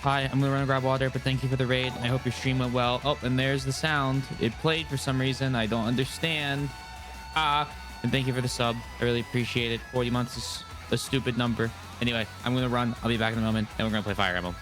Hi, I'm gonna run and grab water, but thank you for the raid. I hope your stream went well. Oh, and there's the sound. It played for some reason. I don't understand. And thank you for the sub. I really appreciate it. 40 months is a stupid number. Anyway, I'm gonna run. I'll be back in a moment, and we're gonna play Fire Emblem.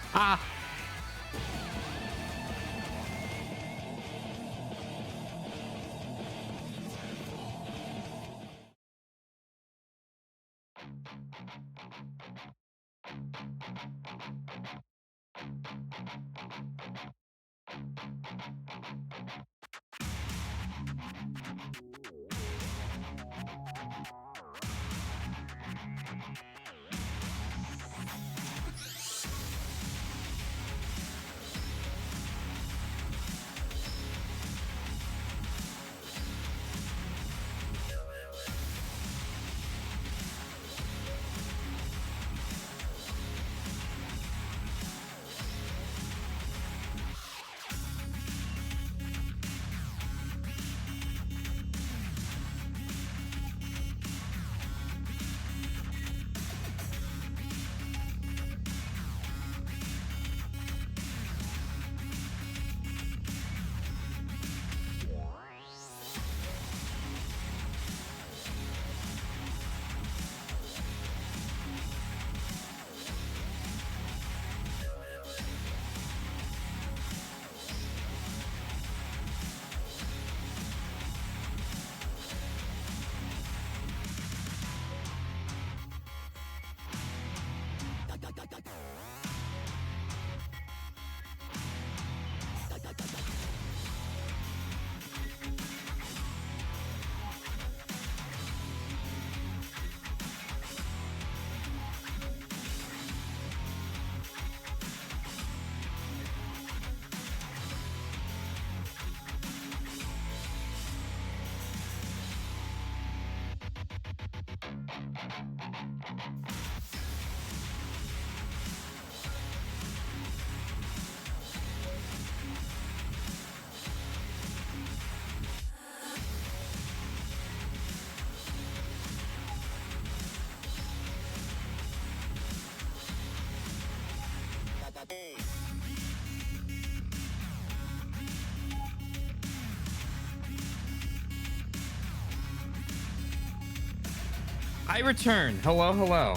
I return. Hello, hello.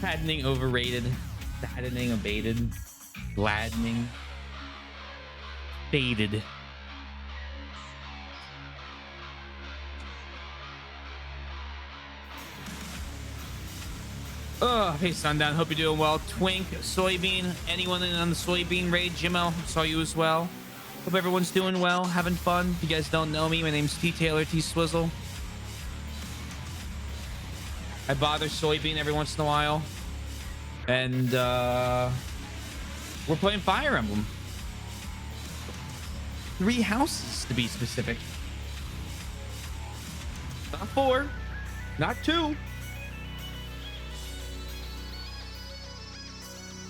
Maddening overrated. Saddening abated. Gladdening. Faded. Oh, hey Sundown. Hope you're doing well. Twink, Soybean, anyone in on the Soybean raid? Jimmo, saw you as well. Hope everyone's doing well, having fun. If you guys don't know me, my name's T Taylor T Swizzle. I bother Soybean every once in a while. And we're playing Fire Emblem. 3 houses to be specific. Not 4, not 2.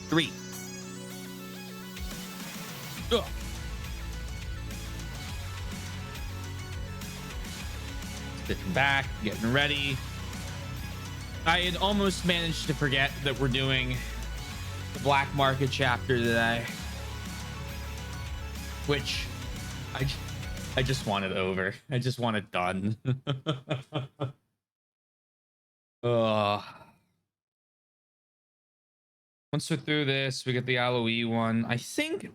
3. Ugh. Sitting back, getting ready. I had almost managed to forget that we're doing the Black Market chapter today, which I just want it over. I just want it done. Ugh. Once we're through this, we get the Aloe one. I think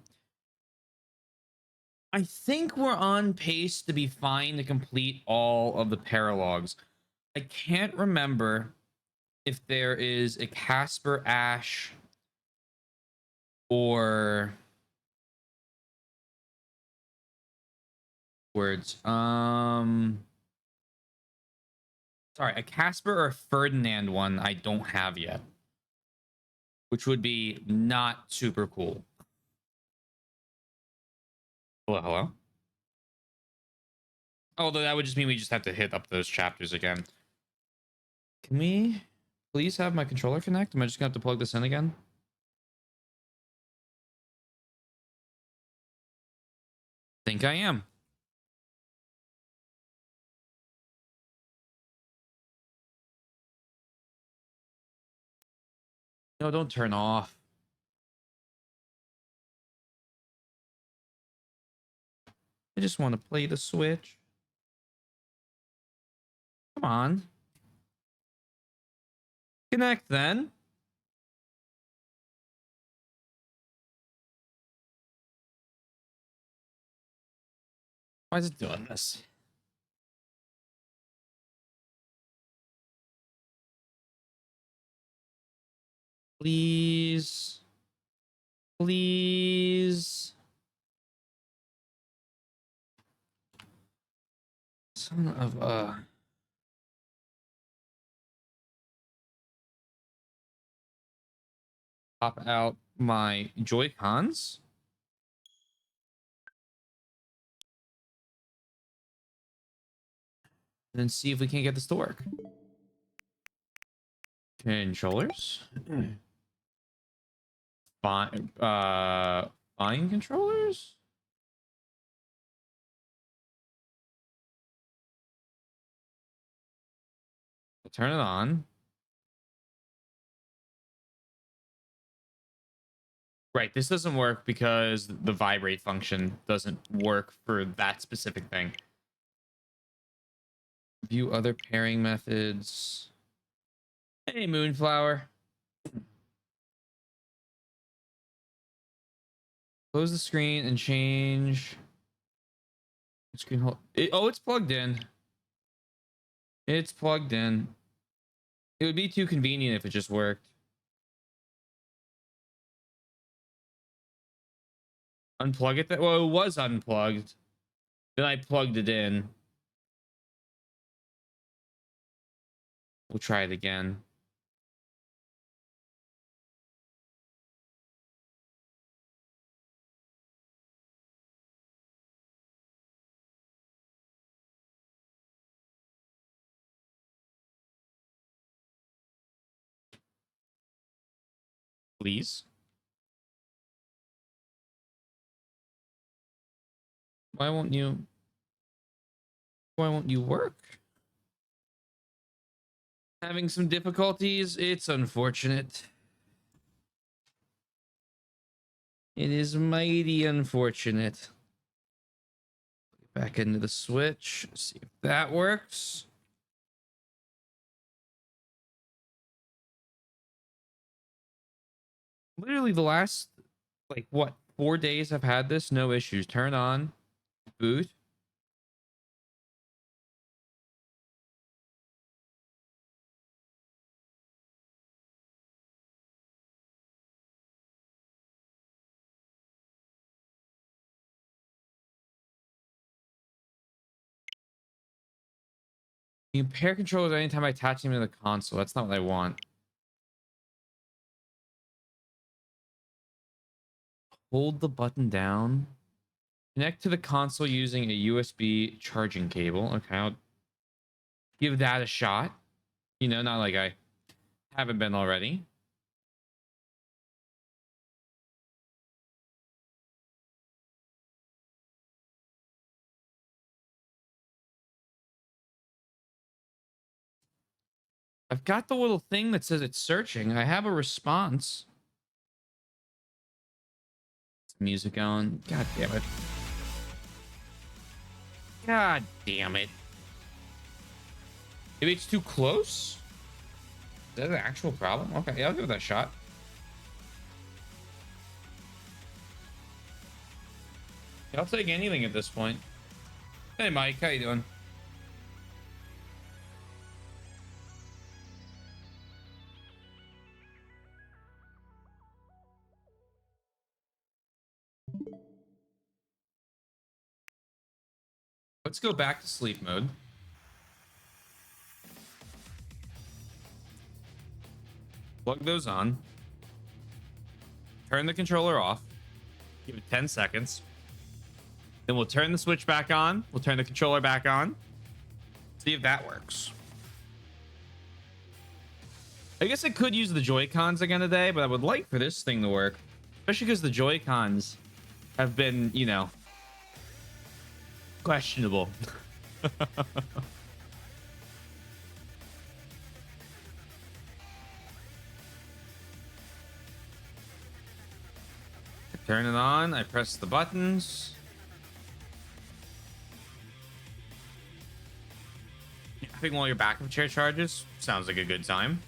we're on pace to be fine to complete all of the paralogs. I can't remember if there is a Casper Ash or words. Sorry, a Casper or a Ferdinand one I don't have yet, which would be not super cool. Hello, hello. Although that would just mean we just have to hit up those chapters again. Can we please have my controller connect? Am I just gonna have to plug this in again? Think I am. No, don't turn off. I just want to play the Switch. Come on. Connect then. Why is it doing this? Please. Please. Son of a... Pop out my Joy-Cons. And then see if we can't get this to work. Controllers. Fine. Fine controllers? We'll turn it on. Right, this doesn't work because the vibrate function doesn't work for that specific thing. View other pairing methods. Hey, Moonflower. Close the screen and change. Screen hold. Oh, it's plugged in. It's plugged in. It would be too convenient if it just worked. Unplug it. Well, it was unplugged. Then I plugged it in. We'll try it again. Please. Why won't you? Why won't you work? Having some difficulties. It's unfortunate. It is mighty unfortunate. Back into the Switch. See if that works. Literally the last, like, what, 4 days I've had this. No issues. Turn on. Boot. You can pair controllers anytime I attach them to the console. That's not what I want. Hold the button down. Connect to the console using a USB charging cable. Okay, I'll give that a shot. You know, not like I haven't been already. I've got the little thing that says it's searching. I have a response. Music going. God damn it. God damn it. Maybe it's too close? Is that an actual problem? Okay, yeah, I'll give it that a shot. Yeah, I'll take anything at this point. Hey, Mike, how you doing? Let's go back to sleep mode. Plug those on. Turn the controller off. Give it 10 seconds. Then we'll turn the Switch back on. We'll turn the controller back on. See if that works. I guess I could use the Joy-Cons again today, but I would like for this thing to work. Especially because the Joy-Cons have been, you know, questionable. Turn it on. I press the buttons. Yapping while your backup chair charges sounds like a good time.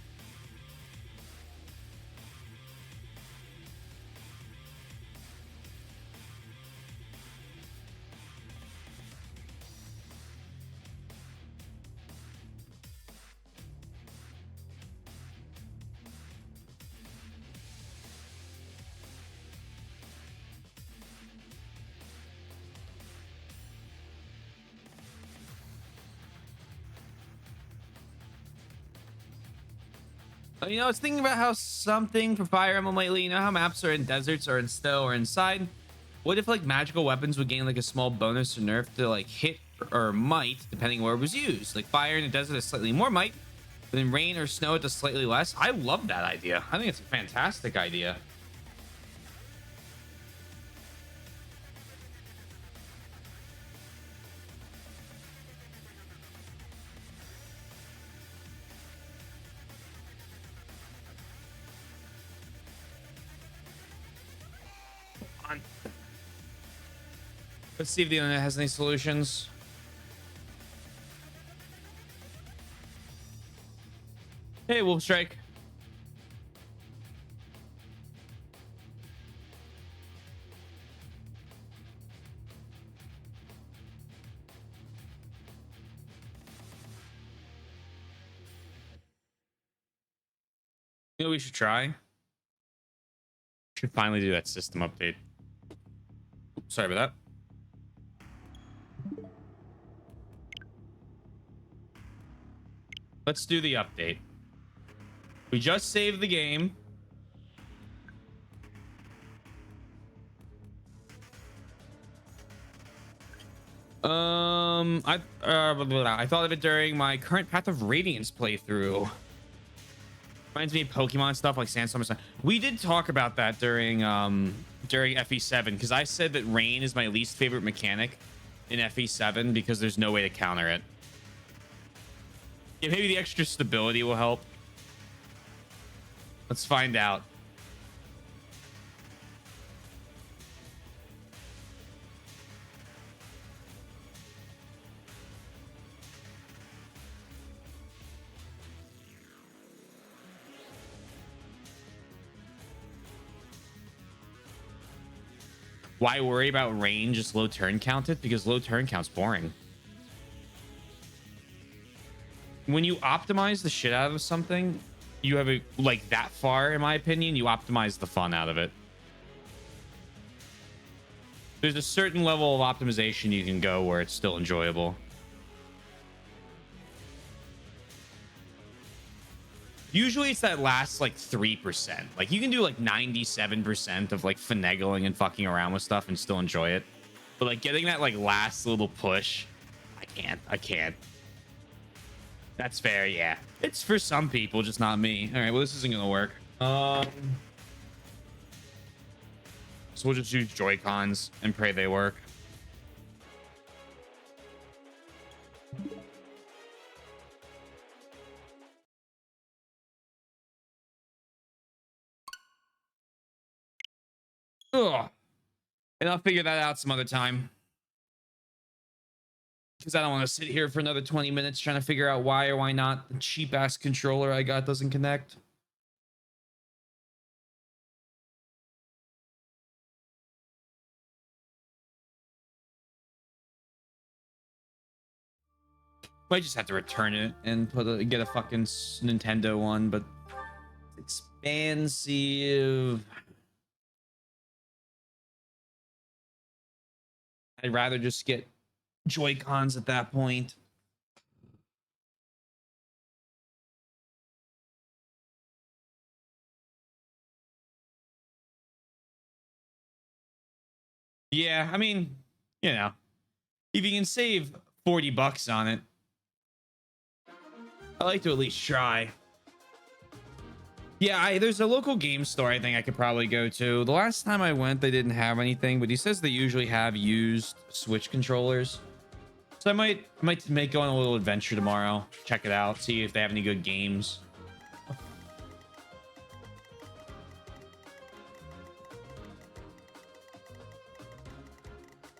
You know, I was thinking about how something for Fire Emblem lately, you know how maps are in deserts or in snow or inside? What if like magical weapons would gain like a small bonus or nerf to like hit or might, depending where it was used? Like fire in a desert is slightly more might, but then rain or snow it does slightly less. I love that idea. I think it's a fantastic idea. Let's see if the internet has any solutions. Hey, Wolf Strike. You know what we should try? Should finally do that system update. Sorry about that. Let's do the update. We just saved the game. I thought of it during my current Path of Radiance playthrough. Reminds me of Pokemon stuff like Sandstorm. We did talk about that during FE7 because I said that rain is my least favorite mechanic in FE7 because there's no way to counter it. Yeah, maybe the extra stability will help. Let's find out. Why worry about range? Just low turn count it, because low turn count's boring. When you optimize the shit out of something, you have a like that far, in my opinion, you optimize the fun out of it. There's a certain level of optimization you can go where it's still enjoyable. Usually it's that last like 3%. Like you can do like 97% of like finagling and fucking around with stuff and still enjoy it. But like getting that like last little push, I can't. That's fair, yeah. It's for some people, just not me. All right, well, this isn't gonna work. So we'll just use Joy-Cons and pray they work. Ugh. And I'll figure that out some other time. Because I don't want to sit here for another 20 minutes trying to figure out why or why not the cheap ass controller I got doesn't connect. Might just have to return it and get a fucking Nintendo one, but it's expensive. I'd rather just get Joy-Cons at that point. Yeah, I mean, you know, if you can save 40 bucks on it, I like to at least try. Yeah, there's a local game store I think I could probably go to. The last time I went, they didn't have anything, but he says they usually have used Switch controllers. So I might go on a little adventure tomorrow. Check it out, see if they have any good games.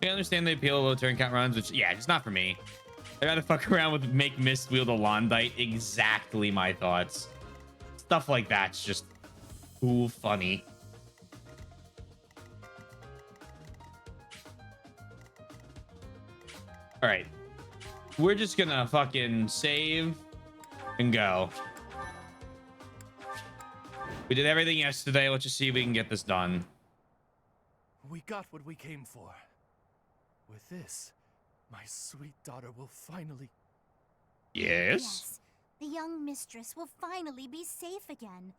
I understand the appeal of low turn count runs, which, yeah, it's not for me. I gotta fuck around with make Mist wield a Londite. Exactly my thoughts. Stuff like that's just cool, funny. All right. We're just gonna fucking save and go. We did everything yesterday. Let's just see if we can get this done. We got what we came for. With this, my sweet daughter will finally... Yes? The young mistress will finally be safe again.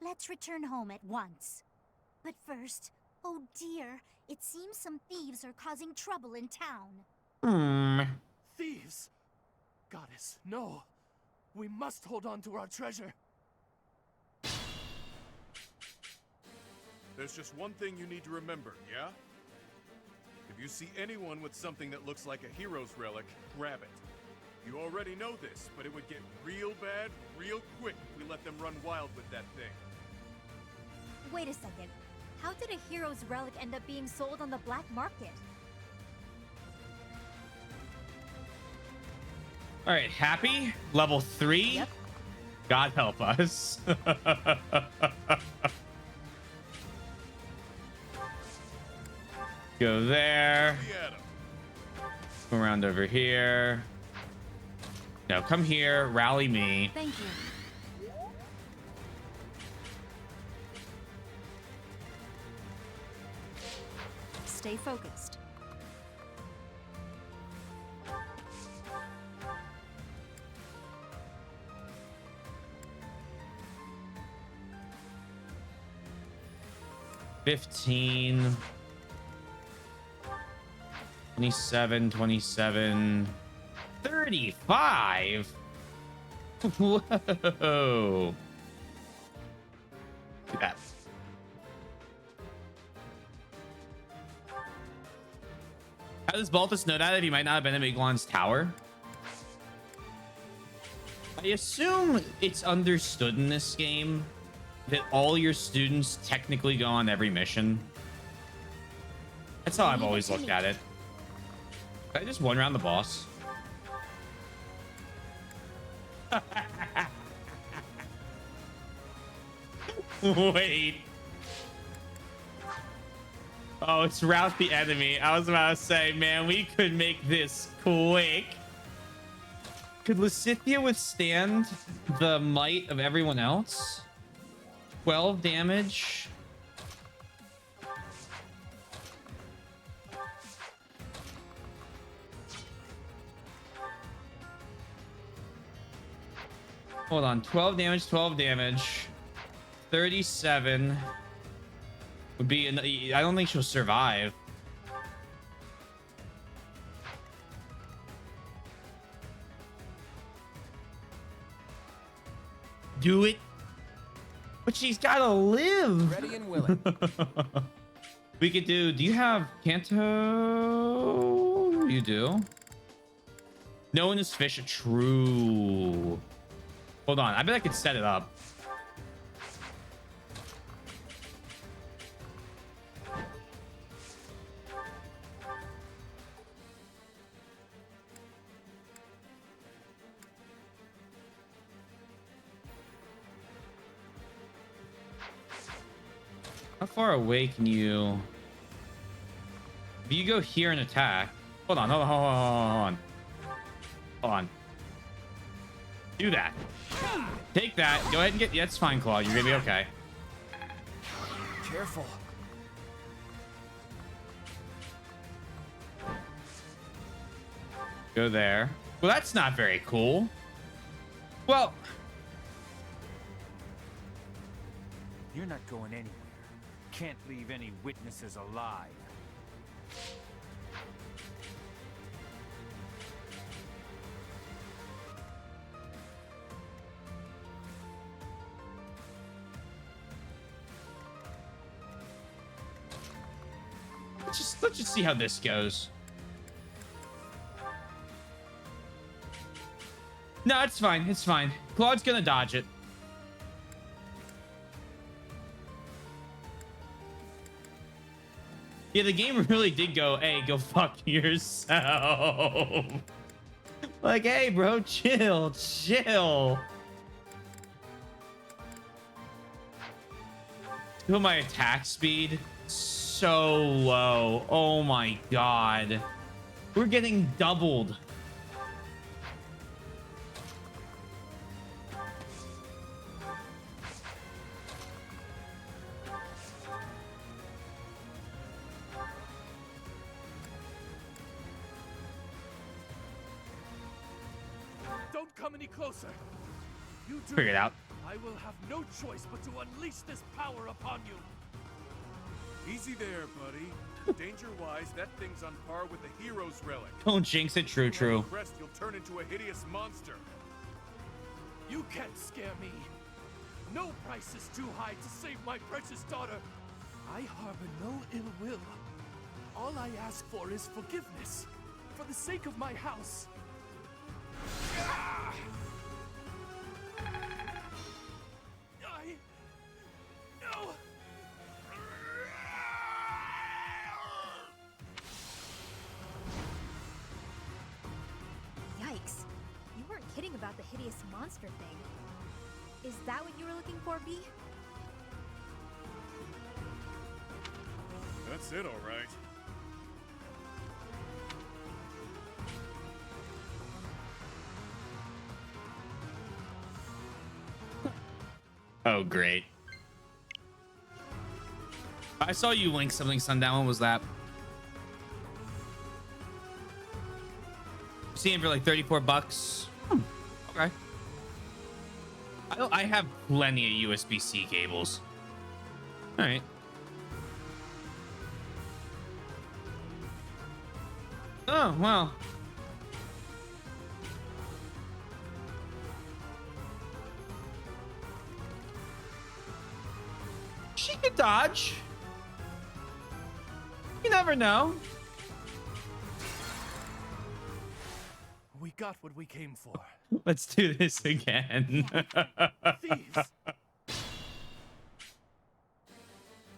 Let's return home at once. But first, oh dear, it seems some thieves are causing trouble in town. Thieves? Goddess, no. We must hold on to our treasure. There's just one thing you need to remember, yeah? If you see anyone with something that looks like a hero's relic, grab it. You already know this, but it would get real bad real quick if we let them run wild with that thing. Wait a second. How did a hero's relic end up being sold on the black market? All right, happy? Level 3? Yep. God help us. Go there. Go around over here. No, come here. Rally me. Thank you. Stay focused. $15. 27, 27, 35. Whoa. Look at that. How does Baltus know that if he might not have been in Iguan's tower? I assume it's understood in this game that all your students technically go on every mission. That's how I've always looked at it. I just one round the boss. Wait. Oh, it's rout the enemy. I was about to say, man, we could make this quick. Could Lysithea withstand the might of everyone else? 12 damage. Hold on, 12 damage, 12 damage. 37 would be, I don't think she'll survive. Do it. But she's gotta live. Ready and willing. We could do you have Kanto? You do. No one is fish. True. Hold on. I bet I could set it up. How far away can you... If you go here and attack... Hold on, hold on, hold on, hold on. Hold on. Do that. Take that. Go ahead and get... Yeah, it's fine, Claw. You're gonna be okay. Careful. Go there. Well, that's not very cool. Well... You're not going anywhere. Can't leave any witnesses alive. Let's just see how this goes. No, it's fine. It's fine. Claude's gonna dodge it. Yeah, the game really did go, hey, go fuck yourself. Like, hey, bro, chill. Feel my attack speed so low. Oh my god. We're getting doubled. Don't come any closer. You do. Figure it out. I will have no choice but to unleash this power upon you. Easy there, buddy. Danger-wise, that thing's on par with the hero's relic. Don't jinx it, true. Crest, you'll turn into a hideous monster. You can't scare me. No price is too high to save my precious daughter. I harbor no ill will. All I ask for is forgiveness, for the sake of my house. No. Yikes. You weren't kidding about the hideous monster thing. Is that what you were looking for, B? That's it, all right. Oh, great. I saw you link something, Sundown. What was that? Seeing for like 34 bucks. Okay. I have plenty of USB-C cables. All right. Oh, well. She could dodge. You never know. We got what we came for. Let's do this again. Thieves!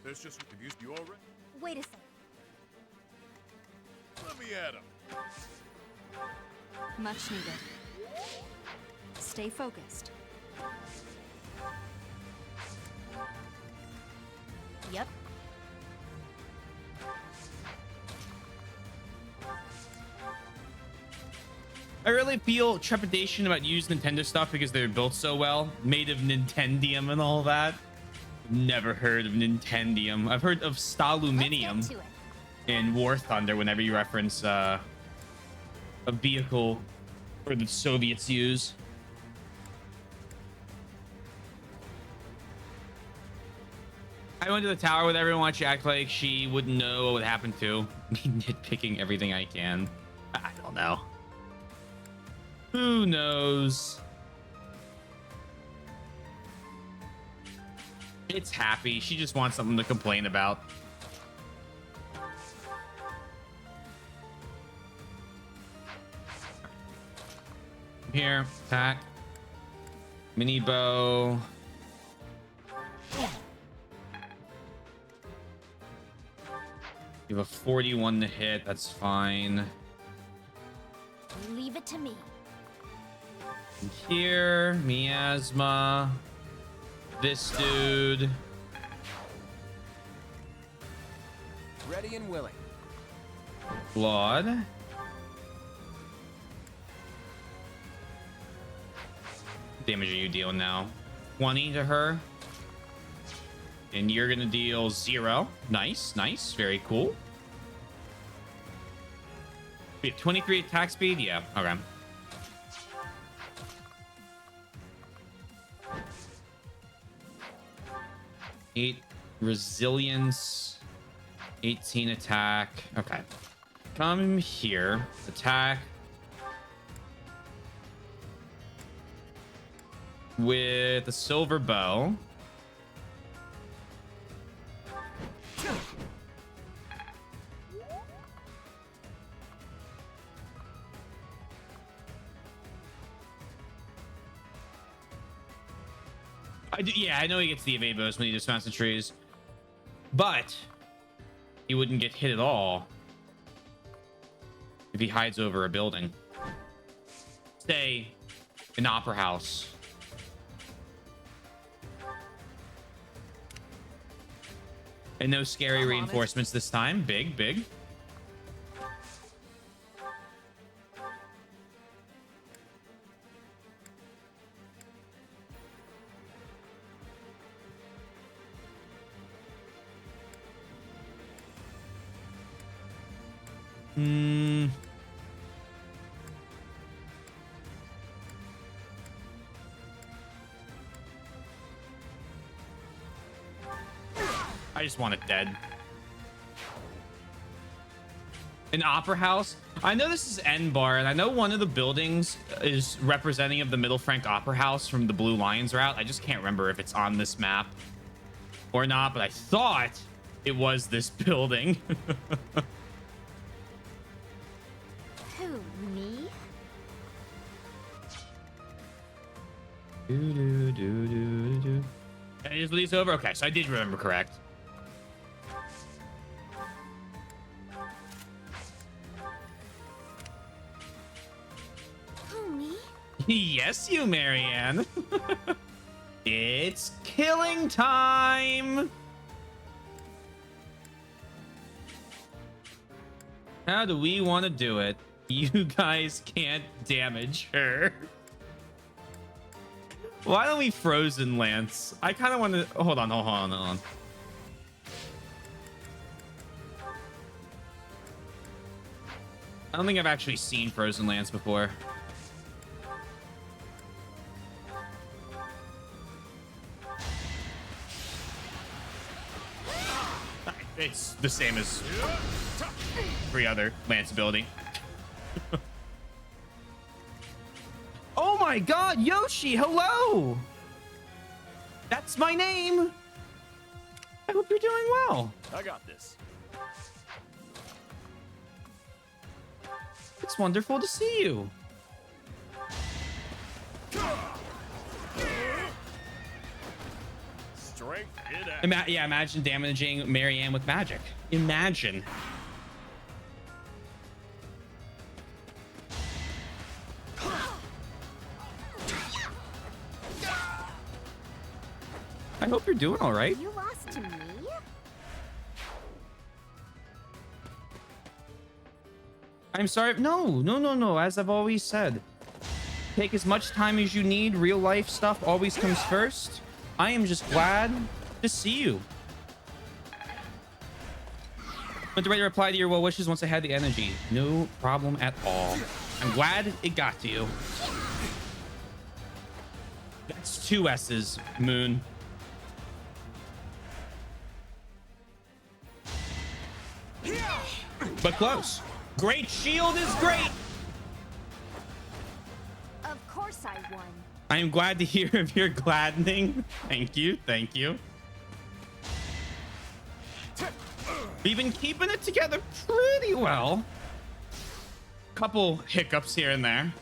There's just you already. Wait a second. Let me at him. Much needed. Stay focused. Yep. I really feel trepidation about used Nintendo stuff because they're built so well, made of Nintendium and all that. Never heard of Nintendium. I've heard of Staluminium Let's get to it. in War Thunder whenever you reference a vehicle or the Soviets use. I went to the tower with everyone. Watch you act like she wouldn't know what would happen to me. Nitpicking everything I can. I don't know. Who knows? It's happy. She just wants something to complain about. Here, attack. Mini bow. You have a 41 to hit. That's fine. Leave it to me. Here, miasma. This dude. Ready and willing. Blood. Damage are you dealing now? 20 to her. And you're gonna deal 0. Nice, nice, very cool. We have 23 attack speed. Yeah, okay. Eight resilience, 18 attack. Okay, come here. Attack with a silver bow. Yeah, I know he gets the evade bonus when he dismounts the trees, but he wouldn't get hit at all if he hides over a building. Say, an opera house. And no scary reinforcements this time. Big, big. I just want it dead. An opera house. I know this is N Bar, and I know one of the buildings is representing of the Middle Frank Opera House from the Blue Lions route. I just can't remember if it's on this map or not, but I thought it was this building. Who, me? And it just leaves over. Okay, so I did remember correct. Who, me? Yes, you, Marianne. It's killing time. How do we want to do it? You guys can't damage her. Why don't we Frozen Lance? I kind of want to... Hold on. I don't think I've actually seen Frozen Lance before. It's the same as every other Lance ability. Oh my god, Yoshi, hello! That's my name! I hope you're doing well. I got this. It's wonderful to see you. Strength in action. Yeah, imagine damaging Marianne with magic. Imagine. I hope you're doing all right. You lost to me? I'm sorry. No. As I've always said, take as much time as you need. Real life stuff always comes first. I am just glad to see you. Went ready to reply to your well wishes once I had the energy. No problem at all. I'm glad it got to you. That's 2 S's, Moon. But close. Great shield is great. Of course I won. I am glad to hear of your gladdening. Thank you. We've been keeping it together pretty well. Couple hiccups here and there.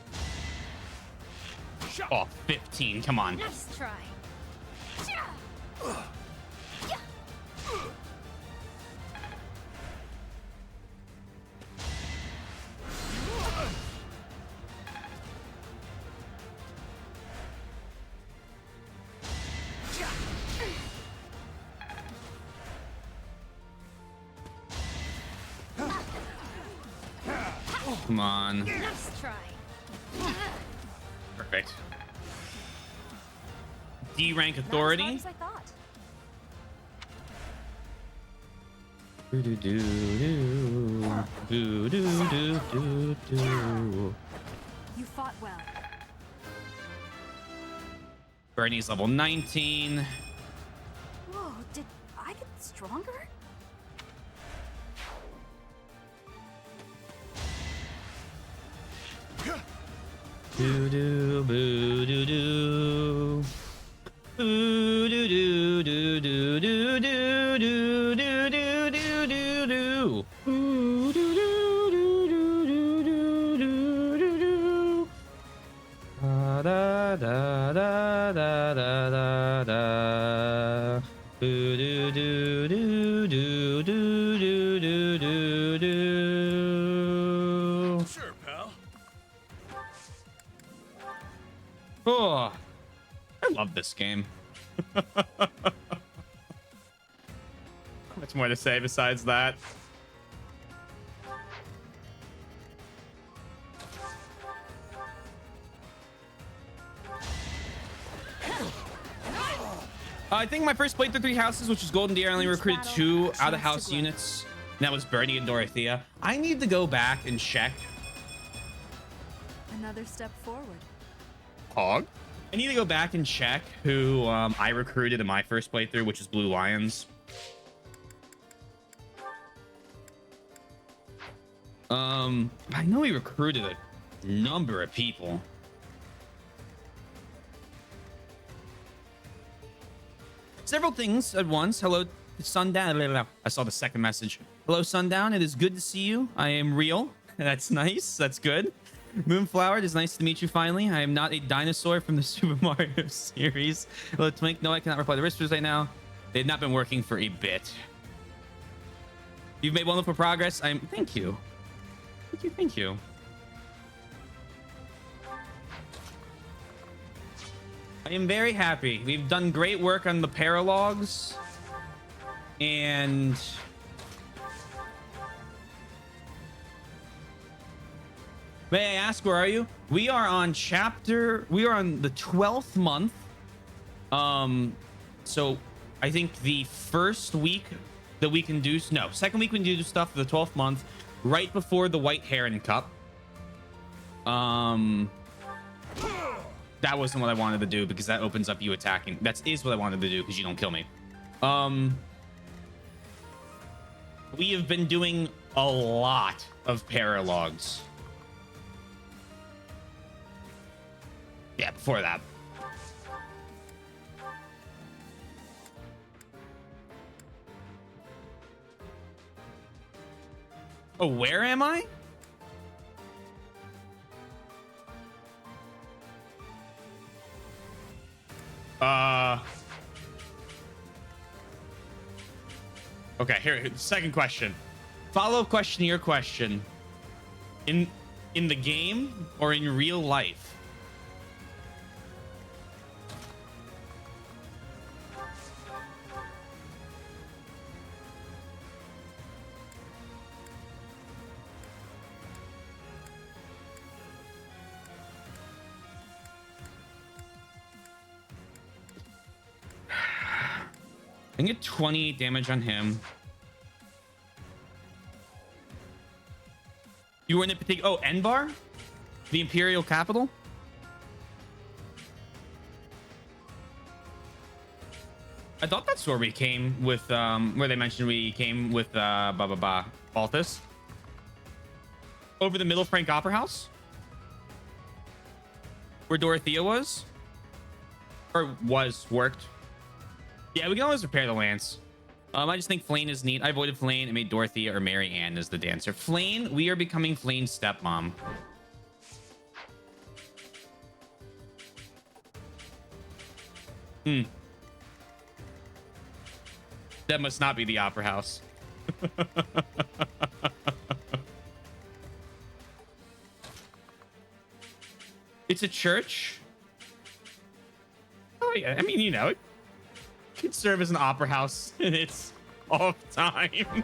Oh, 15. Come on. Nice try. Come on. Nice try. Perfect. D rank Not as authority. hard as I thought. You fought well. Bernie's level 19. Whoa, did I get stronger? Do do boo do do. Boo do do do do do do do do do do do do. Boo do do do do do do do do. Da da da da da da da. Boo do do do do do do this game. Much more to say besides that. I think my first playthrough 3 houses, which was Golden Deer, I only recruited 2 out of house units. And that was Bernie and Dorothea. I need to go back and check. Another step forward. Hog? I need to go back and check who I recruited in my first playthrough, which is Blue Lions. I know he recruited a number of people. Several things at once. Hello, Sundown. I saw the second message. Hello, Sundown. It is good to see you. I am real. That's nice. That's good. Moonflower, it is nice to meet you finally. I am not a dinosaur from the Super Mario series. Hello, Twink. No, I cannot reply to whispers right now. They've not been working for a bit. You've made wonderful progress. Thank you. Thank you. Thank you. I am very happy. We've done great work on the paralogs. And may I ask, where are you? We are on the 12th month. So I think the first week that we can do, no, second week we can do stuff for the 12th month, right before the White Heron Cup. That wasn't what I wanted to do because that opens up you attacking. That is what I wanted to do because you don't kill me. We have been doing a lot of paralogs. Yeah, before that. Oh, where am I? Okay, here, second question. Follow-up question to your question. In the game or in real life? I can get 28 damage on him. You were in a particular... Oh, Enbar? The Imperial capital? I thought that's where we came with... where they mentioned we came with... Balthus. Over the Middle Frank Opera House? Where Dorothea was? Or worked? Yeah, we can always repair the lance. I just think Flane is neat. I avoided Flane and made Dorothea or Mary Ann as the dancer. Flane, we are becoming Flane's stepmom. That must not be the Opera House. It's a church? Oh, yeah. I mean, you know, it could serve as an opera house in its off time.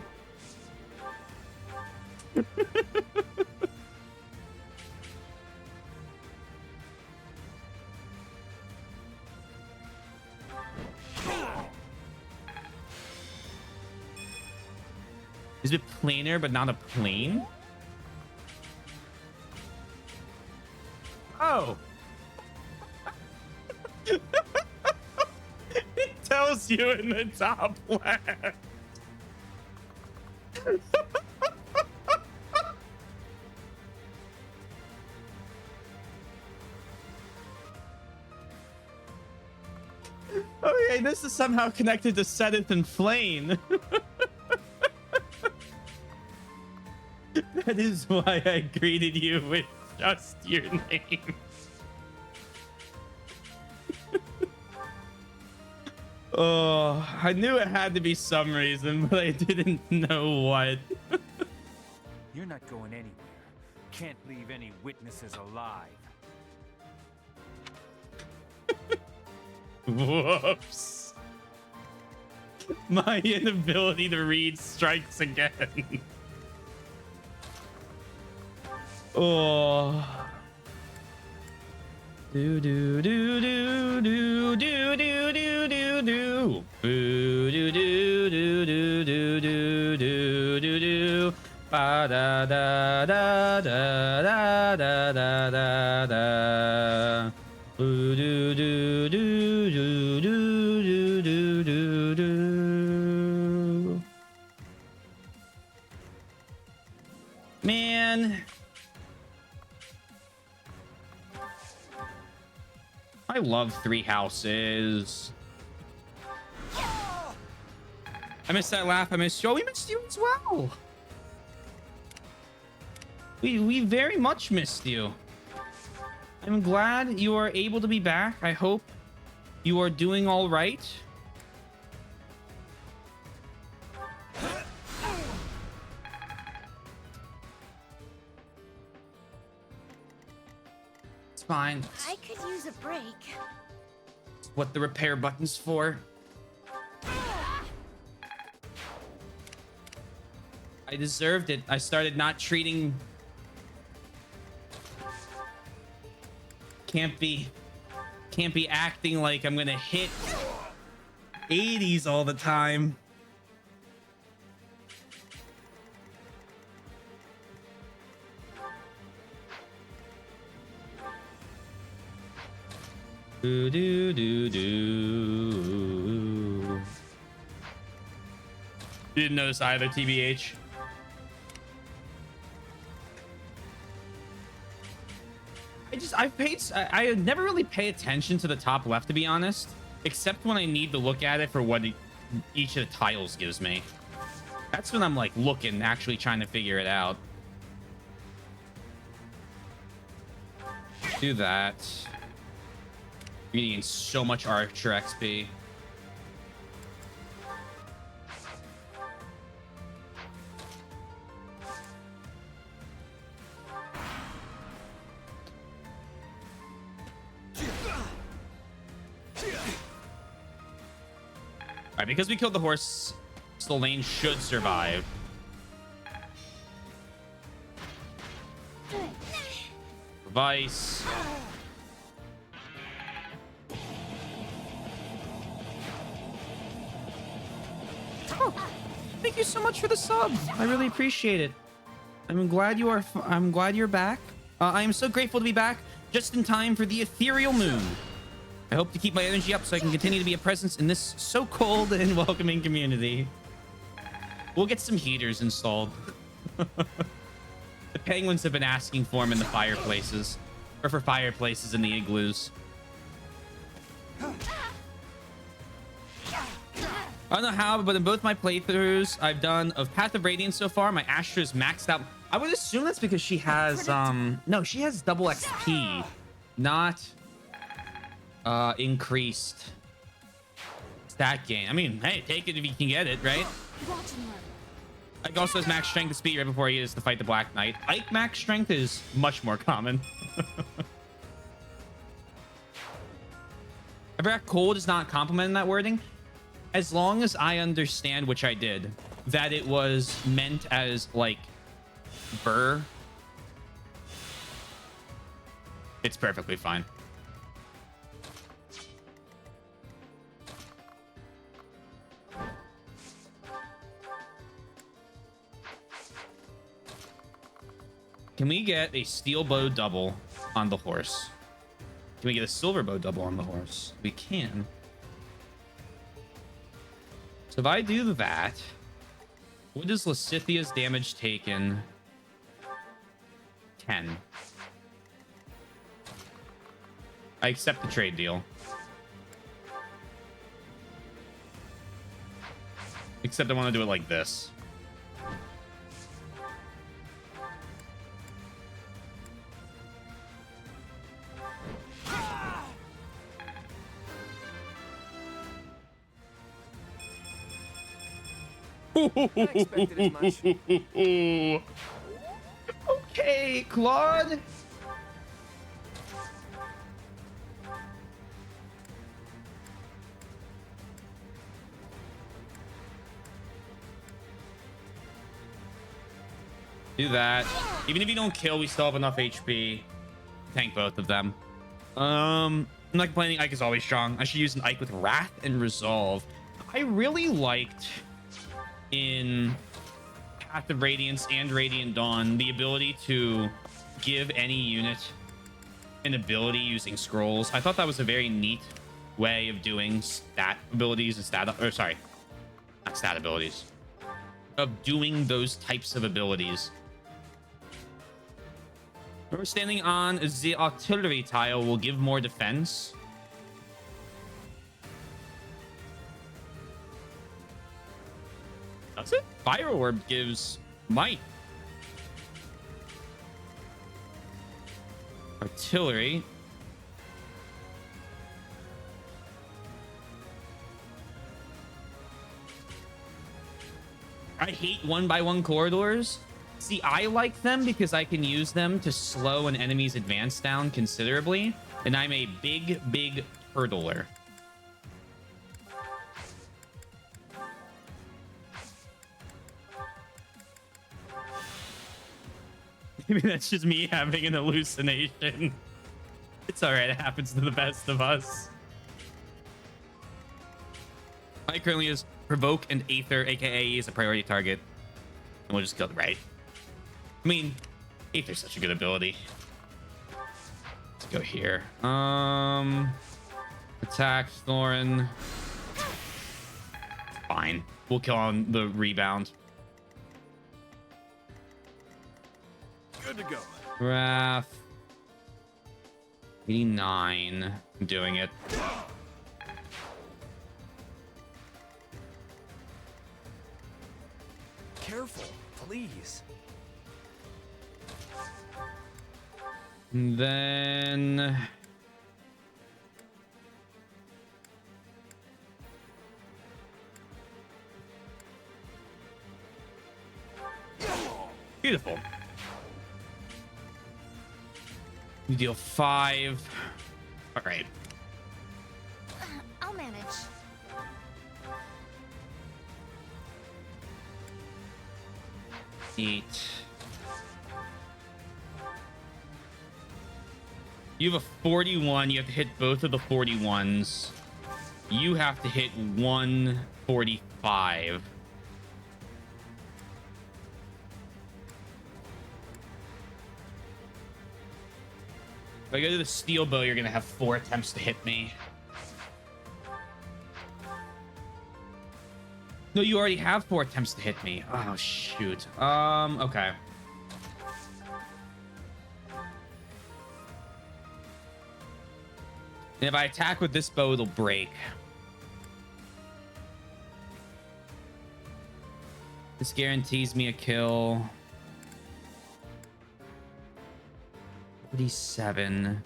Is it planar but not a plane? Oh. It tells you in the top left. Okay, this is somehow connected to Sedith and Flane. That is why I greeted you with just your name. Oh, I knew it had to be some reason, but I didn't know what. You're not going anywhere. Can't leave any witnesses alive. Whoops. My inability to read strikes again. Oh. Do do do do do do do do do do. Boo do do do do do do do do do. Ba da da da da da da da da da. Boo do do do do do do do do. Man. I love Three Houses. I missed that laugh. I missed you. Oh, we missed you as well. We very much missed you. I'm glad you are able to be back. I hope you are doing all right. It's fine. I could use a break. It's what the repair button's for. I deserved it. I started not treating... Can't be acting like I'm gonna hit 80s all the time. Do do do do. Didn't notice either, TBH. I never really pay attention to the top left, to be honest, except when I need to look at it for what each of the tiles gives me. That's when I'm like looking, actually trying to figure it out. Do that. You're getting so much Archer XP. Alright, because we killed the horse, the lane should survive. Vice. Oh, thank you so much for the sub. I really appreciate it. I'm glad you're back. I am so grateful to be back just in time for the ethereal moon. I hope to keep my energy up so I can continue to be a presence in this so cold and welcoming community. We'll get some heaters installed. The penguins have been asking for them in the fireplaces, or for fireplaces in the igloos. I don't know how, but in both my playthroughs I've done of Path of Radiance so far, my Astra is maxed out. I would assume that's because she has no, she has double XP, not increased stat gain. I mean, hey, take it if you can get it, right? Ike also has max strength and speed right before he is to fight the Black Knight. Ike max strength is much more common. Everett Cole does not compliment that wording. As long as I understand, which I did, that it was meant as like burr, it's perfectly fine. Can we get a steel bow double on the horse? Can we get a silver bow double on the horse? We can. So if I do that, what is Lasithia's damage taken? 10. I accept the trade deal. Except I want to do it like this. I expected as much. Okay, Claude. Do that. Even if you don't kill, we still have enough HP. Tank both of them. I'm not complaining. Ike is always strong. I should use an Ike with Wrath and Resolve. I really liked in Path of Radiance and Radiant Dawn the ability to give any unit an ability using scrolls. I thought that was a very neat way of doing stat abilities and not stat abilities, of doing those types of abilities. We're standing on the artillery tile will give more defense. Does it? Fire Orb gives might. Artillery. I hate 1x1 corridors. See, I like them because I can use them to slow an enemy's advance down considerably, and I'm a big hurdler. Maybe that's just me having an hallucination. It's all right. It happens to the best of us. I currently is Provoke and Aether, aka is a priority target, and we'll just kill the right. I mean, Aether's such a good ability. Let's go here. Attack Thorin. Fine. We'll kill on the rebound. Good to go. Wrath. 89. I'm doing it. Careful, please. And then beautiful. You deal 5. All right. I'll manage. Eight. You have a 41. You have to hit both of the 41s. You have to hit 145. If I go to the steel bow, you're gonna have 4 attempts to hit me. No, you already have 4 attempts to hit me. Oh shoot. Okay. And if I attack with this bow, it'll break. This guarantees me a kill. 47.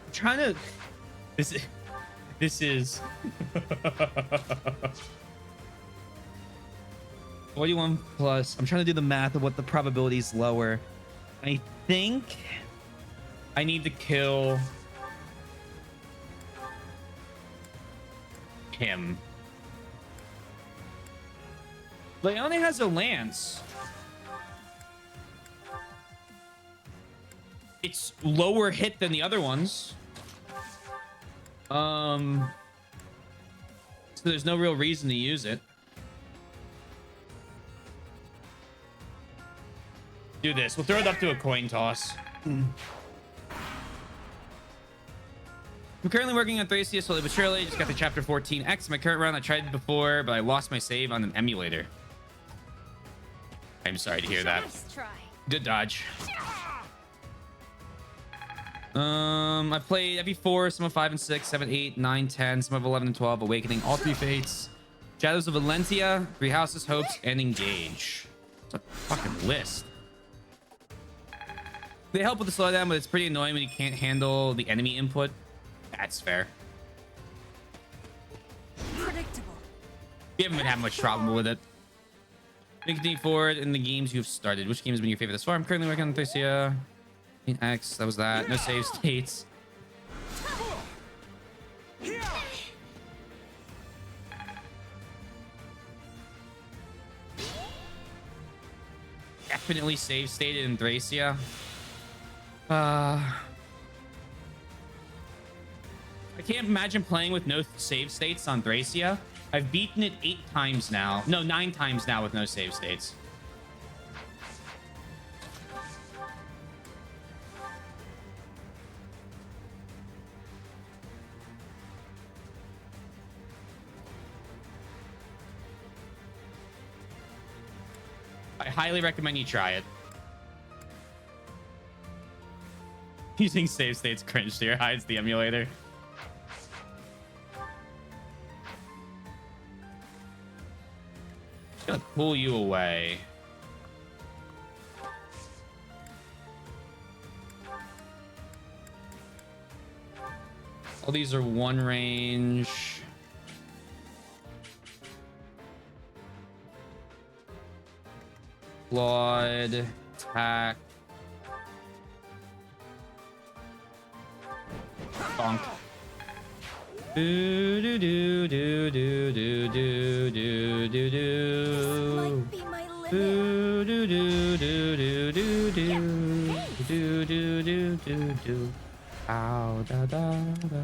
I'm trying to. This is 41 plus. I'm trying to do the math of what the probability is lower. I think I need to kill him. Leone has a lance. It's lower hit than the other ones. So there's no real reason to use it. Do this. We'll throw it up to a coin toss. I'm currently working on Thracia slowly but surely. Just got to chapter 14X. My current run, I tried before, but I lost my save on an emulator. I'm sorry to hear that. Nice try. Good dodge. I played every 4, some of 5 and 6, 7, 8, 9, 10, some of 11 and 12, Awakening, all 3 fates, Shadows of Valentia, 3 Houses, Hopes, and Engage. It's a fucking list. They help with the slowdown, but it's pretty annoying when you can't handle the enemy input. That's fair. Predictable. You haven't been having much trouble with it. Continue forward in the games you've started. Which game has been your favorite thus far? I'm currently working on Thracia. X, that was that. No save states. Definitely save stated in Thracia. I can't imagine playing with no save states on Thracia. I've beaten it 8 times now. No, 9 times now with no save states. I highly recommend you try it. Using save states cringe here hides the emulator. It's gonna pull you away. All these are one range. Blood, attack. Bonk. Do do do do do do do do do do. Might be my limit. Do do do do do do do do do do do do. Ow da da da.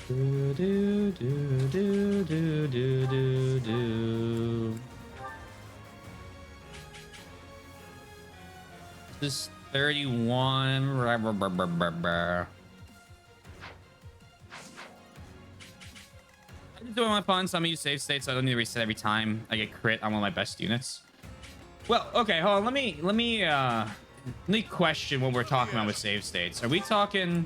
Do do do do do do do do. This 31. I just doing my fun, so I'm gonna use save state, so I don't need to reset every time I get crit on one of my best units. Well, okay, hold on. Let me question what we're talking about with save states. Are we talking?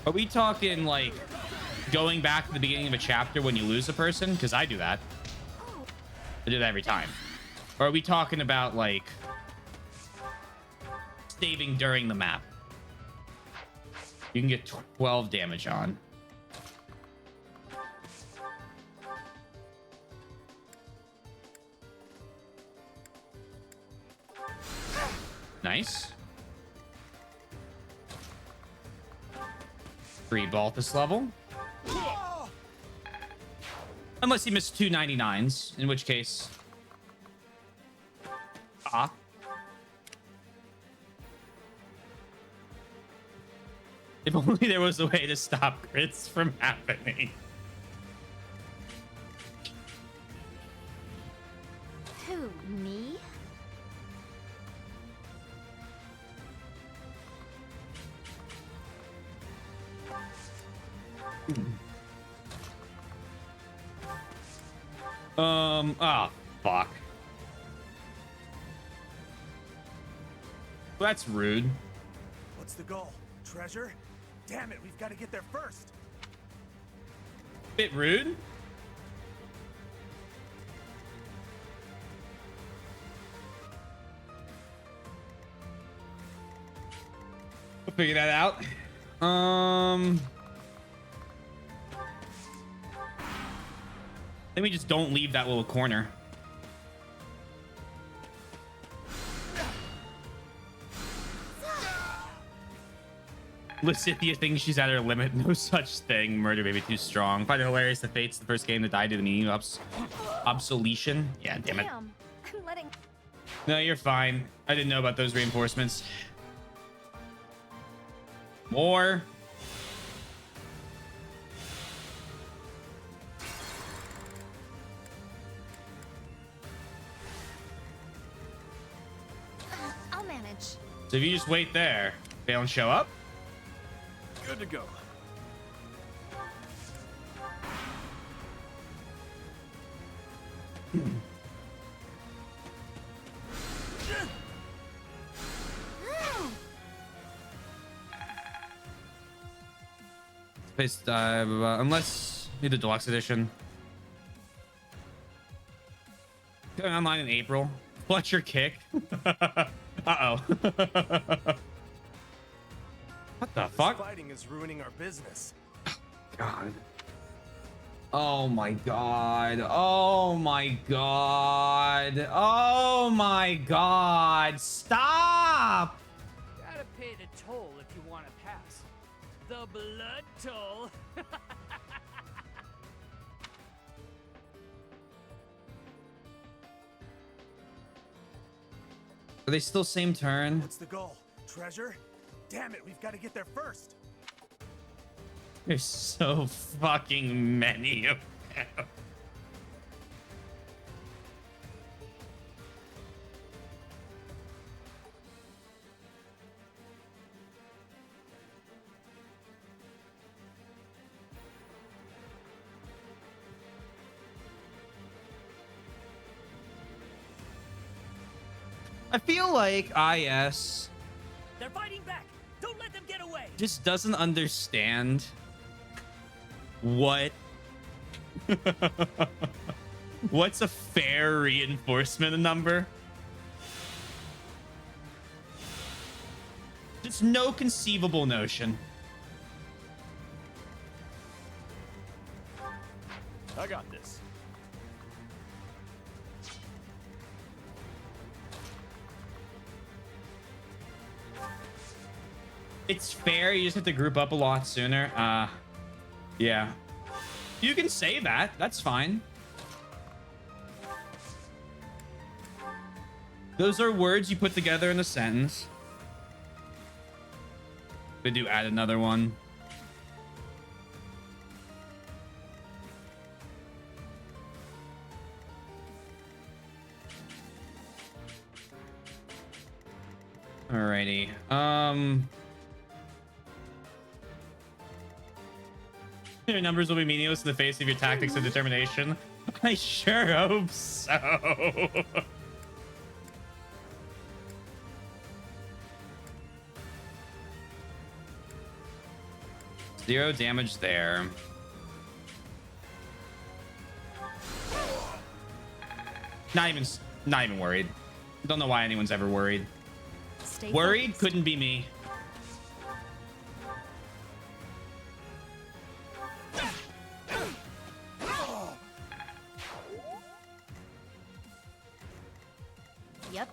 Are we talking like going back to the beginning of a chapter when you lose a person? Because I do that. I do that every time. Or are we talking about like saving during the map? You can get 12 damage on. Nice. 3 Balthus level. Unless he missed 2 99s, in which case... Ah. If only there was a way to stop crits from happening. Who, me? Oh, fuck. That's rude. What's the goal? Treasure? Damn it, we've got to get there first. Bit rude. We'll figure that out. Then we just don't leave that little corner. Lysithia thinks she's at her limit. No such thing. Murder baby too strong. Find it hilarious that Fate's the first game that died to the meaning of obsolescence. Yeah, damn it. Damn, I'm letting. No, you're fine. I didn't know about those reinforcements. More. I'll manage. So if you just wait there, they don't show up. Good to go. Space dive, unless you need the deluxe edition. Going online in April. Fletcher kick. Uh-oh. What the fuck? Fighting is ruining our business. God. Oh my god. Oh my god. Oh my god. Stop. Gotta pay the toll if you want to pass. The blood toll. Are they still same turn? What's the goal? Treasure? Damn it, we've got to get there first. There's so fucking many of them. I feel like IS They're fighting back. Don't let them get away. just doesn't understand what what's a fair reinforcement number. Just no conceivable notion. I got this. It's fair, you just have to group up a lot sooner. Yeah. You can say that. That's fine. Those are words you put together in a sentence. We do add another one. Alrighty. Your numbers will be meaningless in the face of your tactics and determination. I sure hope so. Zero damage there. Not even worried. Don't know why anyone's ever worried. Stay Worried focused. couldn't be me. Yep.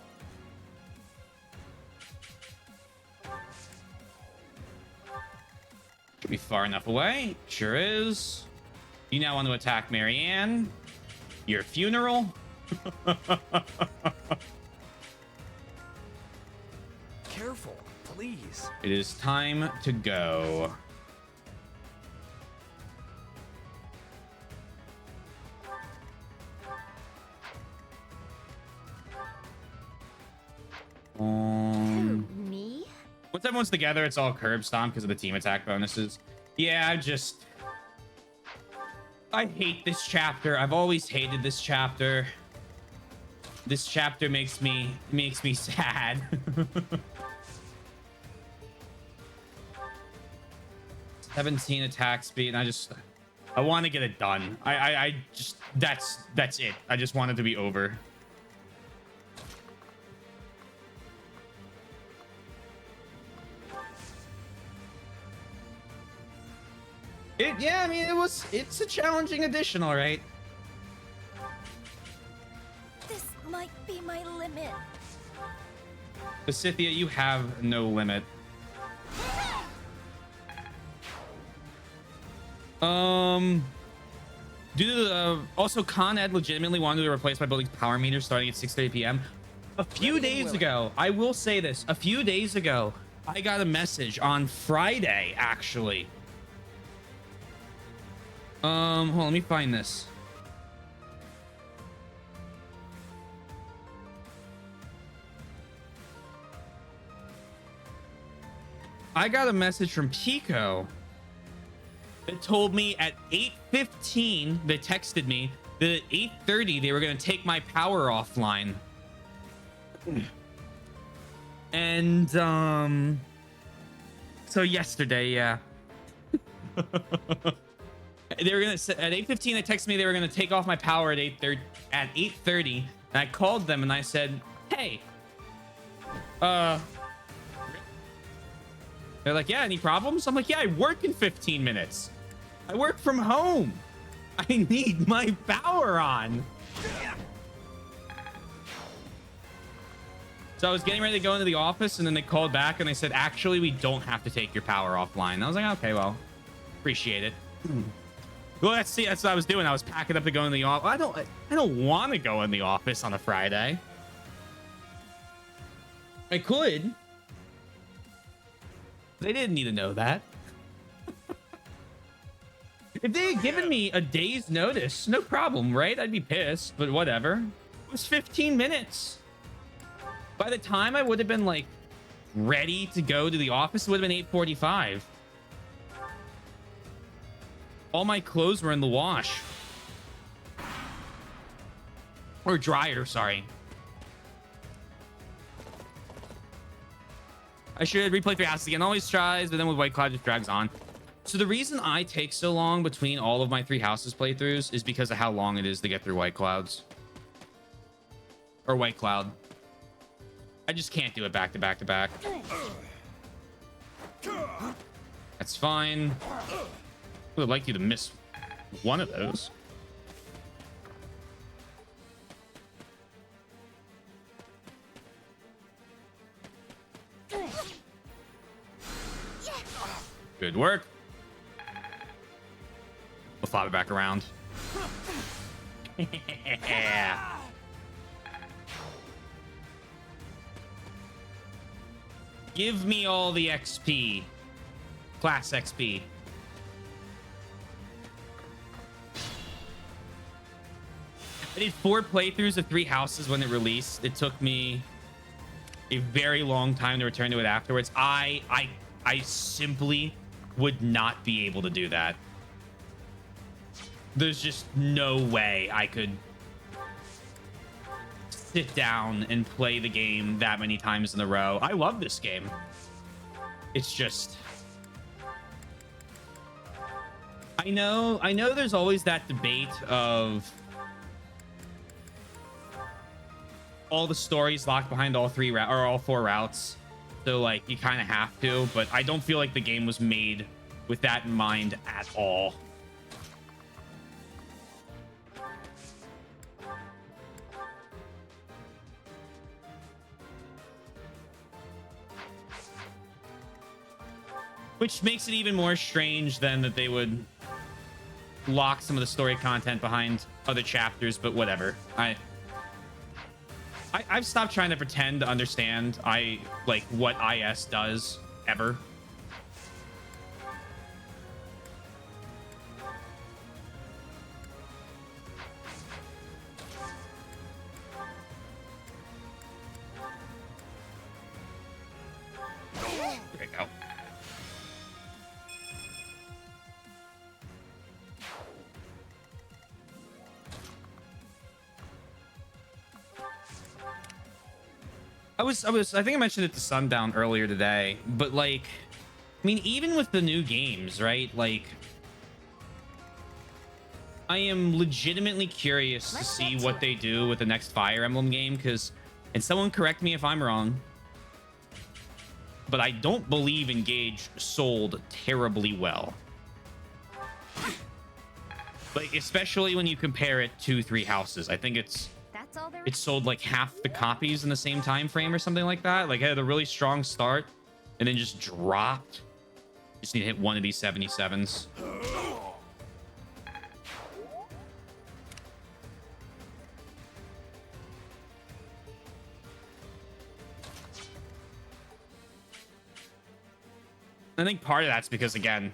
Should be far enough away. Sure is. You now want to attack Marianne. Your funeral. Careful, please. It is time to go. Me? Once everyone's together, it's all curb stomp because of the team attack bonuses. Yeah, I hate this chapter. I've always hated this chapter. This chapter makes me sad. 17 attack speed, and I want to get it done. I just that's it. I just want it to be over. Yeah, I mean, it's a challenging addition, all right. This might be my limit. Scythia, you have no limit. Also Con Ed legitimately wanted to replace my building's power meter starting at 6:30 p.m. A few days ago, I will say this, a few days ago, I got a message on Friday, actually. Hold on, let me find this. I got a message from Pico that told me at 8:15, they texted me that at 8:30 they were going to take my power offline. And so yesterday, yeah. They were gonna at 8:15 they texted me they were gonna take off my power at 8:30, and I called them and I said, hey, they're like, yeah, any problems? I'm like, yeah, I work in 15 minutes. I work from home. I need my power on. So I was getting ready to go into the office, and then they called back and they said, actually, we don't have to take your power offline. I was like, okay, well, appreciate it. Well, let's see. That's what I was doing. I was packing up to go in the office. I don't want to go in the office on a Friday. I could. They didn't need to know that. If they had given me a day's notice, no problem, right? I'd be pissed, but whatever. It was 15 minutes. By the time I would have been like ready to go to the office, it would have been 8:45. All my clothes were in the wash. Or dryer, sorry. I should replay 3 houses again. Always tries, but then with White Cloud just drags on. So the reason I take so long between all of my 3 houses playthroughs is because of how long it is to get through White Clouds. Or White Cloud. I just can't do it back to back to back. That's fine. I would like you to miss one of those. Good work. We'll flop it back around. Yeah. Give me all the XP. Class XP. I did 4 playthroughs of 3 houses when it released. It took me a very long time to return to it afterwards. I simply would not be able to do that. There's just no way I could sit down and play the game that many times in a row. I love this game. It's just... I know there's always that debate of all the stories locked behind all 4 routes. So like you kind of have to, but I don't feel like the game was made with that in mind at all. Which makes it even more strange then that they would lock some of the story content behind other chapters, but whatever. I've stopped trying to pretend to understand what IS does ever. There we go. I think I mentioned it to Sundown earlier today, but like, I mean, even with the new games, right? Like, I am legitimately curious to see what they do with the next Fire Emblem game, because, and someone correct me if I'm wrong, but I don't believe Engage sold terribly well. Like, especially when you compare it to 3 houses. I think it sold like half the copies in the same time frame or something like that. Like, it had a really strong start and then just dropped. Just need to hit one of these 77s. I think part of that's because, again,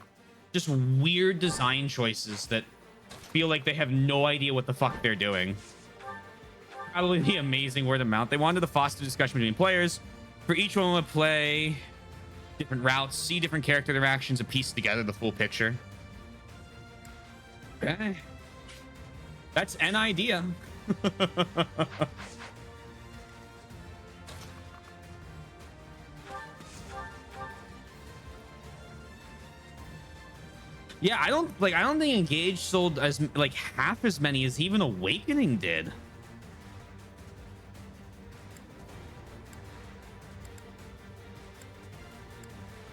just weird design choices that feel like they have no idea what the fuck they're doing. Probably the amazing word of mouth. They wanted to foster discussion between players. For each one, we'll play different routes, see different character interactions, and piece together the full picture. Okay. That's an idea. Yeah, I don't think Engage sold as like half as many as even Awakening did.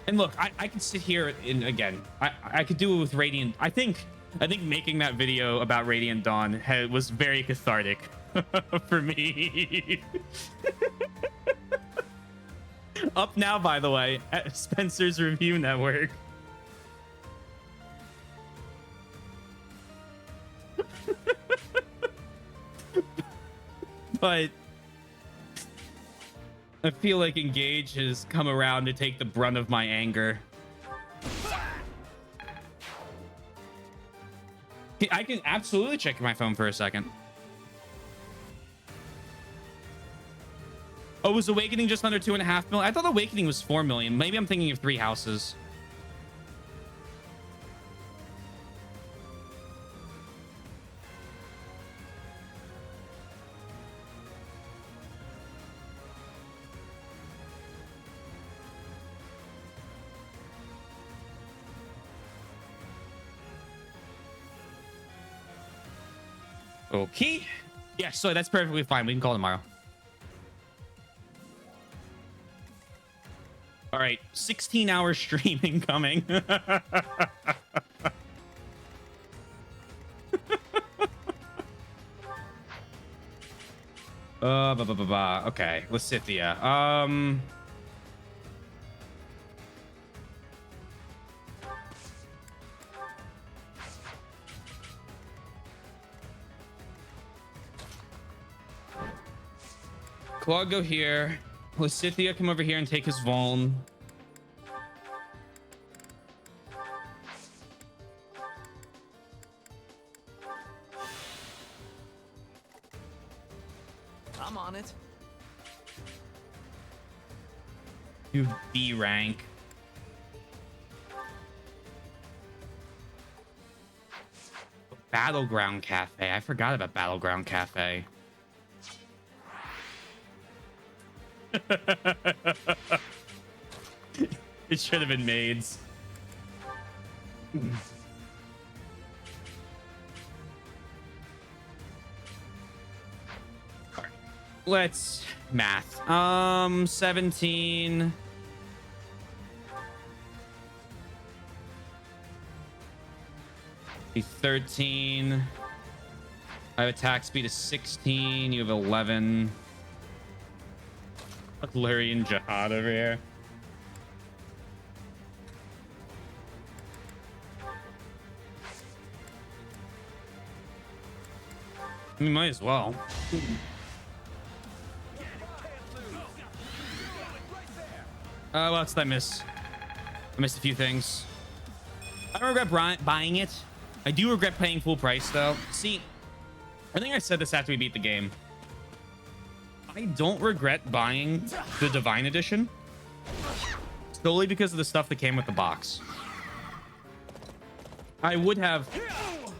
And look, I could sit here and again, I could do it with Radiant. I think I think making that video about Radiant Dawn was very cathartic for me. Up now, by the way, at Spencer's Review Network. But I feel like Engage has come around to take the brunt of my anger. I can absolutely check my phone for a second. Oh, was Awakening just under 2.5 million? I thought Awakening was 4 million. Maybe I'm thinking of Three Houses. Okay. Yeah, so that's perfectly fine. We can call tomorrow. All right, 16-hour streaming coming. Okay, Lysithia. Claude, go here. Lysithia, come over here and take his Vuln. I'm on it. You B rank. Battleground Cafe. I forgot about Battleground Cafe. It should have been maids. All right. Let's math. 17. Be 13. I have attack speed of 16. You have 11. Lurian Jihad over here. We might as well. What else did I miss? I missed a few things. I don't regret buying it. I do regret paying full price, though. See, I think I said this after we beat the game. I don't regret buying the Divine Edition solely because of the stuff that came with the box. I would have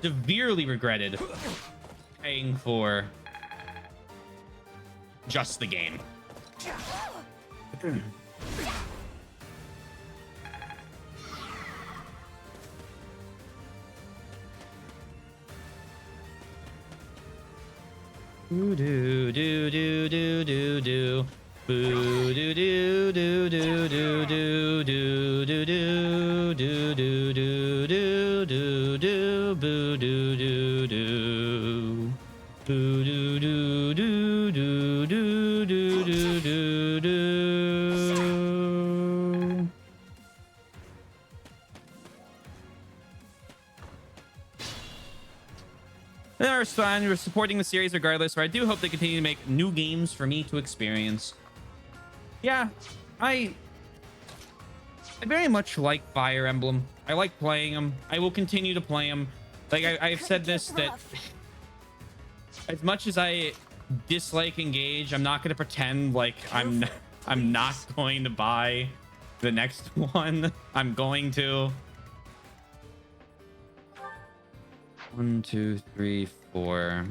severely regretted paying for just the game. Do do do do do do do. Boo do do do do do do do do do do do do do do do boo do do do. Boo do do do do do do do do do. It's fun. We're supporting the series regardless, but I do hope they continue to make new games for me to experience. Yeah, I very much like Fire Emblem. I like playing them. I will continue to play them. Like I've said this, that as much as I dislike Engage, I'm not going to pretend like I'm not going to buy the next one. I'm going to. 1, 2, 3, 4.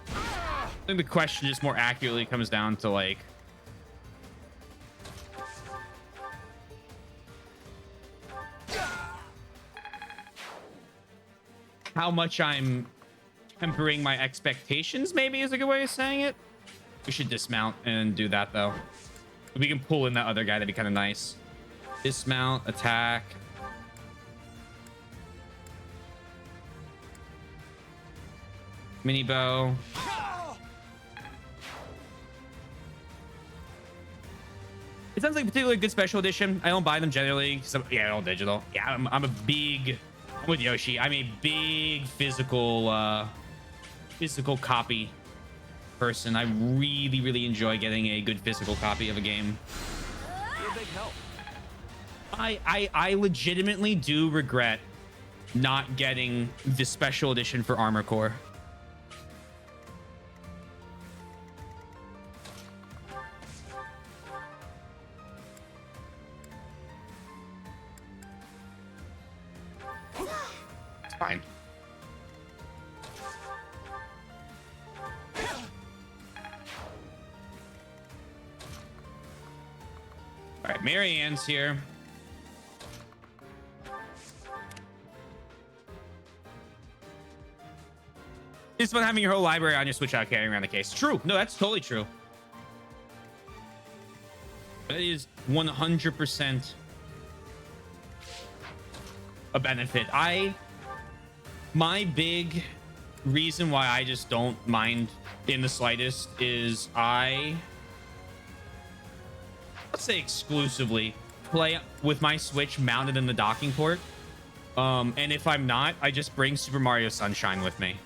I think the question just more accurately comes down to like how much I'm tempering my expectations, maybe is a good way of saying it. We should dismount and do that though. If we can pull in that other guy, that'd be kind of nice. Dismount, attack. Mini bow. It sounds like a particularly good special edition. I don't buy them generally. Yeah, all digital. Yeah, I'm with Yoshi. I'm a big physical copy person. I really, really enjoy getting a good physical copy of a game. You're a big help. I legitimately do regret not getting the special edition for Armor Core. It's fine. All right, Mary Ann's here. It's fun having your whole library on your Switch out carrying around the case. True. No, that's totally true. That is 100% a benefit. My big reason why I just don't mind in the slightest is let's say exclusively play with my Switch mounted in the docking port. And if I'm not, I just bring Super Mario Sunshine with me.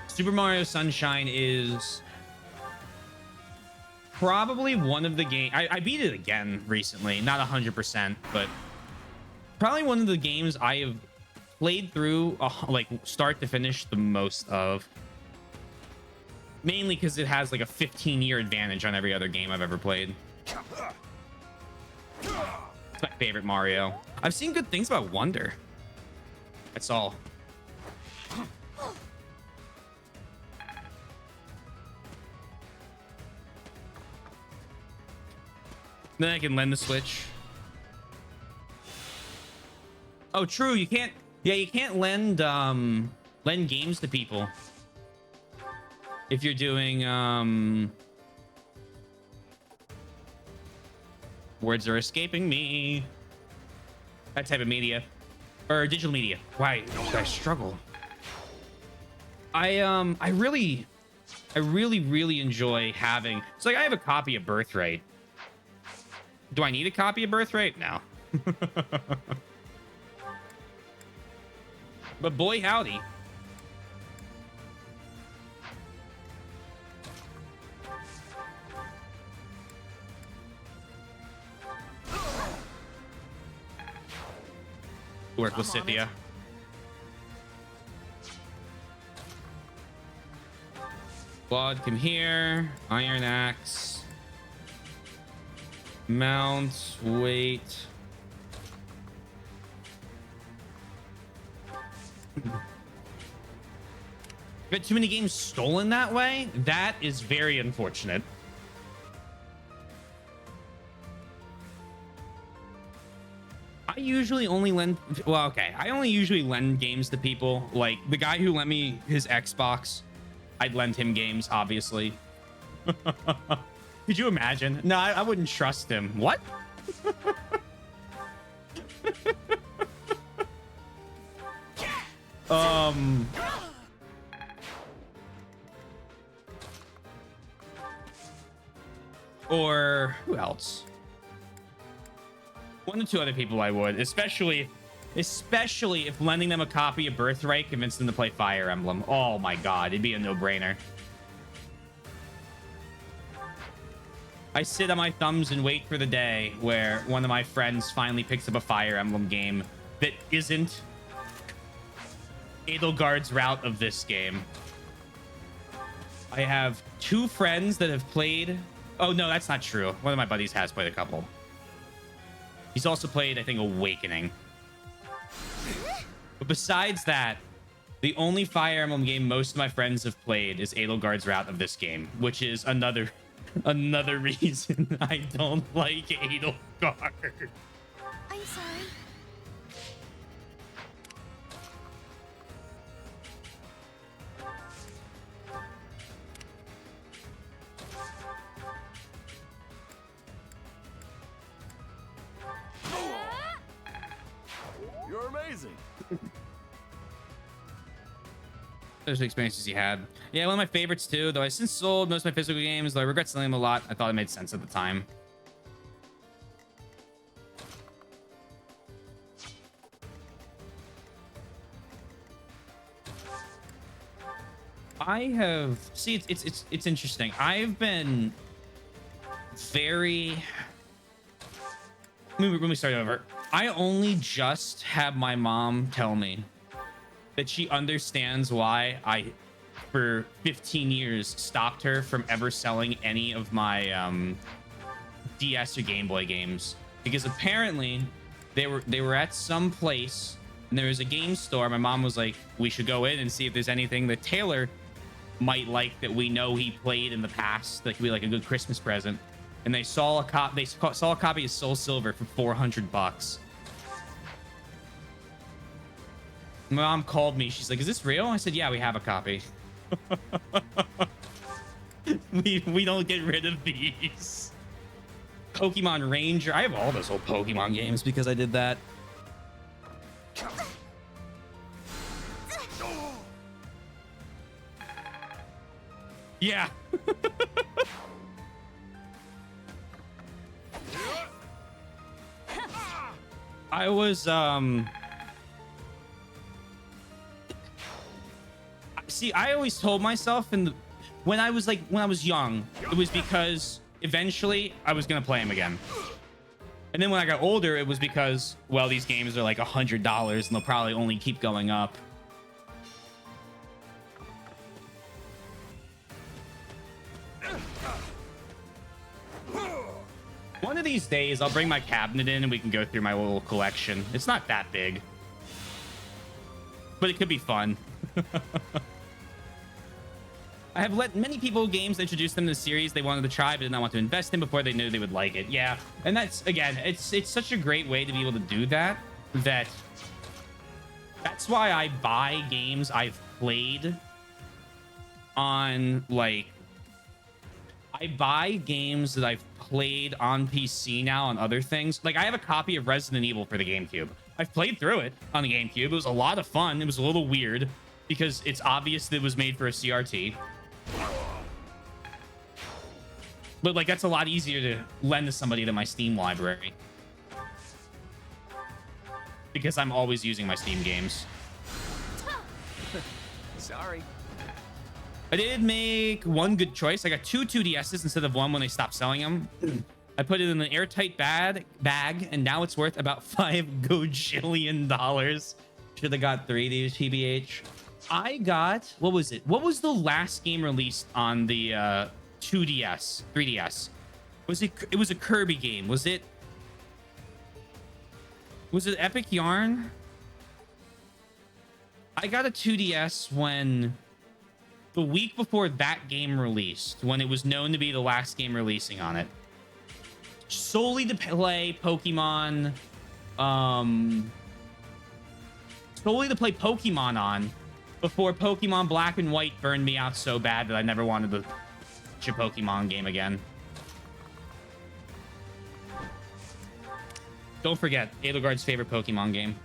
Super Mario Sunshine is probably one of the games. I beat it again recently, not 100%, but probably one of the games I have played through like start to finish the most of. Mainly because it has like a 15-year advantage on every other game I've ever played. It's my favorite Mario. I've seen good things about Wonder. That's all. Then I can lend the Switch. Oh, true. You can't. Yeah, you can't lend games to people if you're doing words are escaping me. That type of media or digital media. Why I struggle. I really enjoy having. It's like I have a copy of Birthright. Do I need a copy of Birthright? No. But boy, howdy. Work with Scythia. Claude can here. Iron Axe. Mount, wait. Get too many games stolen that way? That is very unfortunate. I usually only lend, well, okay. I only usually lend games to people. Like the guy who lent me his Xbox, I'd lend him games, obviously. Could you imagine? No, I wouldn't trust him. What? Or who else? One or two other people I would, especially if lending them a copy of Birthright convinced them to play Fire Emblem. Oh my god, it'd be a no-brainer. I sit on my thumbs and wait for the day where one of my friends finally picks up a Fire Emblem game that isn't Edelgard's route of this game. I have two friends that have played. Oh, no, that's not true. One of my buddies has played a couple. He's also played, I think, Awakening. But besides that, the only Fire Emblem game most of my friends have played is Edelgard's route of this game, which is another reason I don't like Edelgard. I'm sorry. amazing. Those are experiences you had. Yeah, one of my favorites too, though I since sold most of my physical games, though I regret selling them a lot. I thought it made sense at the time. I have it's interesting. I've been very let me start over. I only just had my mom tell me that she understands why I for 15 years stopped her from ever selling any of my DS or Game Boy games, because apparently they were at some place and there was a game store. My mom was like, we should go in and see if there's anything that Taylor might like that we know he played in the past that could be like a good Christmas present. And they saw a copy of Soul Silver for $400. My mom called me. She's like, is this real? I said, yeah, we have a copy. we don't get rid of these. Pokemon Ranger. I have all those old Pokemon games because I did that. Yeah. I was see, I always told myself when I was young, it was because eventually I was gonna play them again. And then when I got older, it was because, well, these games are like $100 and they'll probably only keep going up. One of these days, I'll bring my cabinet in and we can go through my little collection. It's not that big, but it could be fun. I have let many people games introduce them to the series they wanted to try, but did not want to invest in before they knew they would like it. Yeah, and that's, again, it's such a great way to be able to do that, that's why I buy games I've played on, like, I buy games that I've played on PC now on other things. Like, I have a copy of Resident Evil for the GameCube. I've played through it on the GameCube. It was a lot of fun. It was a little weird because it's obvious that it was made for a CRT. But, like, that's a lot easier to lend to somebody than my Steam library, because I'm always using my Steam games. Sorry. I did make one good choice. I got two 2DSs instead of one when they stopped selling them. I put it in an airtight bag, and now it's worth about $5 gajillion. Should have got 3 of these, TBH. I got, what was it? What was the last game released on the 2DS, 3DS? It was a Kirby game. Was it Epic Yarn? I got a 2DS when the week before that game released, when it was known to be the last game releasing on it, solely to play Pokemon, on, before Pokemon Black and White burned me out so bad that I never wanted to watch a Pokemon game again. Don't forget, Edelgard's favorite Pokemon game.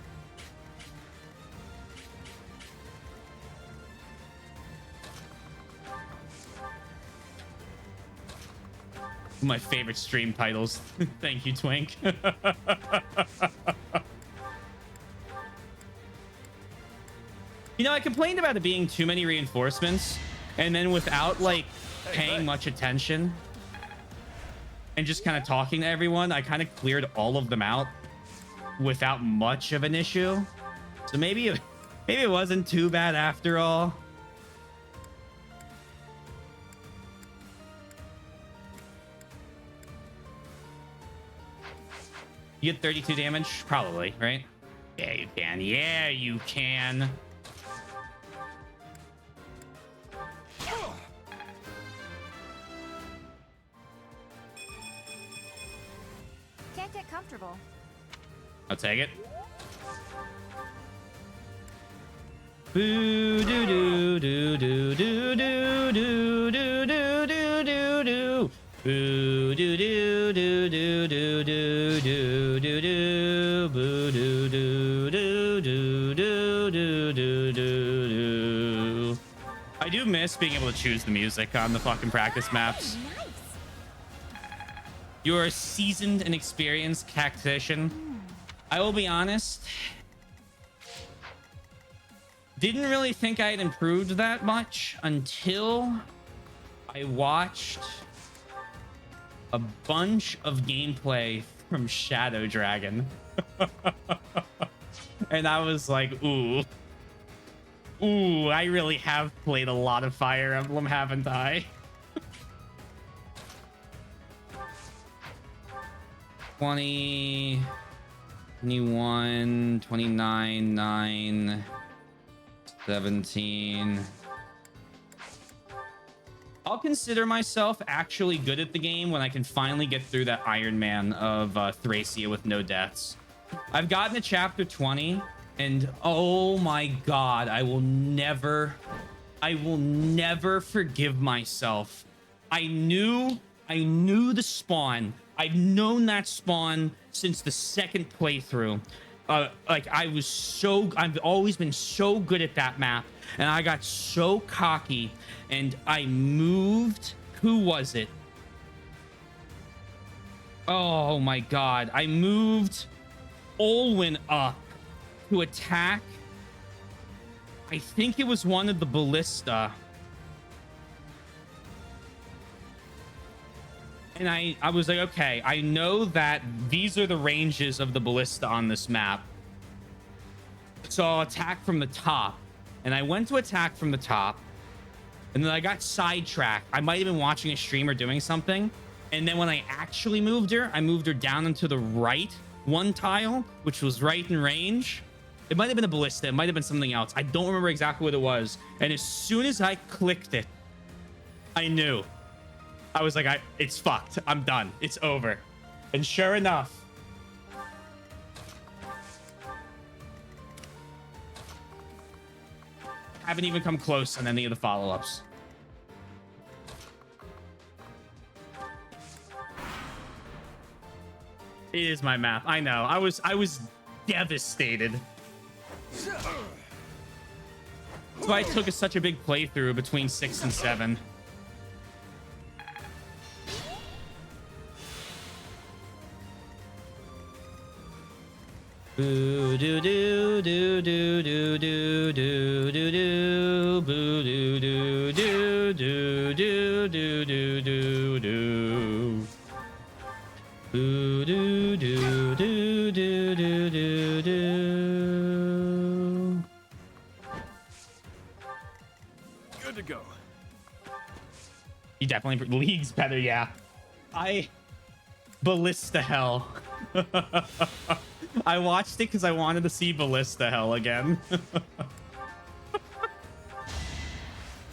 My favorite stream titles. Thank you, Twink. You know, I complained about it being too many reinforcements, and then without, like, paying much attention and just kind of talking to everyone, I kind of cleared all of them out without much of an issue. So maybe it wasn't too bad after all. You get 32 damage? Probably, right? Yeah, you can. Yeah, you can. Can't get comfortable. I'll take it. Boo doo doo doo doo doo doo doo doo doo doo doo doo. Boo doo doo doo doo doo doo doo doo doo. Boo doo. do do do do do do do do. I do miss being able to choose the music on the fucking practice maps. You're a seasoned and experienced tactician. I will be honest. Didn't really think I had improved that much until I watched a bunch of gameplay from Shadow Dragon. And I was like, ooh, I really have played a lot of Fire Emblem, haven't I? 20, 21, 29, 9, 17. I'll consider myself actually good at the game when I can finally get through that Iron Man of Thracia with no deaths. I've gotten to chapter 20 and oh my god, I will never forgive myself. I knew the spawn. I've known that spawn since the second playthrough. Like I've always been so good at that map, and I got so cocky and I moved. Who was it? Oh my god. I moved Olwen up to attack. I think it was one of the ballista. And I was like, okay, I know that these are the ranges of the ballista on this map. So I'll attack from the top. And I went to attack from the top. And then I got sidetracked. I might have been watching a stream or doing something. And then when I actually moved her, I moved her down into the right one tile, which was right in range. It might have been a ballista. It might have been something else. I don't remember exactly what it was. And as soon as I clicked it, I knew. I was like, it's fucked. I'm done. It's over. And sure enough, haven't even come close on any of the follow-ups. It is my map. I know. I was devastated. That's why I took such a big playthrough between 6 and 7. Boo doo doo doo doo doo doo doo doo doo boo doo doo doo doo doo doo doo doo doo boo doo doo doo doo doo doo doo. Good to go. You definitely league's better, yeah. Ballista Hell. I watched it because I wanted to see Ballista Hell again.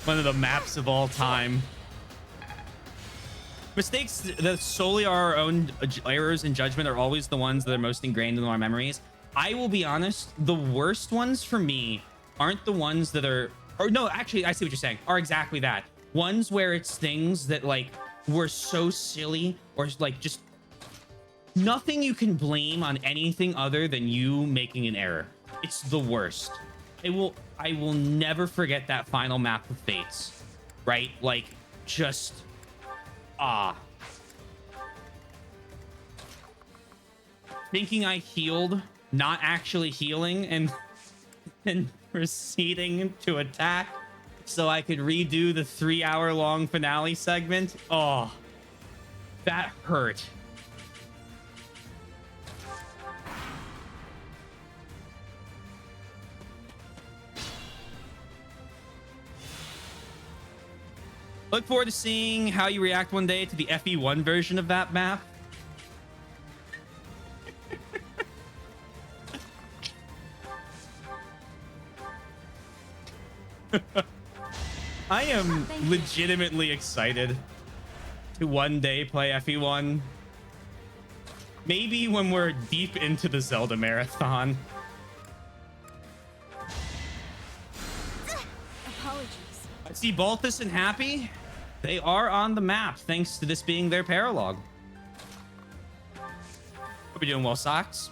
One of the maps of all time. Mistakes that solely are our own errors and judgment are always the ones that are most ingrained in our memories. I will be honest, the worst ones for me aren't the ones that are, or no, actually, I see what you're saying, are exactly that. Ones where it's things that like were so silly or like just nothing you can blame on anything other than you making an error. It's the worst. I will never forget that final map of Fates, right? Like just thinking I healed, not actually healing, and proceeding to attack so I could redo the 3-hour-long finale segment. Oh, that hurt. Look forward to seeing how you react one day to the FE1 version of that map. I am legitimately excited to one day play FE1. Maybe when we're deep into the Zelda marathon. Apologies. I see Balthus and Happy. They are on the map thanks to this being their paralog. Hope you're doing well, Socks.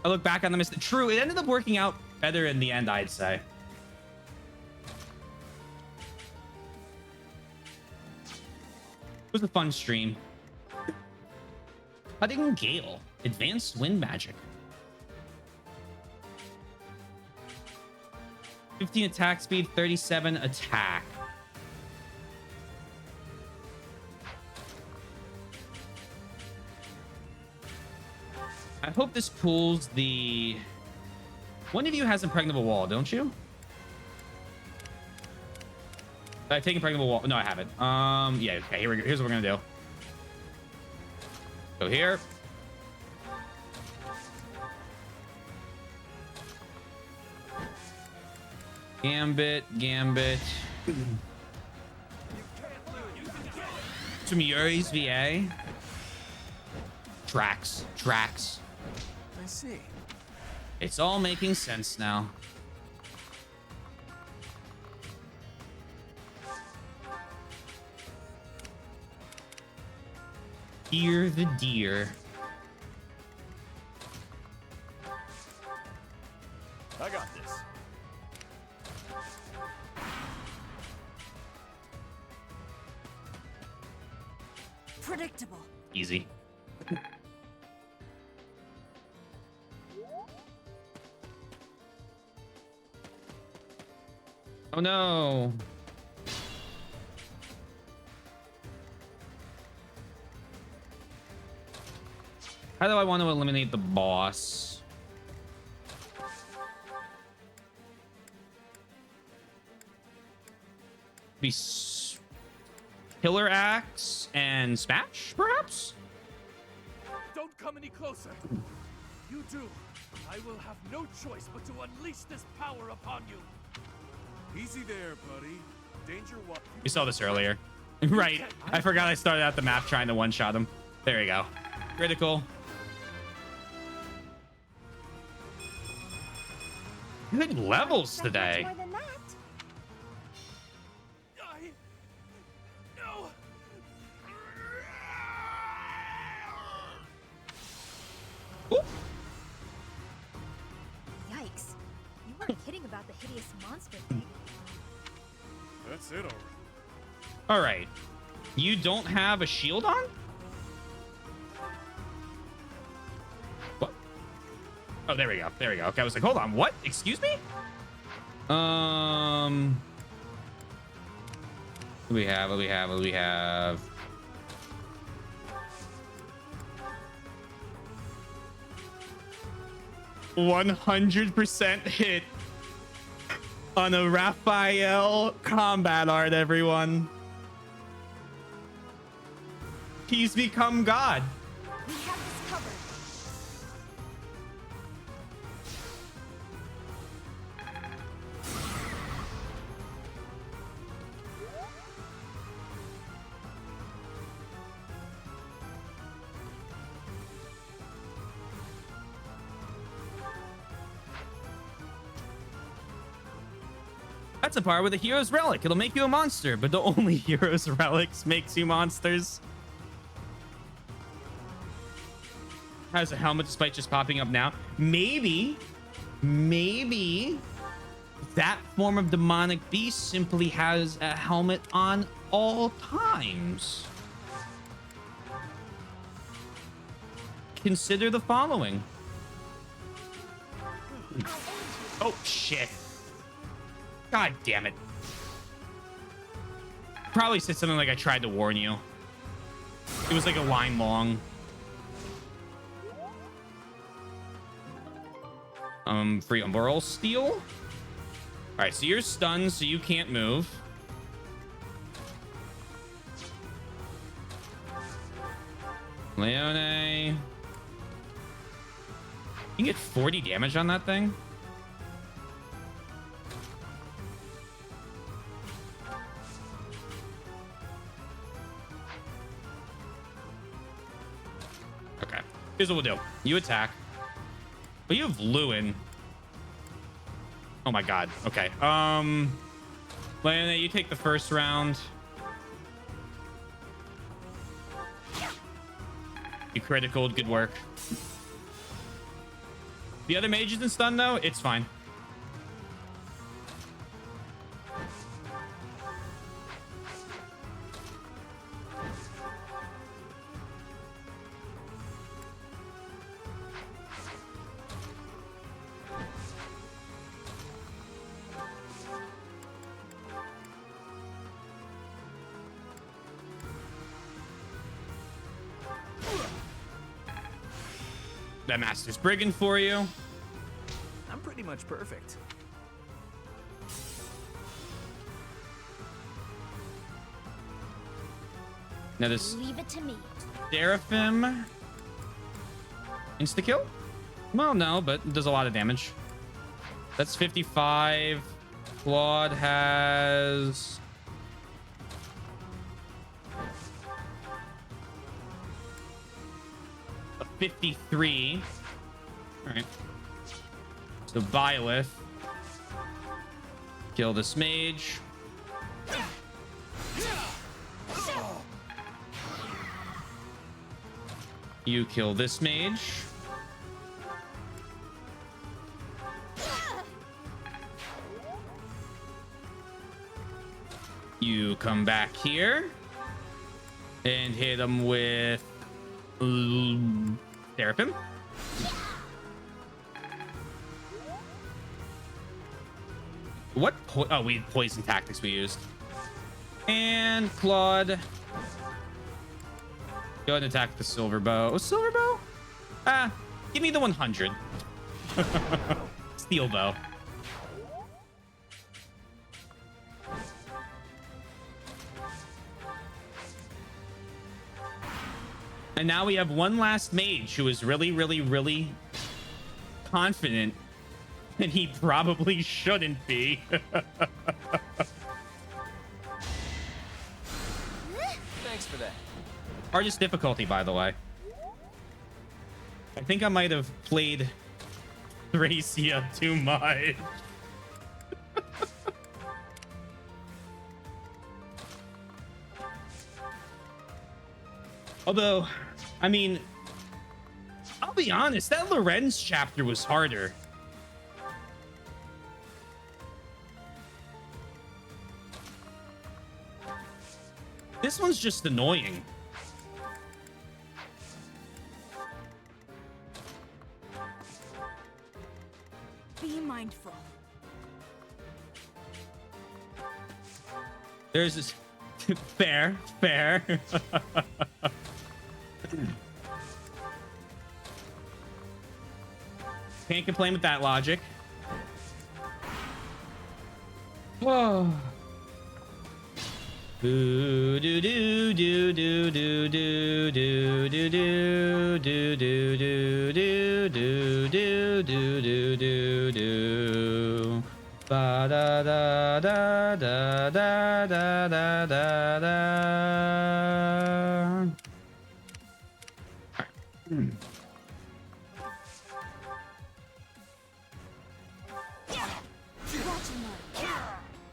I look back on them as true. It ended up working out better in the end, I'd say. It was a fun stream. Cutting Gale. Advanced Wind Magic. 15 attack speed, 37 attack. I hope this pulls the... One of you has Impregnable Wall, don't you? I've taken Impregnable Wall. No, I haven't. Yeah, okay, here we go. Here's what we're gonna do. Go here. Gambit. Some Yuri's VA. Drax. I see. It's all making sense now. Hear the deer. I got this. Predictable. Easy. Oh no. How do I want to eliminate the boss? Be Killer Axe and Smash, perhaps? Don't come any closer. You do. I will have no choice but to unleash this power upon you. Easy there, buddy. Danger what? We saw this earlier. Right. I forgot I started out the map trying to one-shot him. There you go. Critical. Good levels today. More than that. No. Ooh. Yikes. You weren't kidding about the hideous monster thing. That's it already. All right. You don't have a shield on? What? Oh, there we go. Okay, I was like, hold on, what? Excuse me? What do we have? 100% hit on a Raphael combat art, everyone. He's become God. We have this covered. That's a part with a hero's relic. It'll make you a monster, but the only hero's relics makes you monsters. Has a helmet despite just popping up now. Maybe that form of demonic beast simply has a helmet on all times. Consider the following. Oh, shit. God damn it. Probably said something like I tried to warn you. It was like a line long. Free Umbral Steel. All right, so you're stunned, so you can't move. Leone. You can get 40 damage on that thing. Okay, here's what we'll do. You attack. But you have Lewin. Oh my god. Okay. Leone, you take the first round. You criticaled. Good work. The other mage isn't stunned though. It's fine. That Master's Brigand for you. I'm pretty much perfect. Now this Leave it to me. Seraphim insta kill? Well, no, but it does a lot of damage. That's 55. Claude has 53. All right. So Byleth. Kill this mage. You kill this mage. You come back here and hit him with Seraphim. What? Oh, we poison tactics we used. And Claude. Go ahead and attack the silver bow. Oh, silver bow? Ah, give me the 100. Steel bow. And now we have one last mage who is really, really, really confident, and he probably shouldn't be. Thanks for that. Hardest difficulty, by the way. I think I might have played Thracia too much. Although, I mean, I'll be honest, that Lorenz chapter was harder. This one's just annoying. Be mindful. There's this fair. Can't complain with that logic. Whoa. Do do do do do do do do do do do do do do do do do do. Ba da da da da da da da da da.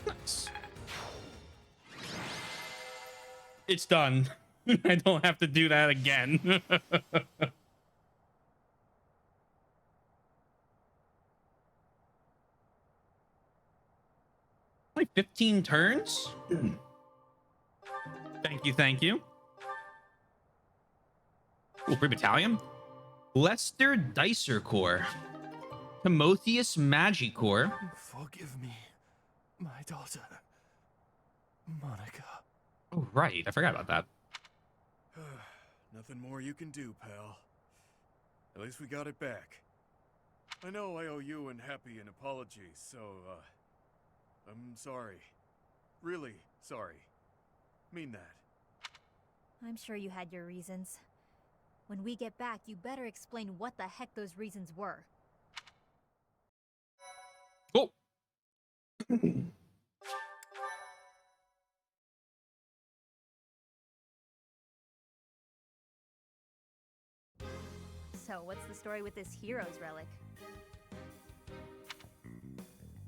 Nice. It's done. I don't have to do that again. Like 15 turns? Thank you. Ooh, free battalion. Lester Dicer Corps. Timotheus Magicorps. Forgive me, my daughter, Monica. Oh, right. I forgot about that. Nothing more you can do, pal. At least we got it back. I know I owe you and Happy an apology, so, I'm sorry. Really sorry. Mean that. I'm sure you had your reasons. When we get back, you better explain what the heck those reasons were. Oh. So, what's the story with this hero's relic?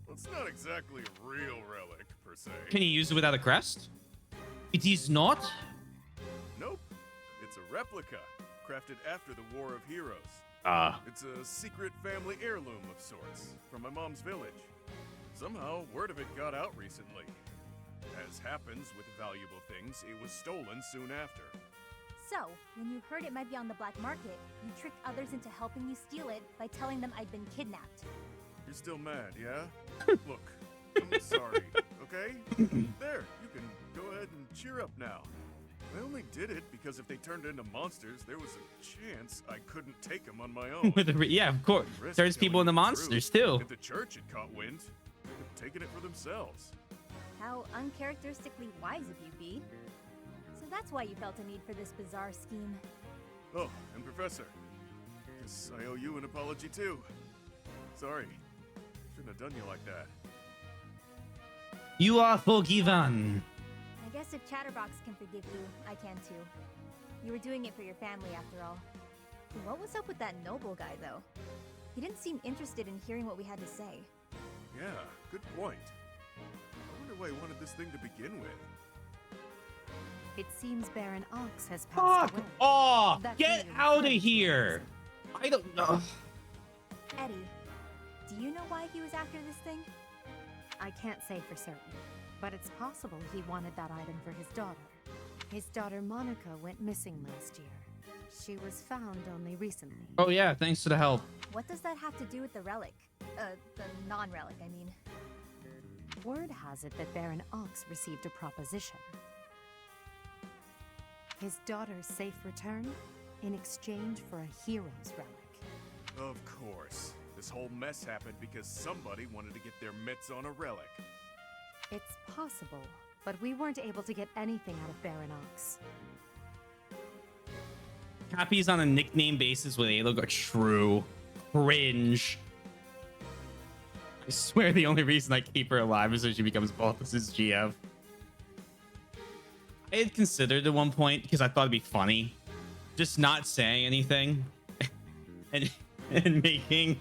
Well, it's not exactly a real relic, per se. Can you use it without a crest? It is not? Nope. It's a replica, crafted after the War of Heroes. It's a secret family heirloom of sorts from my mom's village. Somehow, word of it got out recently. As happens with valuable things, it was stolen soon after. So, when you heard it might be on the black market, you tricked others into helping you steal it by telling them I'd been kidnapped. You're still mad, yeah? Look, I'm sorry, okay? There, you can go ahead and cheer up now. I only did it because if they turned into monsters, there was a chance I couldn't take them on my own. Yeah, of course. Risk Turns people telling into the monsters truth. too. If the church had caught wind, they would have taken it for themselves. How uncharacteristically wise of you, B. So that's why you felt a need for this bizarre scheme. Oh, and Professor, guess I owe you an apology too. Sorry, shouldn't have done you like that. You are forgiven. I guess if Chatterbox can forgive you, I can too. You were doing it for your family after all. What was up with that noble guy, though? He didn't seem interested in hearing what we had to say. Yeah, good point. I wonder why he wanted this thing to begin with. It seems Baron Ox has passed Fuck away. off! That Get really out of hurts. here! I don't know. Eddie, do you know why he was after this thing? I can't say for certain, but it's possible he wanted that item for his daughter. His daughter Monica went missing last year. She was found only recently. Oh yeah, thanks for the help. What does that have to do with the relic? The non-relic, I mean. Word has it that Baron Ox received a proposition. His daughter's safe return in exchange for a hero's relic. Of course. This whole mess happened because somebody wanted to get their mitts on a relic. It's possible, but we weren't able to get anything out of Baron Ox. Happy's on a nickname basis with Alogar. True. Cringe. I swear the only reason I keep her alive is so she becomes Balthus's GF. I had considered at one point, because I thought it'd be funny, just not saying anything and making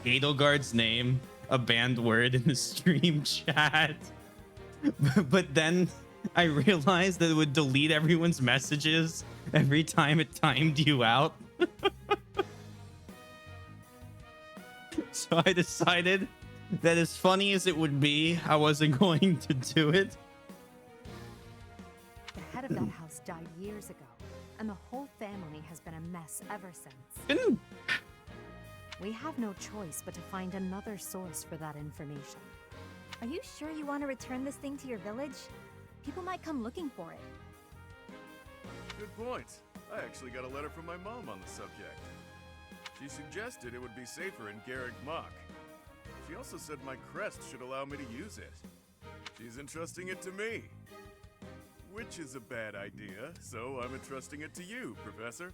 Edelgard's name a banned word in the stream chat. But then I realized that it would delete everyone's messages every time it timed you out. So I decided that as funny as it would be, I wasn't going to do it. The head of that house died years ago, and the whole family has been a mess ever since. We have no choice but to find another source for that information. Are you sure you want to return this thing to your village? People might come looking for it. Good point. I actually got a letter from my mom on the subject. She suggested it would be safer in Garrick Mach. She also said my crest should allow me to use it. She's entrusting it to me. Which is a bad idea, so I'm entrusting it to you, Professor.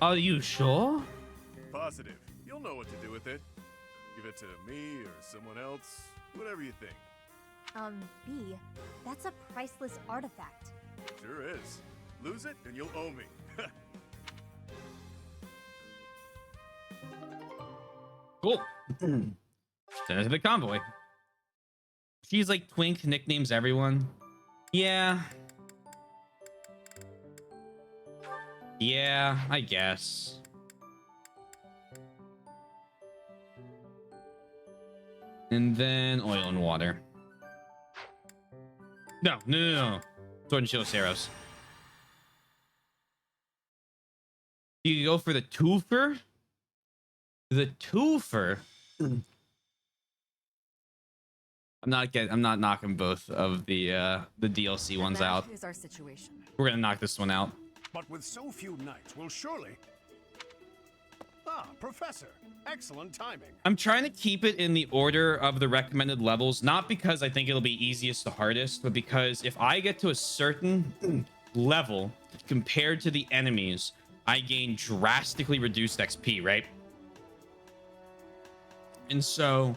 Are you sure? Positive. You'll know what to do with it. Give it to me or someone else, whatever you think. B, that's a priceless artifact. Sure is. Lose it and you'll owe me. Cool. Send it to the convoy. She's like Twink nicknames everyone. Yeah. Yeah, I guess. And then oil and water. No. Sword and Shield of Saros. You go for the twofer? The twofer? I'm not knocking both of the DLC ones out. Is our situation. We're gonna knock this one out. But with so few knights, we'll surely... Ah, Professor. Excellent timing. I'm trying to keep it in the order of the recommended levels, not because I think it'll be easiest to hardest, but because if I get to a certain level compared to the enemies, I gain drastically reduced XP, right? And so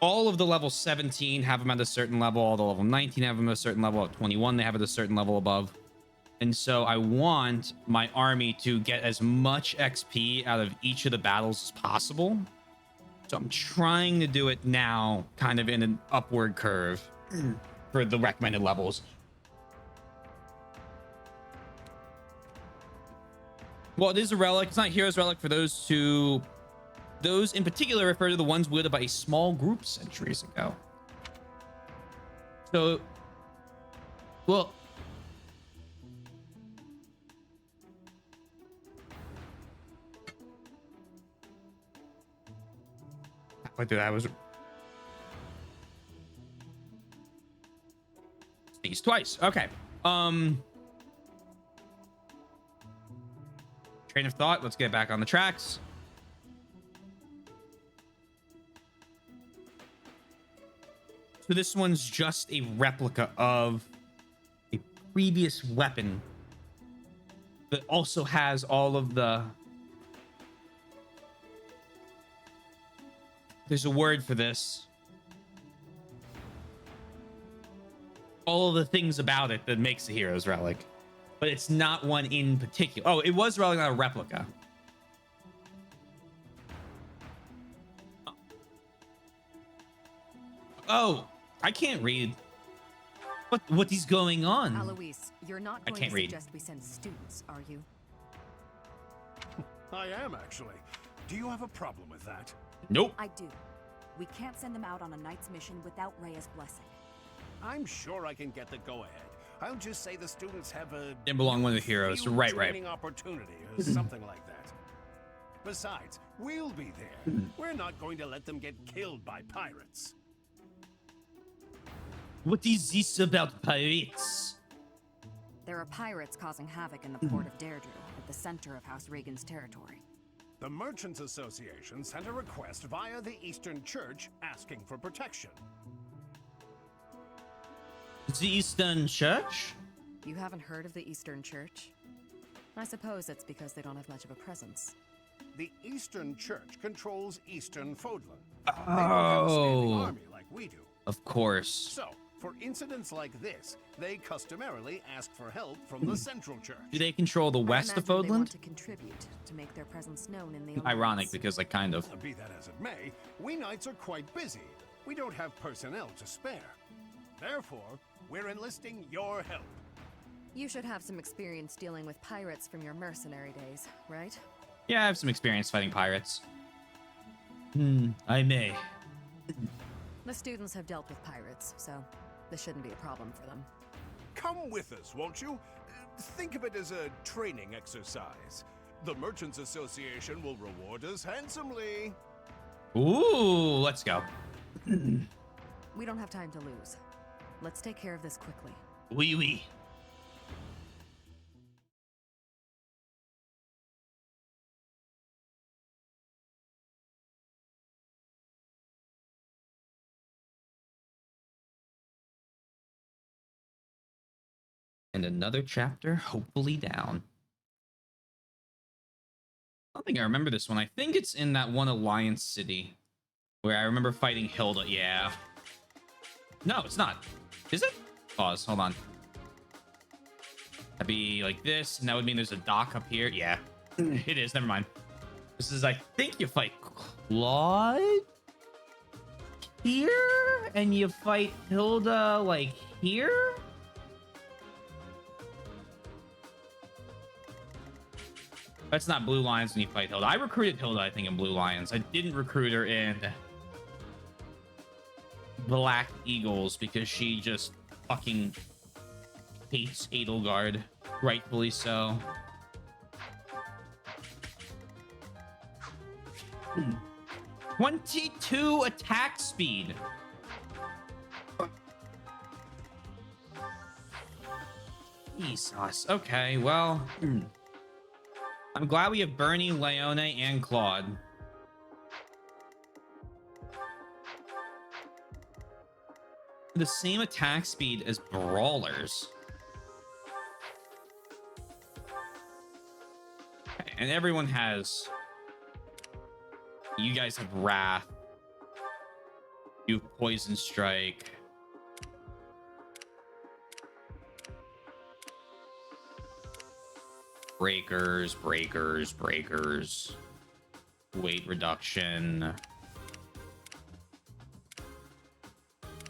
all of the level 17 have them at a certain level, all the level 19 have them at a certain level, at 21 they have it at a certain level above. And so I want my army to get as much XP out of each of the battles as possible. So I'm trying to do it now, kind of in an upward curve for the recommended levels. Well, it is a relic. It's not a hero's relic for those who... Those in particular refer to the ones wielded by a small group centuries ago. So... Well... Wait, dude, I was... Sneeze twice. Okay. Train of thought. Let's get back on the tracks. So this one's just a replica of a previous weapon that also has all of the... There's a word for this. All of the things about it that makes a hero's relic. But it's not one in particular. Oh, it was a relic, not a replica. Oh, I can't read. What is going on? Alois, you're not going to suggest we send students, are you? I am, actually. Do you have a problem with that? Nope. I do. We can't send them out on a knight's mission without Rhea's blessing. I'm sure I can get the go-ahead. I'll just say the students have a... Didn't belong one of the heroes. few Right. training opportunity or something like that. Besides, we'll be there. We're not going to let them get killed by pirates. What is this about pirates? There are pirates causing havoc in the port of Deirdre, at the center of House Regan's territory. The Merchants Association sent a request via the Eastern Church asking for protection. The Eastern Church? You haven't heard of the Eastern Church? I suppose it's because they don't have much of a presence. The Eastern Church controls Eastern Fodlan. They don't have a standing army like we do. Of course. So, for incidents like this, they customarily ask for help from the Central Church. Do they control the west of They want Fodland? to contribute to make their presence known in the Ironic, Alliance. because like kind of. Be that as it may, we knights are quite busy. We don't have personnel to spare. Therefore, we're enlisting your help. You should have some experience dealing with pirates from your mercenary days, right? Yeah, I have some experience fighting pirates. I may. The students have dealt with pirates, so this shouldn't be a problem for them. Come with us, won't you? Think of it as a training exercise. The Merchants Association will reward us handsomely. Ooh, let's go. We don't have time to lose. Let's take care of this quickly. Oui, oui. And another chapter, hopefully down. I don't think I remember this one. I think it's in that one Alliance city where I remember fighting Hilda. Yeah. No, it's not. Is it? Pause. Hold on. That'd be like this, and that would mean there's a dock up here. Yeah, it is. Never mind. This is, I think you fight Claude here, and you fight Hilda like here. That's not Blue Lions when you fight Hilda. I recruited Hilda, I think, in Blue Lions. I didn't recruit her in Black Eagles because she just fucking hates Edelgard. Rightfully so. 22 attack speed. Jesus. Okay, well... I'm glad we have Bernie, Leone, and Claude. The same attack speed as Brawlers. Okay, and everyone has... You guys have Wrath. You have Poison Strike. Breakers, breakers, breakers. Weight reduction.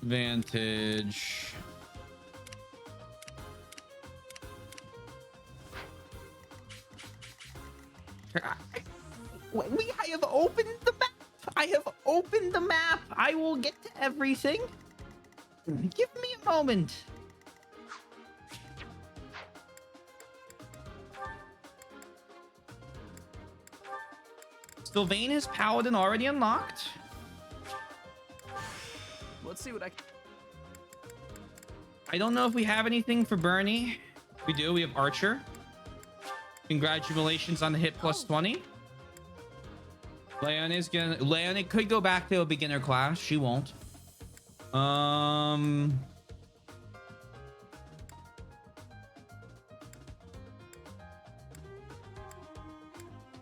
Advantage. I have opened the map. I have opened the map. I will get to everything. Give me a moment. Sylvain is Paladin already unlocked. Let's see what I don't know if we have anything for Bernie. We do. We have Archer. Congratulations on the hit plus 20. Leon could go back to a beginner class. She won't. I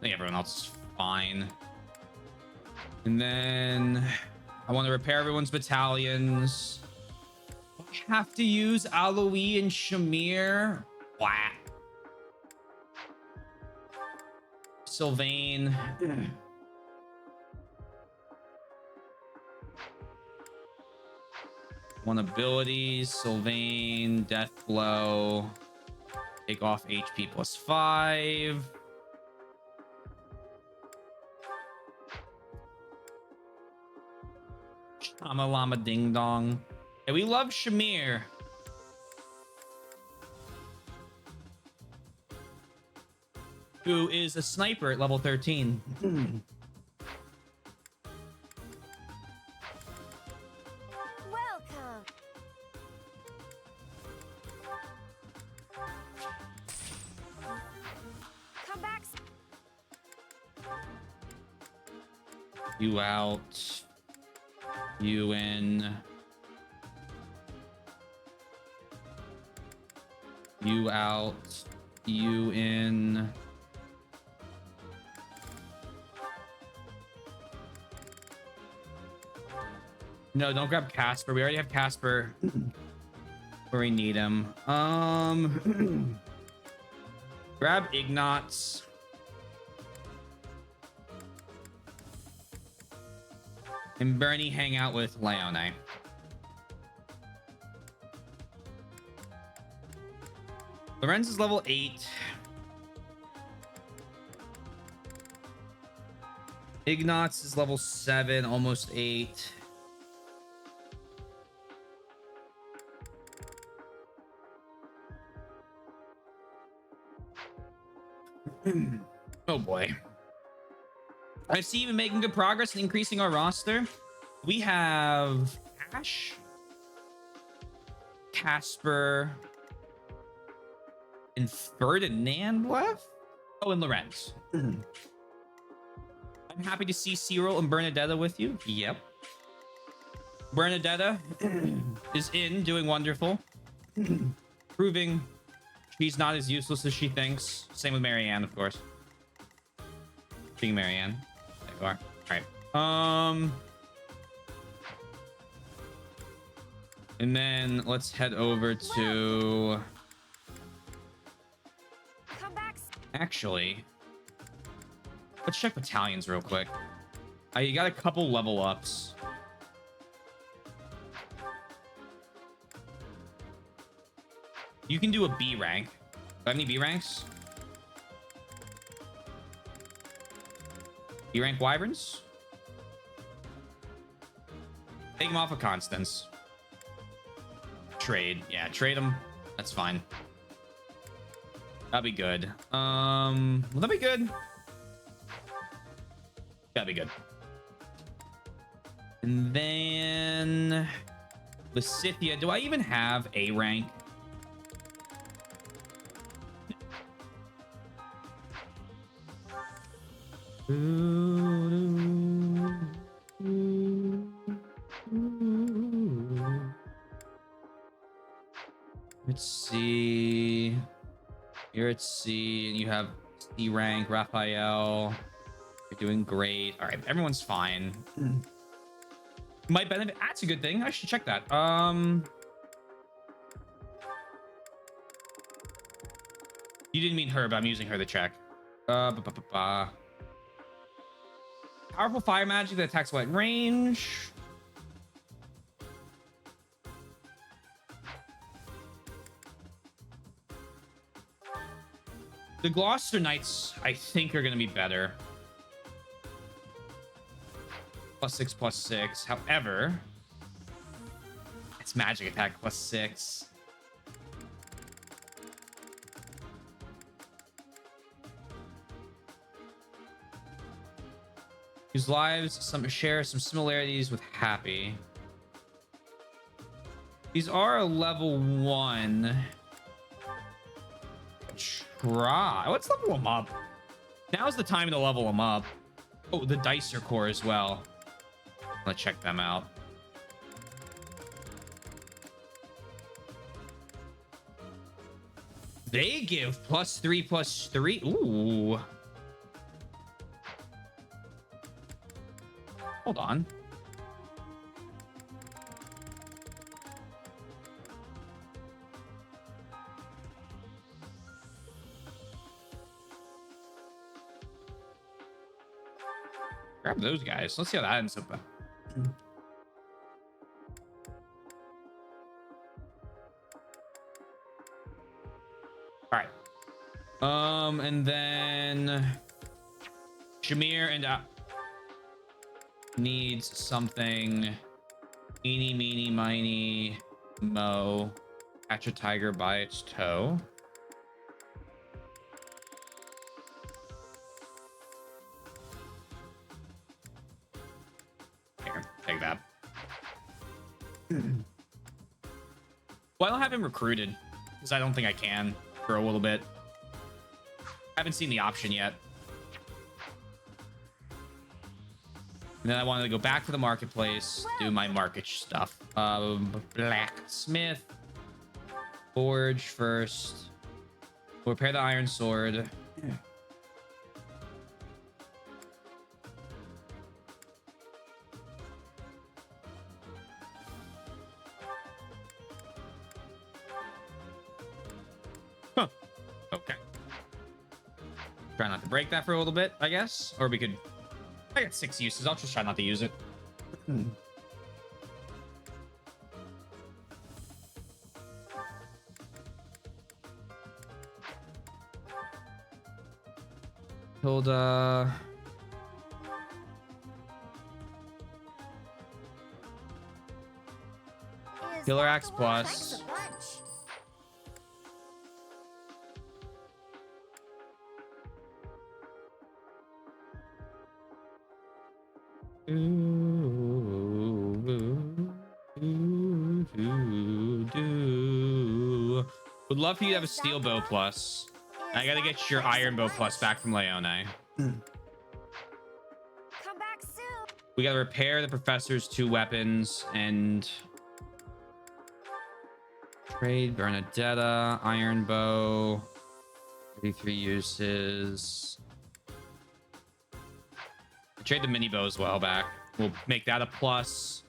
think everyone else is fine. And then I want to repair everyone's battalions. I have to use Aloe and Shamir. Wow. Sylvain. One abilities. Sylvain. Death Blow. Take off HP plus 5. Shama Lama Ding Dong. Yeah, we love Shamir. Who is a sniper at level 13. Welcome. Come back. You out. You in. You out. You in. No, don't grab Casper. We already have Casper where we need him. Grab Ignatz. And Bernie hang out with Leone. Lorenz is level 8. Ignatz is level 7, almost 8. Oh boy. I see even making good progress in increasing our roster. We have Ash, Casper, and Ferdinand left. Oh, and Lorenz. I'm happy to see Cyril and Bernadetta with you. Yep. Bernadetta is in, doing wonderful. Proving she's not as useless as she thinks. Same with Marianne, of course. Being Marianne. There you are. All right. And then let's head over to... Come back. Actually, let's check battalions real quick. You got a couple level ups. You can do a B rank. Do I have any B ranks? B rank Wyverns? Take them off of Constance. Trade. Yeah, trade them. That's fine. That'd be good. Will that be good? That'd be good. And then Lysithia. Do I even have A rank? Let's see. You're at C, and you have C rank. Raphael, you're doing great. All right, everyone's fine. Might benefit. That's a good thing. I should check that. You didn't mean her, but I'm using her to check. Powerful fire magic that attacks what range? The Gloucester Knights, I think, are going to be better. +6/+6. However, it's magic attack +6. Whose lives share some similarities with Happy. These are a level 1. Try. Let's level them up. Now's the time to level them up. Oh, the Dicer Core as well. Let's check them out. They give +3/+3. Ooh. Hold on. Grab those guys. Let's see how that ends up. All right. And then Shamir and needs something. Eeny, meeny, miny, mo. Catch a tiger by its toe. Here, take that. Well, I don't have him recruited because I don't think I can for a little bit. I haven't seen the option yet. And then I wanted to go back to the marketplace, do my market stuff. Blacksmith. Forge first. We'll repair the iron sword. Huh. Okay. Try not to break that for a little bit, I guess. Or we could... I got 6 uses. I'll just try not to use it. Hilda. Killer Axe Plus. Would love for you to have a steel bow plus. I gotta get your iron bow plus back from Leone. Come back soon. We gotta repair the professor's 2 weapons and trade Bernadetta, iron bow, 33 uses. Trade the mini bow as well back. We'll make that a plus.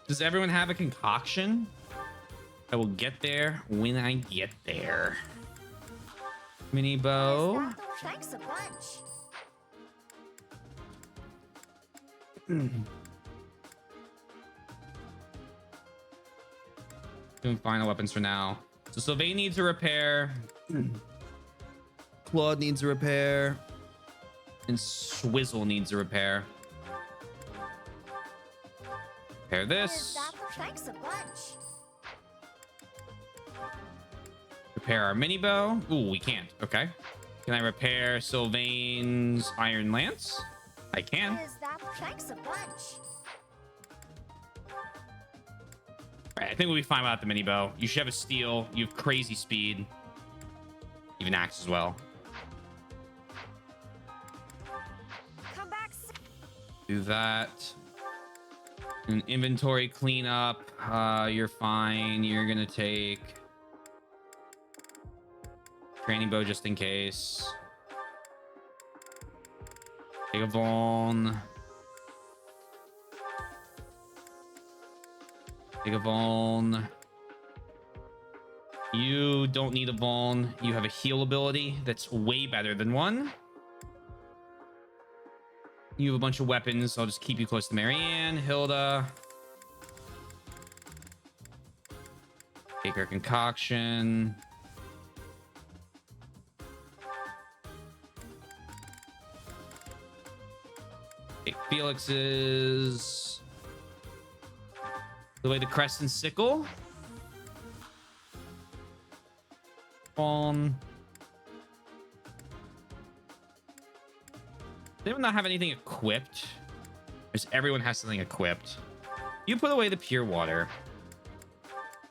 Does everyone have a concoction? I will get there when I get there. Mini bow. Thanks a bunch. Doing final weapons for now. So Sylvain needs a repair. Claude needs a repair. And Swizzle needs a repair. Repair this. Thanks a bunch. Repair our mini bow. Ooh, we can't. Okay. Can I repair Sylvain's iron lance? I can. Thanks a bunch. All right, I think we'll be fine without the mini bow. You should have a steel. You have crazy speed. Even axe as well. Come back soon. Do that. An inventory cleanup. You're fine. You're gonna take training bow just in case. Take a Vaughn. Take a Vaughn. You don't need a Vaughn. You have a heal ability that's way better than one. You have a bunch of weapons, so I'll just keep you close to Marianne. Hilda. Take her concoction. Okay, Felix is the way to Crest and Sickle. On. Does anyone not have anything equipped? Because everyone has something equipped. You put away the pure water.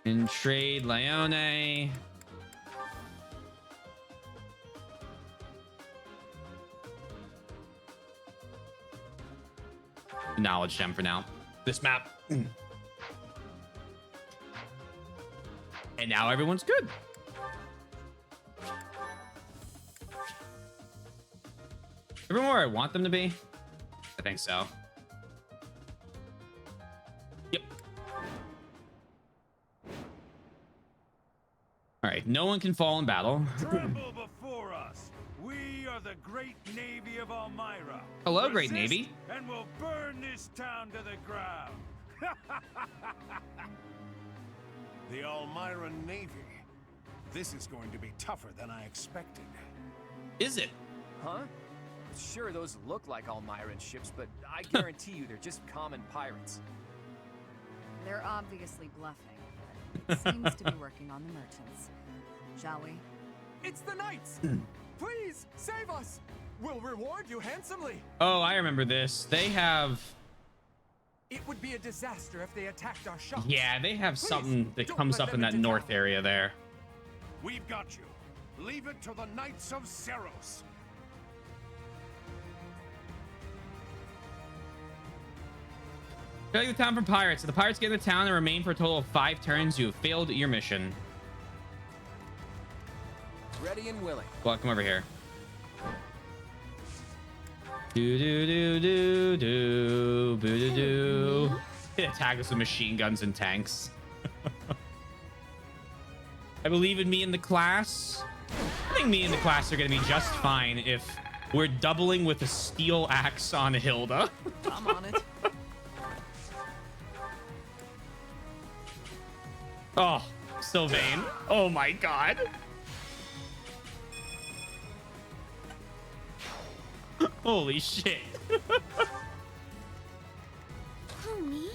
And trade Leone. Knowledge gem for now. This map. And now everyone's good. Everyone where I want them to be? I think so. Yep. All right, no one can fall in battle. Tremble before us. We are the great navy of Elmira. Hello, great Resist, navy. And we'll burn this town to the ground. The Elmira Navy. This is going to be tougher than I expected. Is it? Huh? Sure, those look like Almiran ships, but I guarantee you they're just common pirates. They're obviously bluffing, but it seems to be working on the merchants. Shall we? It's the knights! Please, save us! We'll reward you handsomely! Oh, I remember this. They have... It would be a disaster if they attacked our shops. Yeah, they have Please, something that don't comes let up in them that into north town. area there. We've got you. Leave it to the Knights of Seros. Take the town from pirates. If the pirates get in the town and remain for a total of 5 turns, you have failed your mission. Ready and willing. Well, come over here. Do do do do do boo do do. They attack us with machine guns and tanks. I believe in me and the class. I think me and the class are gonna be just fine if we're doubling with a steel axe on Hilda. I'm on it. Oh, Sylvain. Oh my god. Holy shit. Homie?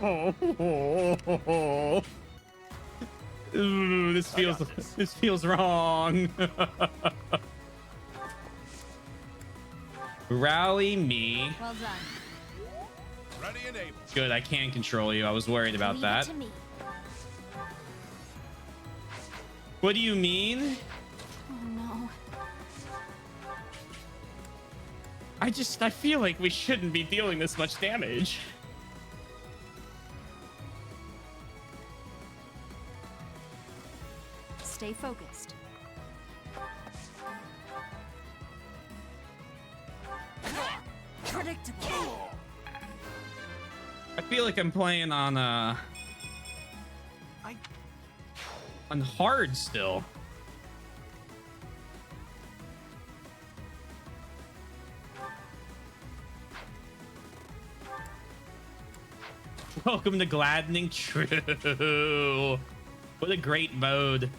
Oh. Ooh, this feels wrong. Rally me. Well done. Ready and able. Good, I can control you. I was worried about Leave that. it to me. What do you mean? Oh no. I feel like we shouldn't be dealing this much damage. Stay focused. Predictable. I feel like I'm playing on on hard still. Welcome to Gladdening. True. What a great mode.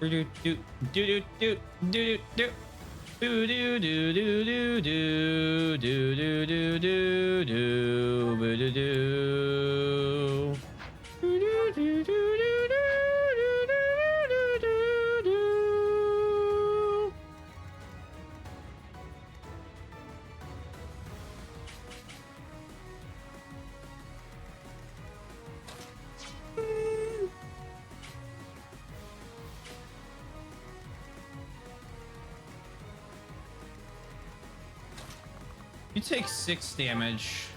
Do do do do do do do. Do do do do do do do do do do do do do. Do do do do do do do do. You take 6 damage.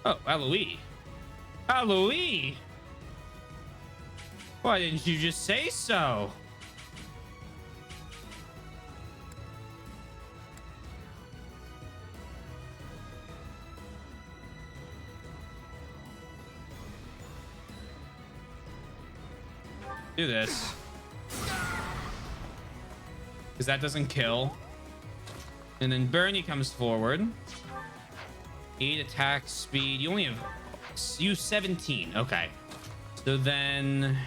Oh, Aloe. Aloe! Why didn't you just say so? Do this. Because that doesn't kill. And then Bernie comes forward. 8 attack speed. You only have... You 17. Okay. So then...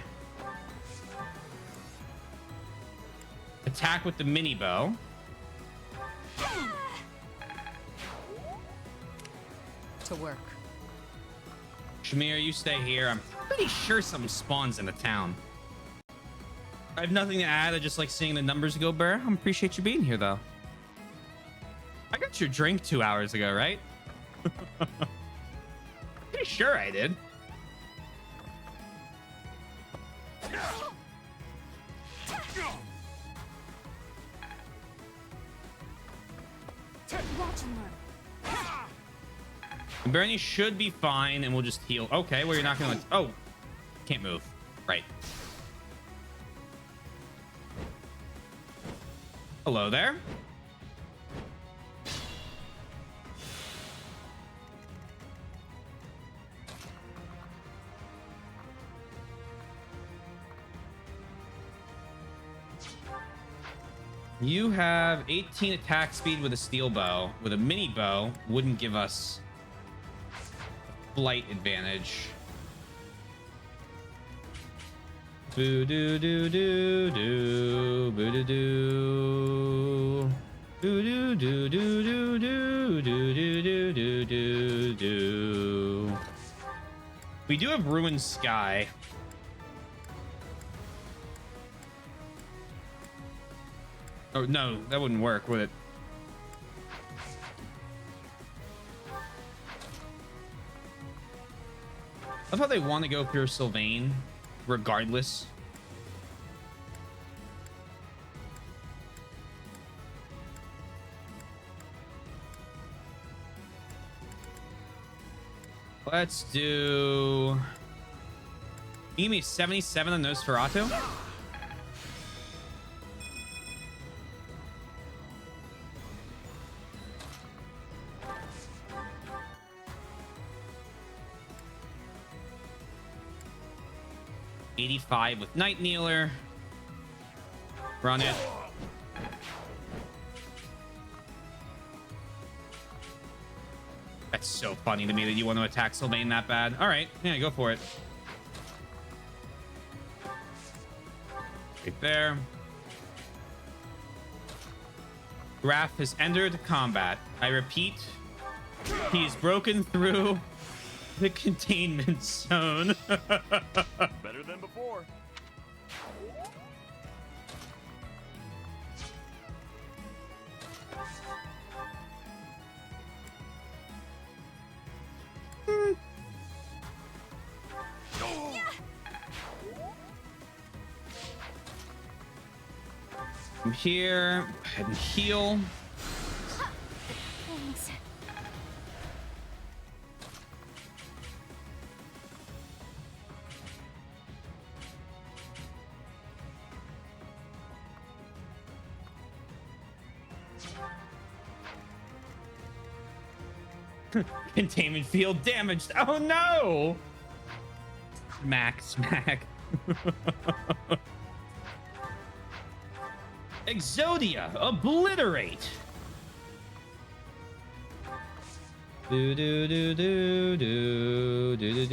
Attack with the mini bow. To work. Shamir, you stay here. I'm pretty sure something spawns in the town. I have nothing to add. I just like seeing the numbers go, Burr. I appreciate you being here, though. I got your drink 2 hours ago, right? Pretty sure I did. Watch and learn. Bernie should be fine, and we'll just heal. Okay, well, you're not gonna... Oh, can't move. Right. Hello there. You have 18 attack speed with a steel bow. With a mini bow, wouldn't give us flight advantage. Boo doo doo doo doo, boo doo doo, boo doo doo doo doo doo doo doo doo doo doo. We do have Ruined Sky. Oh no, that wouldn't work, would it? I thought they want to go pure Sylvain, regardless. Let's do... You give me 77 on Nosferatu? $85 with Night Kneeler. Run it. That's so funny to me that you want to attack Sylvain that bad. All right, yeah, go for it. Right there. Graf has entered combat. I repeat, he's broken through the containment zone. Better than before. I'm here. Go ahead and heal. Thanks. Containment field damaged. Oh no! Smack, smack. Exodia, obliterate. Do do do do do do do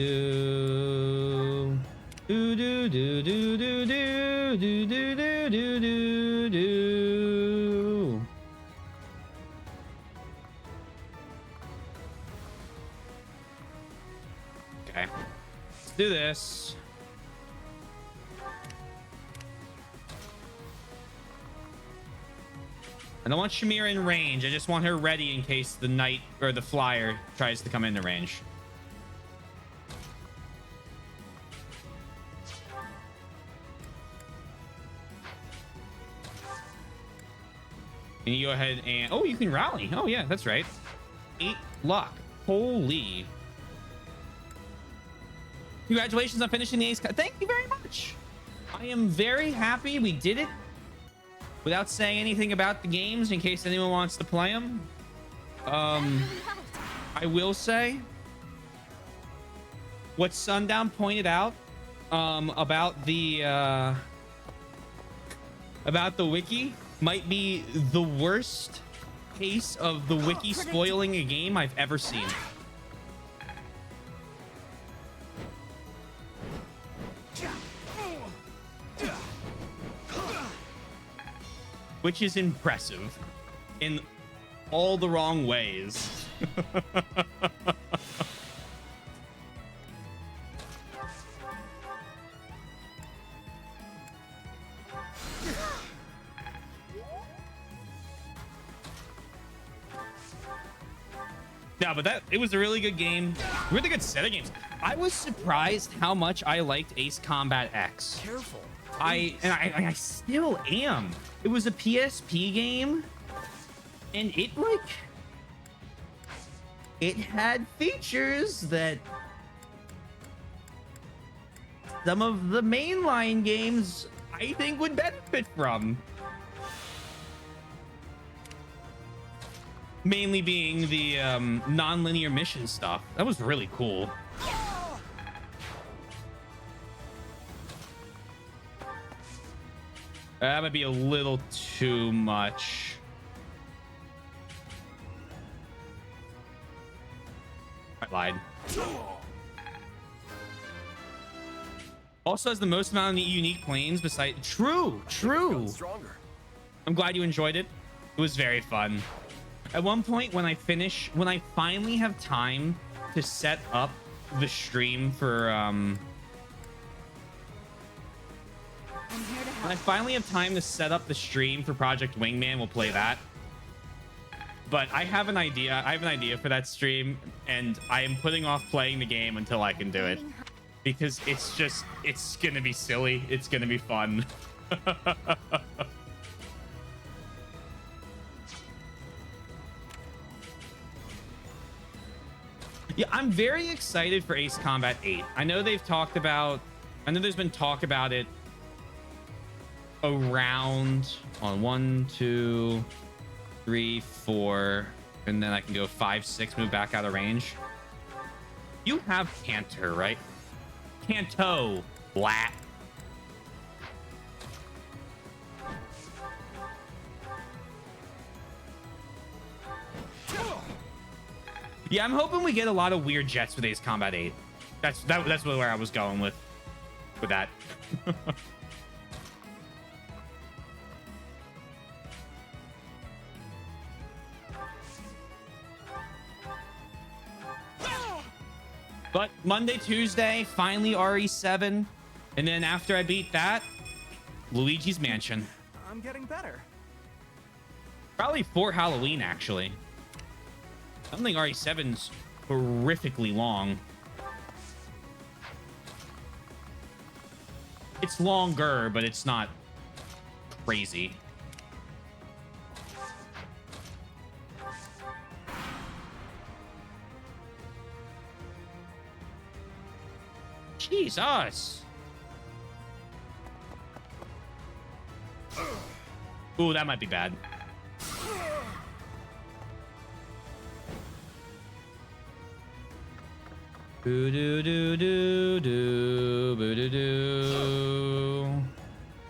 do do do do do do do do do do do do. Okay, let's do this. I don't want Shamir in range. I just want her ready in case the knight or the flyer tries to come into range. Can you go ahead and... Oh, you can rally. Oh, yeah, that's right. 8 luck. Holy. Congratulations on finishing the ace. Thank you very much. I am very happy we did it without saying anything about the games in case anyone wants to play them. I will say what Sundown pointed out about the wiki might be the worst case of the wiki spoiling a game I've ever seen. Which is impressive in all the wrong ways. Yeah, but it was a really good game. Really good set of games. I was surprised how much I liked Ace Combat X. Careful. I still am. It was a PSP game, and it had features that some of the mainline games I think would benefit from. Mainly being the non-linear mission stuff. That was really cool. That might be a little too much. I lied. Also has the most amount of unique planes beside... True. Stronger. I'm glad you enjoyed it. It was very fun. At one point when I finally have time to set up the stream for when I finally have time to set up the stream for Project Wingman, we'll play that. But I have an idea. I have an idea for that stream, and I am putting off playing the game until I can do it. Because it's gonna be silly. It's gonna be fun. Yeah, I'm very excited for Ace Combat 8. I know there's been talk about it around on 1, 2, 3, 4, and then I can go 5, 6, move back out of range. You have Canter, right? Canto, blat. Yeah, I'm hoping we get a lot of weird jets with Ace Combat 8. That's where I was going with that. But Monday, Tuesday, finally RE7. And then after I beat that, Luigi's Mansion. I'm getting better. Probably for Halloween, actually. I don't think RE7's horrifically long. It's longer, but it's not crazy. Jesus. Ooh, that might be bad. Boo doo doo doo doo boo doo doo.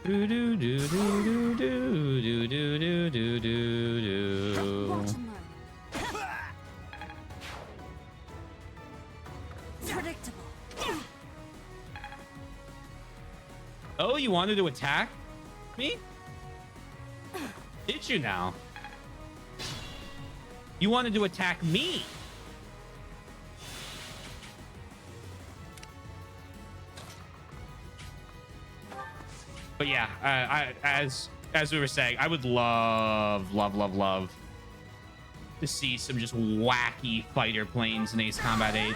Boo doo doo doo doo doo doo doo doo doo doo. Predictable. Oh, you wanted to attack me? Did you now? You wanted to attack me? But yeah, as we were saying, I would love to see some just wacky fighter planes in Ace Combat 8.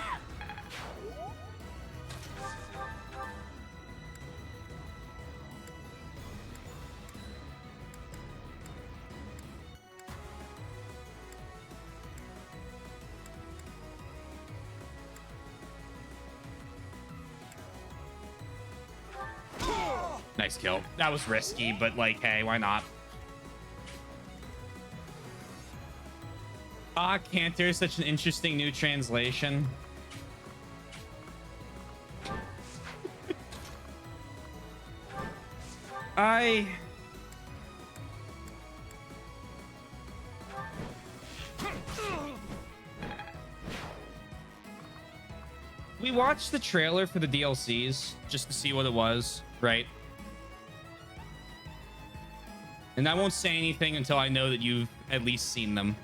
Nice kill. That was risky, but like, hey, why not? Ah, Cantor is such an interesting new translation. We watched the trailer for the DLCs just to see what it was, right? And I won't say anything until I know that you've at least seen them.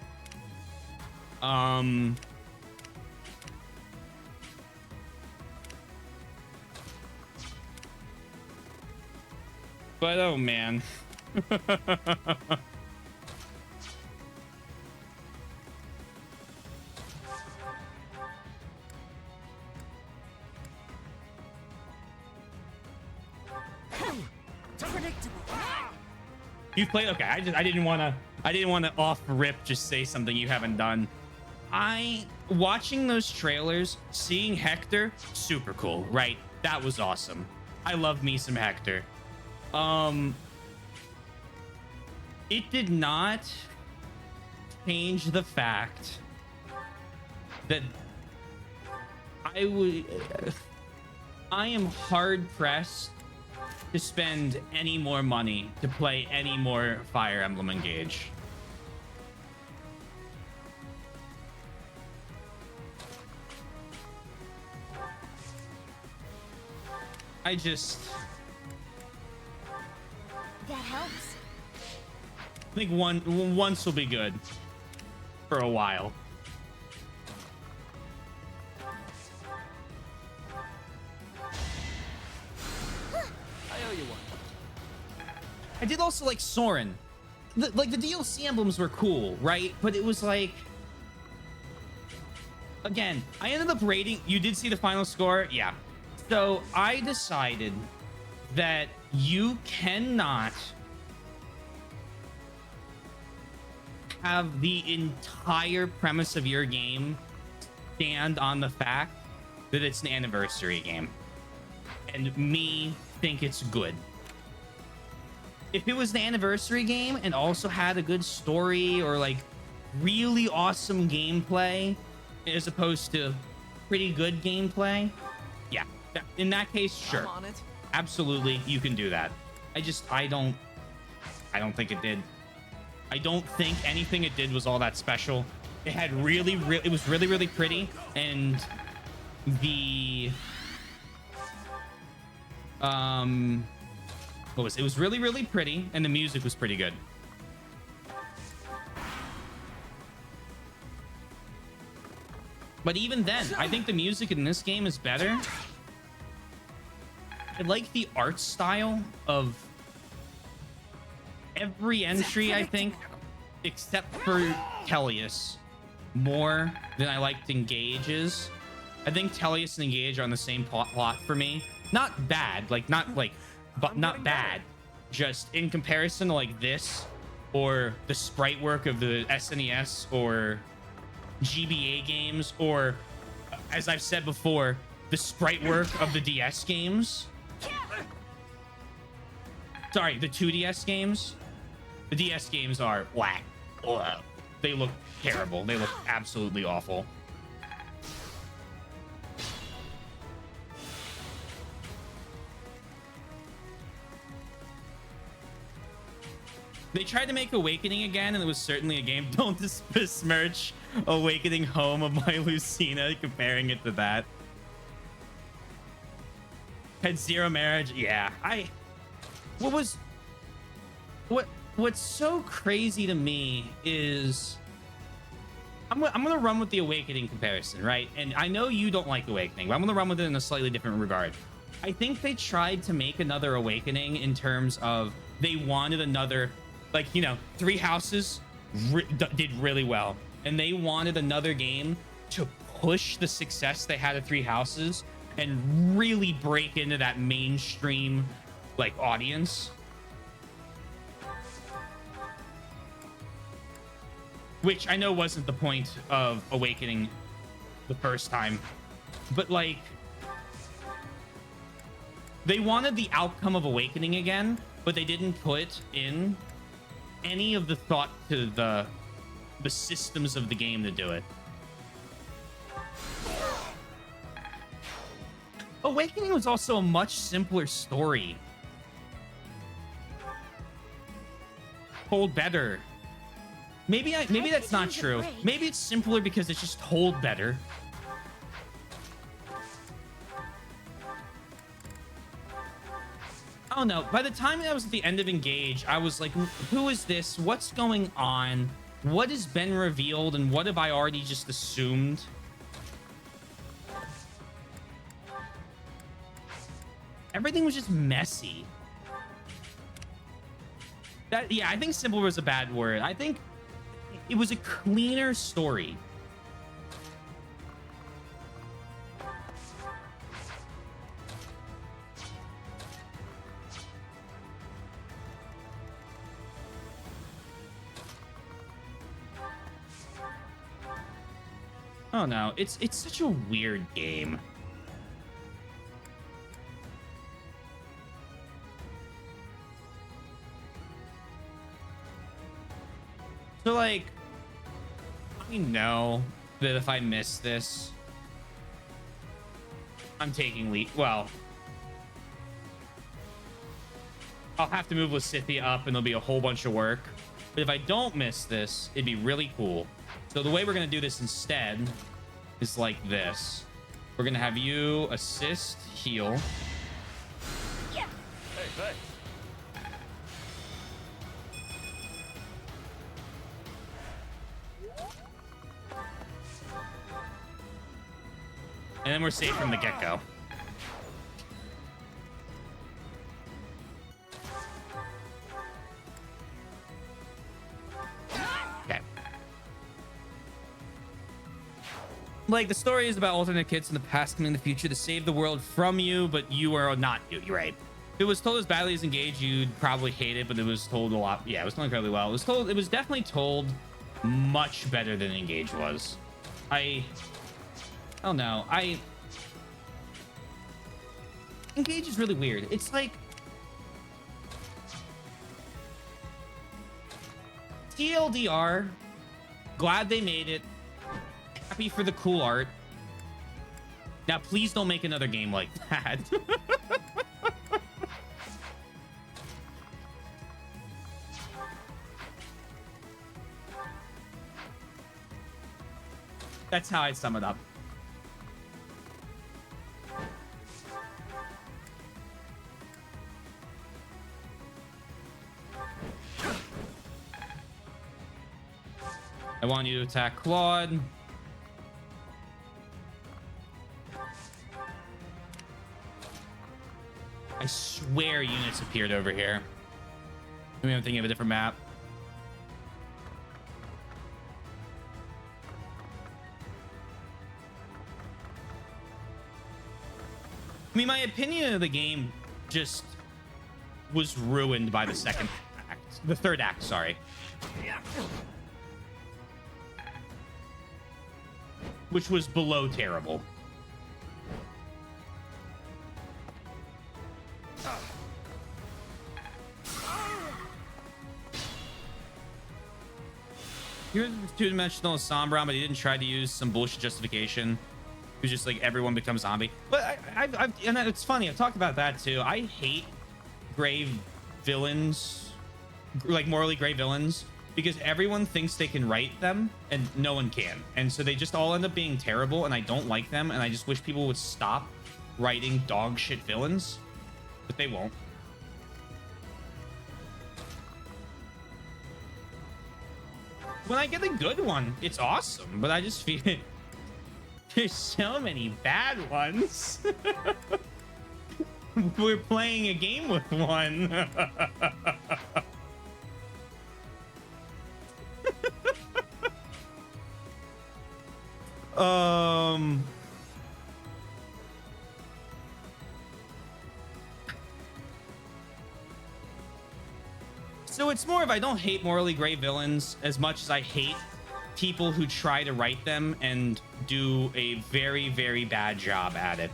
But oh man. You played? Okay, I didn't want to off rip just say something you haven't done. Watching those trailers, seeing Hector, super cool, right? That was awesome. I love me some Hector. It did not change the fact that I am hard pressed to spend any more money to play any more Fire Emblem Engage. That helps. I think once will be good for a while. I owe you one. I did also like Soren. The DLC emblems were cool, right? But it was like, again, I ended up rating. You did see the final score? Yeah. So I decided that you cannot have the entire premise of your game stand on the fact that it's an anniversary game and me think it's good. If it was an anniversary game and also had a good story or like really awesome gameplay as opposed to pretty good gameplay, yeah, in that case, sure, I'm on it. Absolutely, you can do that. I don't think it did. I don't think anything it did was all that special. It had it was really pretty, and the it was really pretty, and the music was pretty good. But even then, I think the music in this game is better. I like the art style of every entry, I think, except for Tellius, more than I liked Engage's. I think Tellius and Engage are on the same plot for me. Not bad, not bad. Just in comparison to like this, or the sprite work of the SNES or GBA games, or as I've said before, the sprite work of the DS games. Sorry, the 2DS games. The DS games are whack. They look terrible. They look absolutely awful. They tried to make Awakening again, and it was certainly a game. Don't besmirch Awakening Home of My Lucina, comparing it to that. Had zero marriage. Yeah, what's so crazy to me is I'm gonna run with the Awakening comparison, right? And I know you don't like Awakening, but I'm gonna run with it in a slightly different regard. I think they tried to make another Awakening in terms of they wanted another, like, you know, Three Houses did really well, and they wanted another game to push the success they had at Three Houses and really break into that mainstream like audience, which I know wasn't the point of Awakening the first time, but like They wanted the outcome of Awakening again, but they didn't put in any of the thought to the systems of the game to do it. Awakening was also a much simpler story. Told better. Maybe that's not true. Maybe it's simpler because it's just told better. Oh no, by the time I was at the end of Engage, I was like, who is this? What's going on? What has been revealed and what have I already just assumed? Everything was just messy. Yeah, I think simple was a bad word. I think it was a cleaner story. Oh no, it's such a weird game. So like, I know that if I miss this, I'm taking lead. Well, I'll have to move Lysithia up and there'll be a whole bunch of work. But if I don't miss this, it'd be really cool. So the way we're going to do this instead is like this. We're going to have you assist, heal. Hey, hey. And then we're safe from the get-go. Okay. Like, the story is about alternate kids in the past coming in the future to save the world from you, but you are not you. You're right. If it was told as badly as Engage, you'd probably hate it, but it was told a lot. Yeah, it was told incredibly well. It was definitely told much better than Engage was. Oh no, Engage is really weird. It's like TLDR, glad they made it, happy for the cool art. Now please don't make another game like that. That's how I sum it up. I want you to attack Claude. I swear units appeared over here. Maybe I'm thinking of a different map. I mean, my opinion of the game just was ruined by the second act. The third act, sorry. Which was below terrible. Here's two-dimensional Sombra, but he didn't try to use some bullshit justification. It was just like everyone becomes zombie. But and it's funny, I've talked about that too. I hate gray villains, like morally gray villains, because everyone thinks they can write them and no one can. And so they just all end up being terrible and I don't like them. And I just wish people would stop writing dog shit villains, but they won't. When I get a good one, it's awesome, but I just feel there's so many bad ones. We're playing a game with one. So it's more of, I don't hate morally gray villains as much as I hate people who try to write them and do a very, very bad job at it.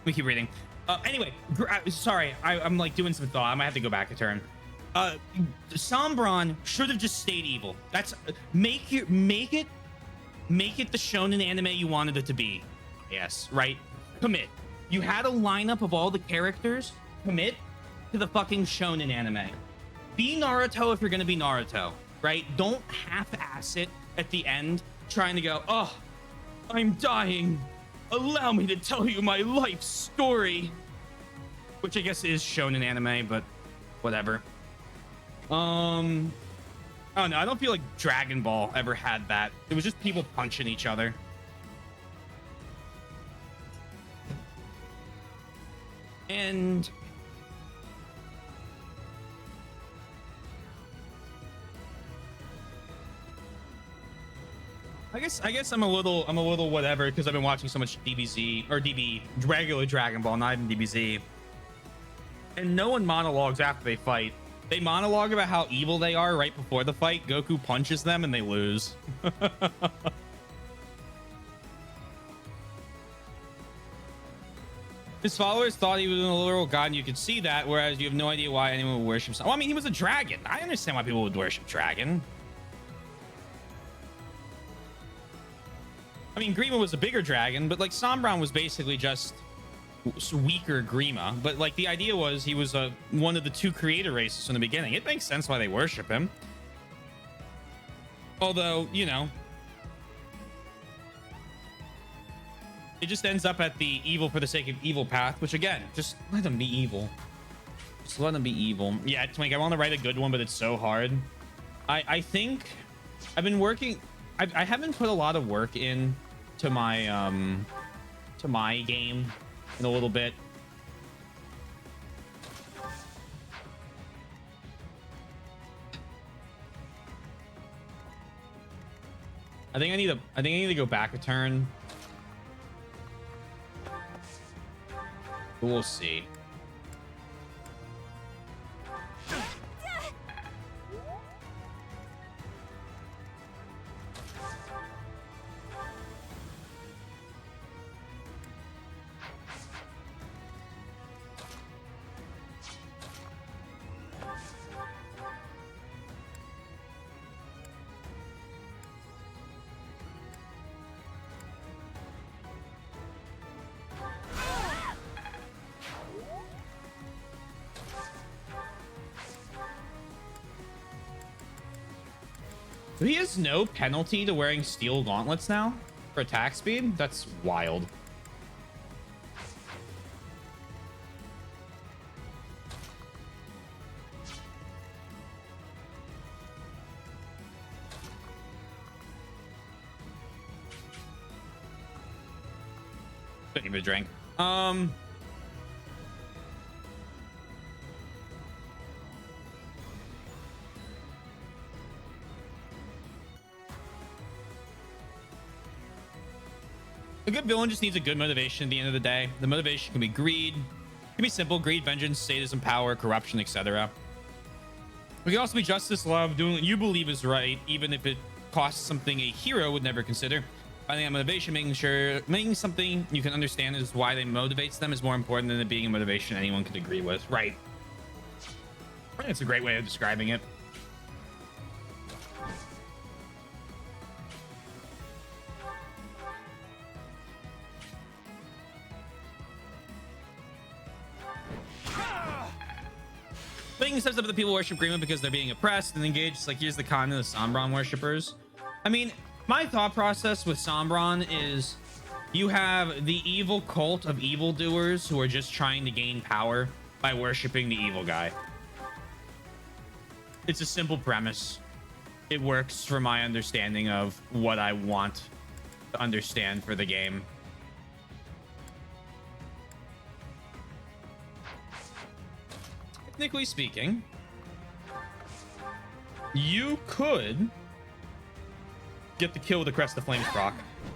We keep reading. Anyway, sorry, I'm like doing some thought. I might have to go back a turn. Sombron should have just stayed evil. That's make it the shonen anime you wanted it to be. Yes, right. Commit. You had a lineup of all the characters. Commit to the fucking shonen anime. Be Naruto if you're gonna be Naruto, right? Don't half-ass it at the end, trying to go, oh, I'm dying. Allow me to tell you my life story. Which I guess is shonen anime, but whatever. Oh no, I don't feel like Dragon Ball ever had that. It was just people punching each other. And I guess I'm a little whatever because I've been watching so much DBZ or DB regular Dragon Ball, not even DBZ. And no one monologues after they fight. They monologue about how evil they are right before the fight. Goku punches them and they lose. His followers thought he was a literal god, and you could see that, whereas you have no idea why anyone would worship him. Well, I mean, he was a dragon. I understand why people would worship dragon. I mean, Grima was a bigger dragon, but like Sombron was basically just weaker Grima. But like the idea was he was one of the two creator races from the beginning. It makes sense why they worship him. Although, you know, it just ends up at the evil for the sake of evil path, which again, just let them be evil. Just let them be evil. Yeah, Twink, I want to write a good one, but it's so hard. I think I've been working. I haven't put a lot of work in to my game in a little bit. I think I need to go back a turn. We'll see. So he has no penalty to wearing steel gauntlets now for attack speed? That's wild. Couldn't even drink. A good villain just needs a good motivation at the end of the day. The motivation can be greed. It can be simple: greed, vengeance, sadism, power, corruption, etc. It can also be justice, love, doing what you believe is right, even if it costs something a hero would never consider. Finding that motivation, making something you can understand is why they motivates them is more important than it being a motivation anyone could agree with. Right. I think it's a great way of describing it. Says that the people worship Grima because they're being oppressed and engaged. It's like, here's the con of the Sombron worshippers. I mean, my thought process with Sombron is you have the evil cult of evildoers who are just trying to gain power by worshiping the evil guy. It's a simple premise. It works for my understanding of what I want to understand for the game. Technically speaking, you could get the kill with the Crest of Flames proc.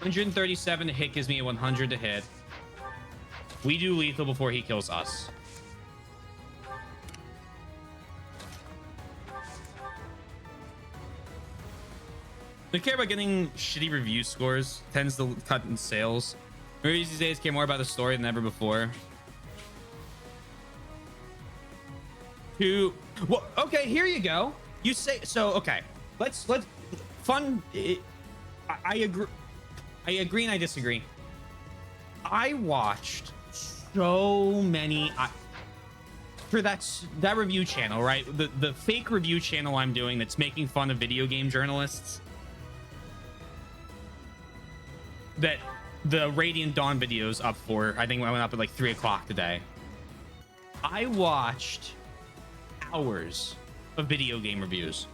137 to hit gives me a 100 to hit. We do lethal before he kills us. They care about getting shitty review scores. Tends to cut in sales. Movies these days care more about the story than ever before. Well, okay, here you go. You say so. Okay, let's fun. I agree. I agree and I disagree. I watched so many for that review channel, right? The fake review channel I'm doing that's making fun of video game journalists. That the Radiant Dawn videos up for. I think I went up at like 3 o'clock today. I watched hours of video game reviews.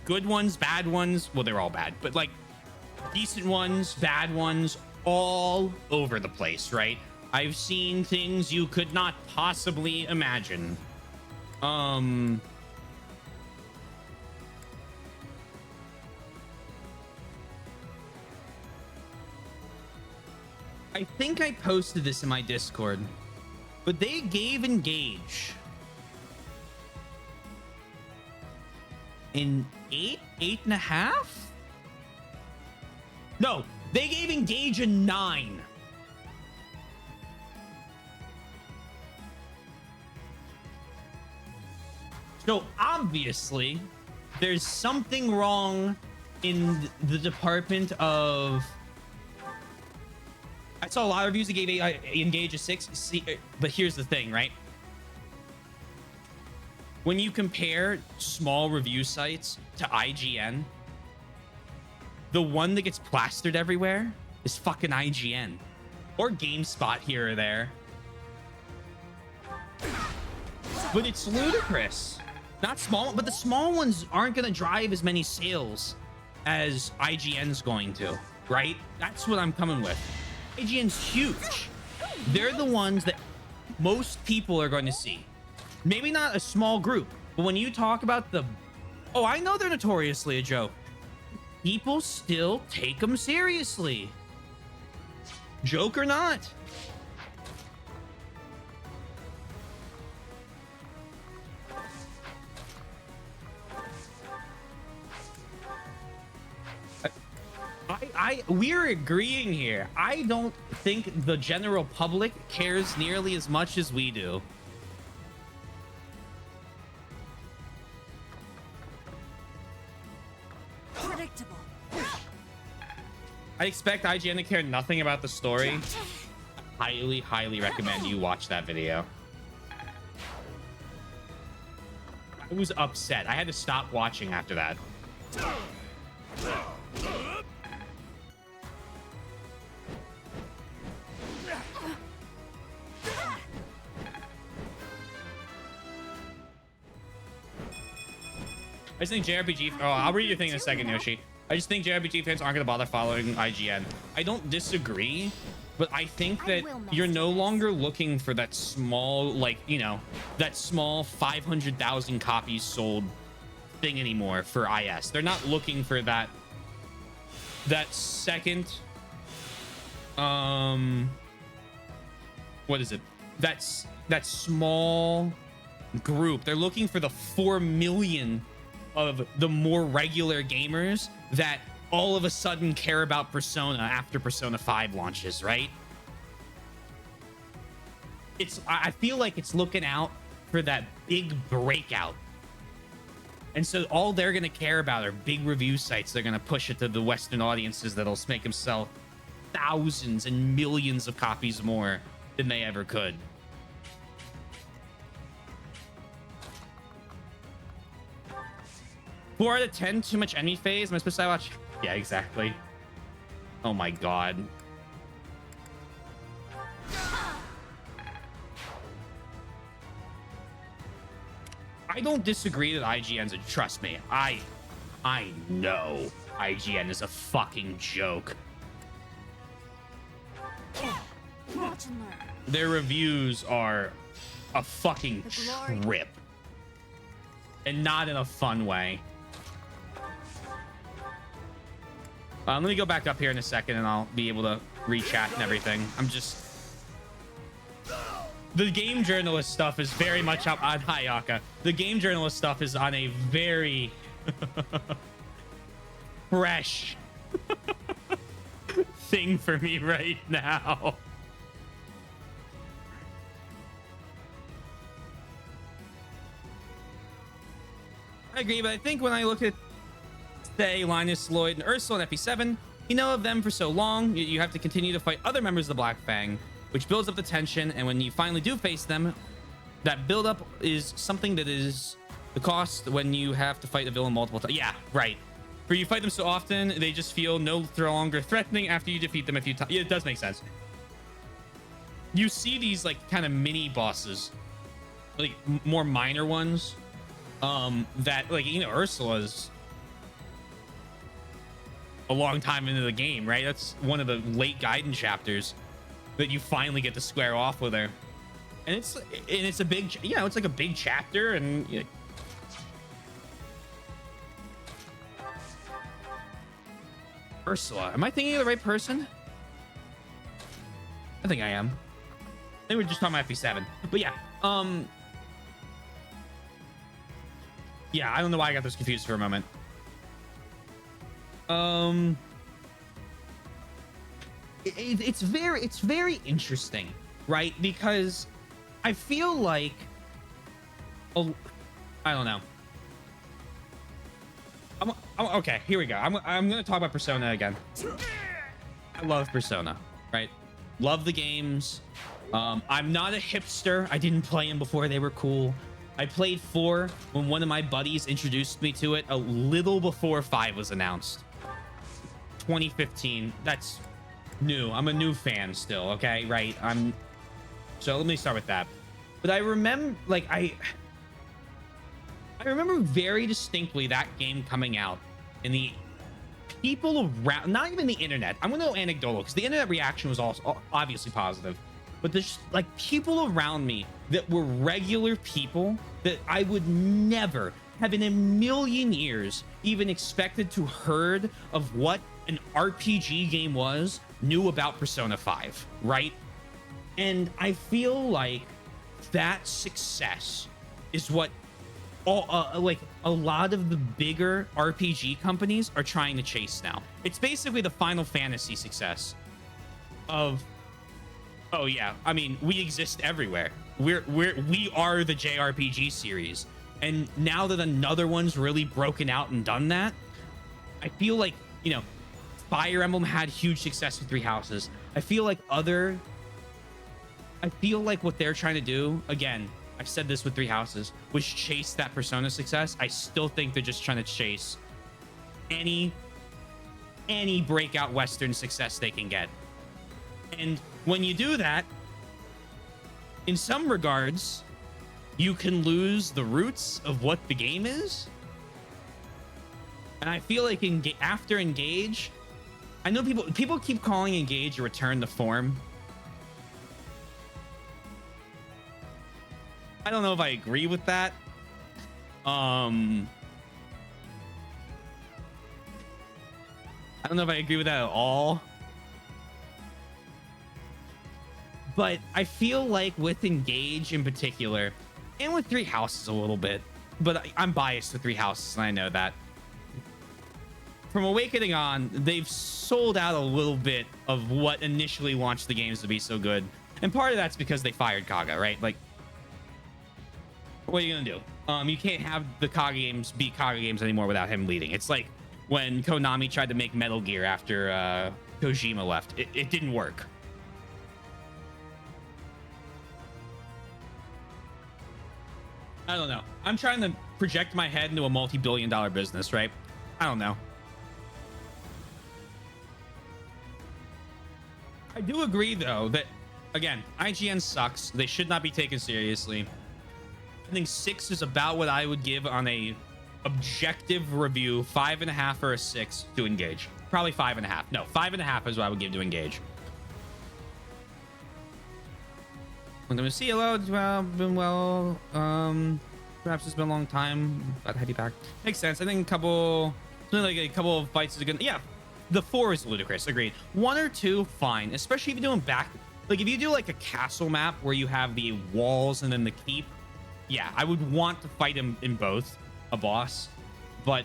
Good ones, bad ones. Well, they're all bad, but like decent ones, bad ones, all over the place, right? I've seen things you could not possibly imagine. I think I posted this in my Discord, but they gave Engage an 8.5. No, they gave Engage a 9. So obviously, there's something wrong in the department of. I saw a lot of reviews that gave Engage a 6. See, but here's the thing, right? When you compare small review sites to IGN, the one that gets plastered everywhere is fucking IGN or GameSpot here or there. But it's ludicrous. Not small, but the small ones aren't going to drive as many sales as IGN's going to, right? That's what I'm coming with. IGN's huge. They're the ones that most people are going to see. Maybe not a small group, but when you talk about the... Oh, I know they're notoriously a joke. People still take them seriously. Joke or not. We're agreeing here. I don't think the general public cares nearly as much as we do. Predictable. I expect IGN to care nothing about the story. Highly, highly recommend you watch that video. I was upset. I had to stop watching after that. I just think JRPG... Oh, I'll read your thing in a second, Yoshi. I just think JRPG fans aren't going to bother following IGN. I don't disagree, but I think that you're no longer looking for that small, like, you know, that small 500,000 copies sold thing anymore for IS. They're not looking for that second... What is it? That small group. They're looking for the 4 million... of the more regular gamers that all of a sudden care about Persona after Persona 5 launches, right? I feel like it's looking out for that big breakout. And so all they're going to care about are big review sites. They're going to push it to the Western audiences that'll make them sell thousands and millions of copies more than they ever could. 4 out of 10, too much enemy phase. Am I supposed to watch? Yeah, exactly. Oh my god. I don't disagree that IGN's a... Trust me, I know IGN is a fucking joke. Watch and learn. Their reviews are a fucking trip. And not in a fun way. Let me go back up here in a second and I'll be able to re-chat and everything. I'm just... The game journalist stuff is very much up on Hayaka. The game journalist stuff is on a very fresh thing for me right now. I agree, but I think when I look at, say, Linus, Lloyd, and Ursula in FE7, you know of them for so long, you have to continue to fight other members of the Black Fang, which builds up the tension, and when you finally do face them, that buildup is something that is the cost when you have to fight a villain multiple times. Yeah, right. For you fight them so often, they just feel no longer threatening after you defeat them a few times. Yeah, it does make sense. You see these, like, kind of mini bosses, like, more minor ones, that, like, you know, Ursula's a long time into the game, right? That's one of the late Gaiden chapters that you finally get to square off with her, and it's a big, you know, it's like a big chapter, and you know, Ursula, am I thinking of the right person? I think I am. I think we're just talking about FE7, but yeah, yeah, I don't know why I got this confused for a moment. It's very interesting, right? Because I feel like, oh, I don't know. Okay, here we go. I'm gonna talk about Persona again. I love Persona, right? Love the games. I'm not a hipster. I didn't play them before they were cool. I played 4 when one of my buddies introduced me to it a little before 5 was announced. 2015. That's new. I'm a new fan still, okay? Right? So let me start with that. But I remember, like, I remember very distinctly that game coming out, and the people around, not even the internet, I'm gonna go anecdotal because the internet reaction was also obviously positive, but there's like people around me that were regular people that I would never have in a million years even expected to heard of what an RPG game was, knew about Persona 5, right? And I feel like that success is what all like a lot of the bigger RPG companies are trying to chase now. It's basically the Final Fantasy success of, oh yeah, I mean, we exist everywhere. We are the JRPG series. And now that another one's really broken out and done that, I feel like, you know, Fire Emblem had huge success with Three Houses. I feel like what they're trying to do, again, I've said this with Three Houses, was chase that Persona success. I still think they're just trying to chase any breakout Western success they can get. And when you do that, in some regards, you can lose the roots of what the game is. And I feel like after Engage, I know people keep calling Engage a return to form. I don't know if I agree with that. I don't know if I agree with that at all. But I feel like with Engage in particular, and with Three Houses a little bit, but I'm biased with Three Houses, and I know that. From Awakening on, they've sold out a little bit of what initially launched the games to be so good. And part of that's because they fired Kaga, right? Like, what are you gonna do? You can't have the Kaga games be Kaga games anymore without him leading. It's like when Konami tried to make Metal Gear after Kojima left. It didn't work. I don't know. I'm trying to project my head into a multi-billion-dollar business, right? I don't know. I do agree, though, that, again, IGN sucks. They should not be taken seriously. I think 6 is about what I would give on a objective review, 5.5 or a 6 to Engage. Probably 5.5. No, 5.5 is what I would give to Engage. I'm going to see hello. Been well. Perhaps it's been a long time. Glad to have you back. Makes sense. I think something like a couple of fights is good. Yeah, the 4 is ludicrous. Agreed. 1 or 2, fine. Especially if you're doing back, like if you do like a castle map where you have the walls and then the keep. Yeah, I would want to fight him in both, a boss, but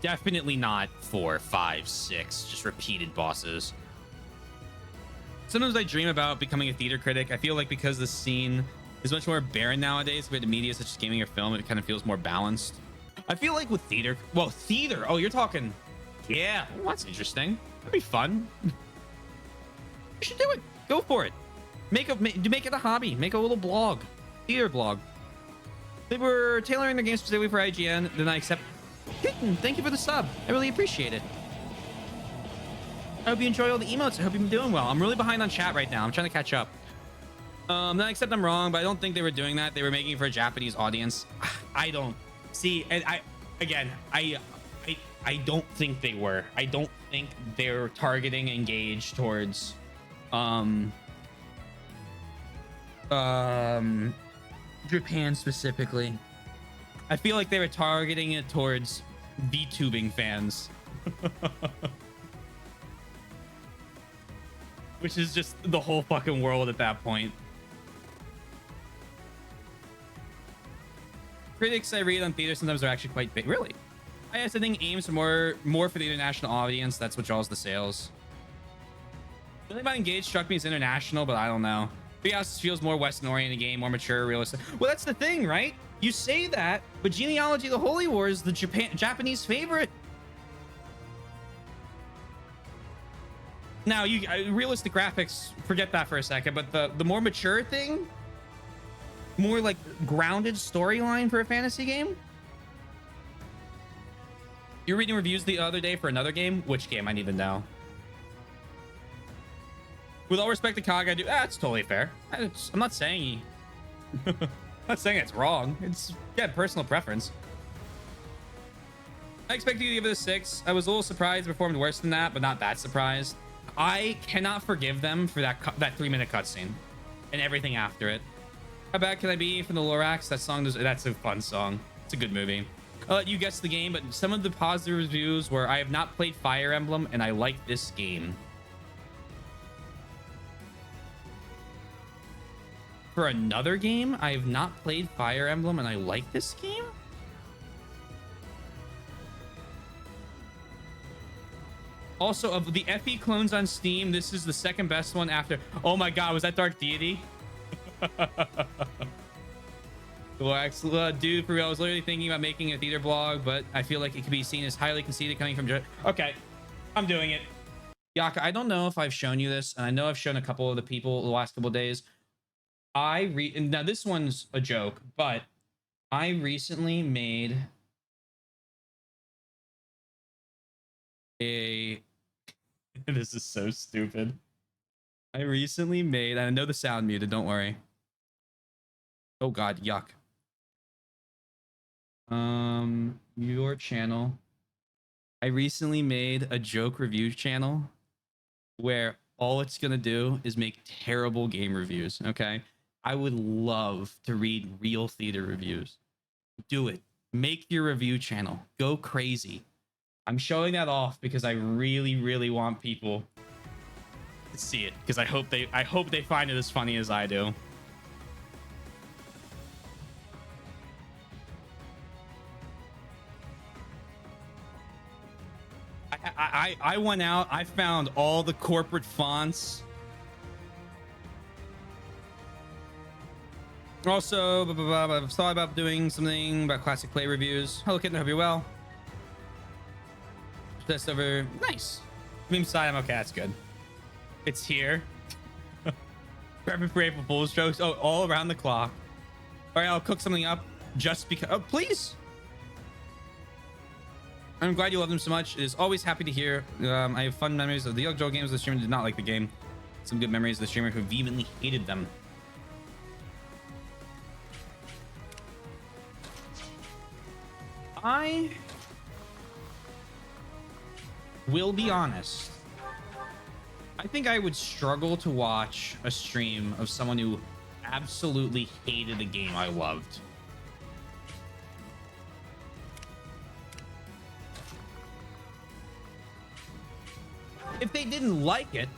definitely not 4, 5, 6, just repeated bosses. Sometimes I dream about becoming a theater critic. I feel like because the scene is much more barren nowadays compared to media such as gaming or film, it kind of feels more balanced. I feel like with theater, well, theater. Oh, you're talking. Yeah, well, that's interesting. That'd be fun. You should do it. Go for it. Make it a hobby. Make a little blog, theater blog. They were tailoring their games specifically for IGN. Then I accept. Kitten, thank you for the sub. I really appreciate it. I hope you enjoy all the emotes. I hope you've been doing well. I'm really behind on chat right now. I'm trying to catch up. Then I accept I'm wrong, but I don't think they were doing that. They were making it for a Japanese audience. I don't see, and I don't think they were. I don't think they're targeting Engage towards Japan specifically. I feel like they were targeting it towards VTubing fans. Which is just the whole fucking world at that point. Critics I read on theater sometimes are actually quite big. Really? I think aims for more for the international audience. That's what draws the sales. The thing about Engage struck me as international, but I don't know. Treehouse feels more Western oriented game, more mature, realistic. Well, that's the thing, right? You say that, but Genealogy of the Holy War is the Japanese favorite. Now, realistic graphics, forget that for a second, but the more mature thing, more like grounded storyline for a fantasy game. You're reading reviews the other day for another game. Which game? I need to know. With all respect to Kag, I do. It's totally fair. I'm not saying I'm not saying it's wrong. It's personal preference. I expected you to give it a 6. I was a little surprised it performed worse than that, but not that surprised. I cannot forgive them for that 3-minute cutscene and everything after it. How bad can I be from the Lorax? That's a fun song. It's a good movie. I'll let you guess the game, but some of the positive reviews were I have not played Fire Emblem and I like this game. For another game, I have not played Fire Emblem and I like this game? Also, of the FE clones on Steam, this is the second best one after... Oh my god, was that Dark Deity? Dude, for real, I was literally thinking about making a theater blog, but I feel like it could be seen as highly conceited coming from... Okay, I'm doing it. Yaka, I don't know if I've shown you this, and I know I've shown a couple of the people the last couple of days. Now, this one's a joke, but I recently made a... This is so stupid. I recently made... I know the sound muted, don't worry. Oh god, yuck. Your channel. I recently made a joke review channel where all it's gonna do is make terrible game reviews, okay? I would love to read real theater reviews. Do it. Make your review channel. Go crazy. I'm showing that off because I really, really want people to see it, because I hope they find it as funny as I do. I went out, I found all the corporate fonts. Also, I've thought about doing something about classic play reviews. Hello, Kitten, I hope you're well. Just over. Nice. Meme side, I'm okay. That's good. It's here. Prepping for April Fool's jokes. Oh, all around the clock. All right, I'll cook something up just because. Oh, please. I'm glad you love them so much. It is always happy to hear. I have fun memories of the Young Joe games. The streamer did not like the game. Some good memories of the streamer who vehemently hated them. I will be honest. I think I would struggle to watch a stream of someone who absolutely hated a game I loved. If they didn't like it,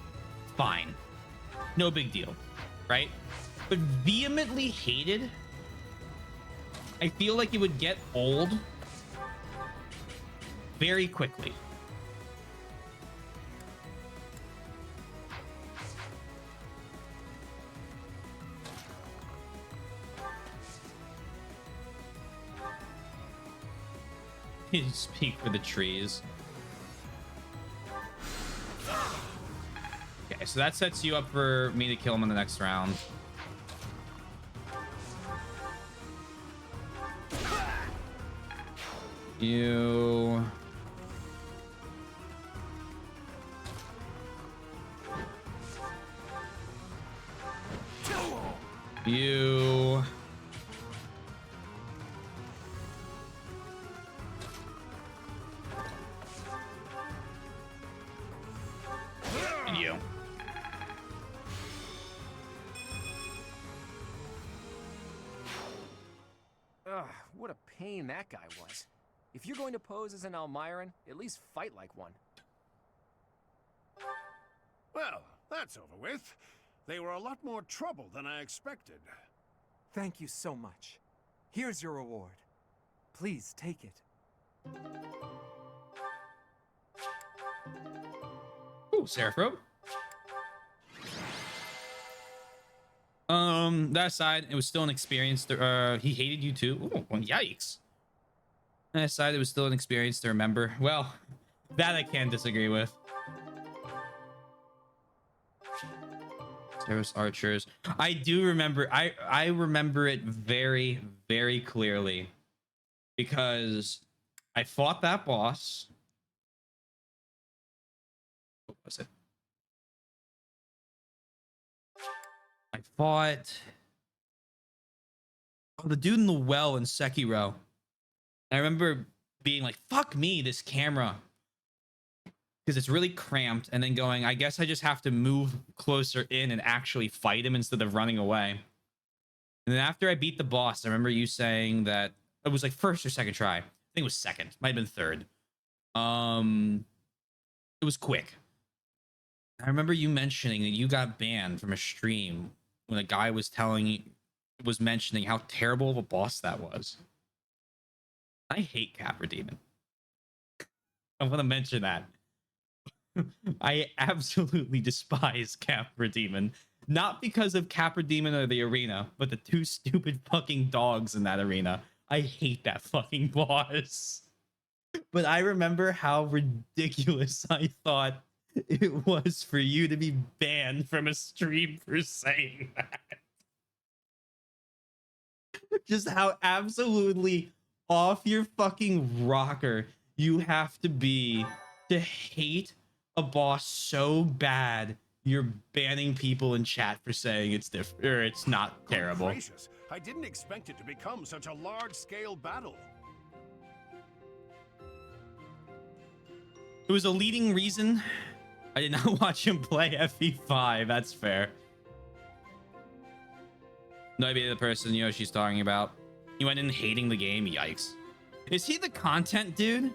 fine. No big deal, right? But vehemently hated, I feel like it would get old very quickly. You speak for the trees. Okay, so that sets you up for me to kill him in the next round. You... You... And you. Ugh, what a pain that guy was. If you're going to pose as an Almiran, at least fight like one. Well, that's over with. They were a lot more trouble than I expected. Thank you so much. Here's your reward. Please take it. Ooh, Seraph Robe. That aside, it was still an experience. He hated you too. Ooh, well, yikes. That aside, it was still an experience to remember. Well, that I can't disagree with. Service archers. I do remember. I remember it very, very clearly because I fought that boss. What was it? I fought the dude in the well in Sekiro. I remember being like, fuck me, this camera. Because it's really cramped. And then going, I guess I just have to move closer in and actually fight him instead of running away. And then after I beat the boss, I remember you saying that it was like first or second try. I think it was second. Might have been third. It was quick. I remember you mentioning that you got banned from a stream when a guy was mentioning how terrible of a boss that was. I hate Capra Demon. I want to mention that. I absolutely despise Capra Demon. Not because of Capra Demon or the arena, but the two stupid fucking dogs in that arena. I hate that fucking boss. But I remember how ridiculous I thought it was for you to be banned from a stream for saying that. Just how absolutely off your fucking rocker you have to be to hate a boss so bad you're banning people in chat for saying it's different or it's not terrible. Gracious, I didn't expect it to become such a large-scale battle. It was a leading reason I did not watch him play FE5. That's fair. No idea the person Yoshi's talking about. You went in hating the game. Yikes. Is he the content dude?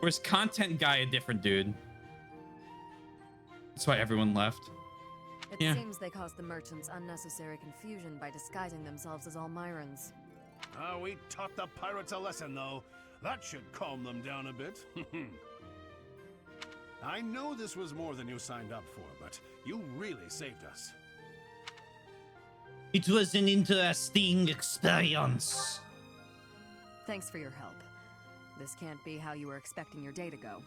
Or is content guy a different dude? That's why everyone left. It seems they caused the merchants unnecessary confusion by disguising themselves as Almirans. We taught the pirates a lesson, though. That should calm them down a bit. I know this was more than you signed up for, but you really saved us. It was an interesting experience. Thanks for your help. This can't be how you were expecting your day to go.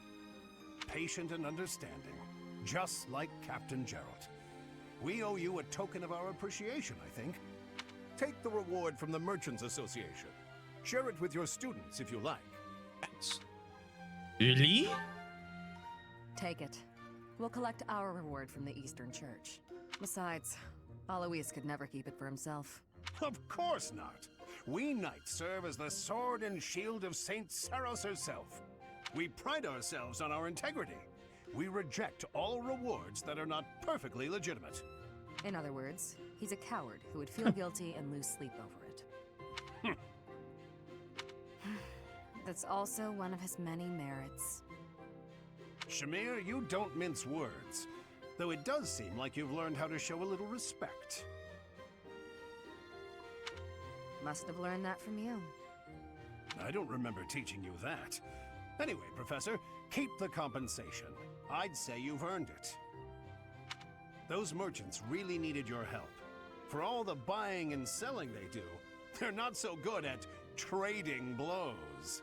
Patient and understanding, just like Captain Gerald. We owe you a token of our appreciation, I think. Take the reward from the Merchants Association. Share it with your students if you like. Thanks. Really? Take it. We'll collect our reward from the Eastern Church. Besides, Alois could never keep it for himself. Of course not. We knights serve as the sword and shield of Saint Saros herself. We pride ourselves on our integrity. We reject all rewards that are not perfectly legitimate. In other words, he's a coward who would feel guilty and lose sleep over it. that's also one of his many merits. Shamir, you don't mince words. Though it does seem like you've learned how to show a little respect. Must have learned that from you. I don't remember teaching you that. Anyway, Professor, keep the compensation. I'd say you've earned it. Those merchants really needed your help. For all the buying and selling they do, they're not so good at trading blows.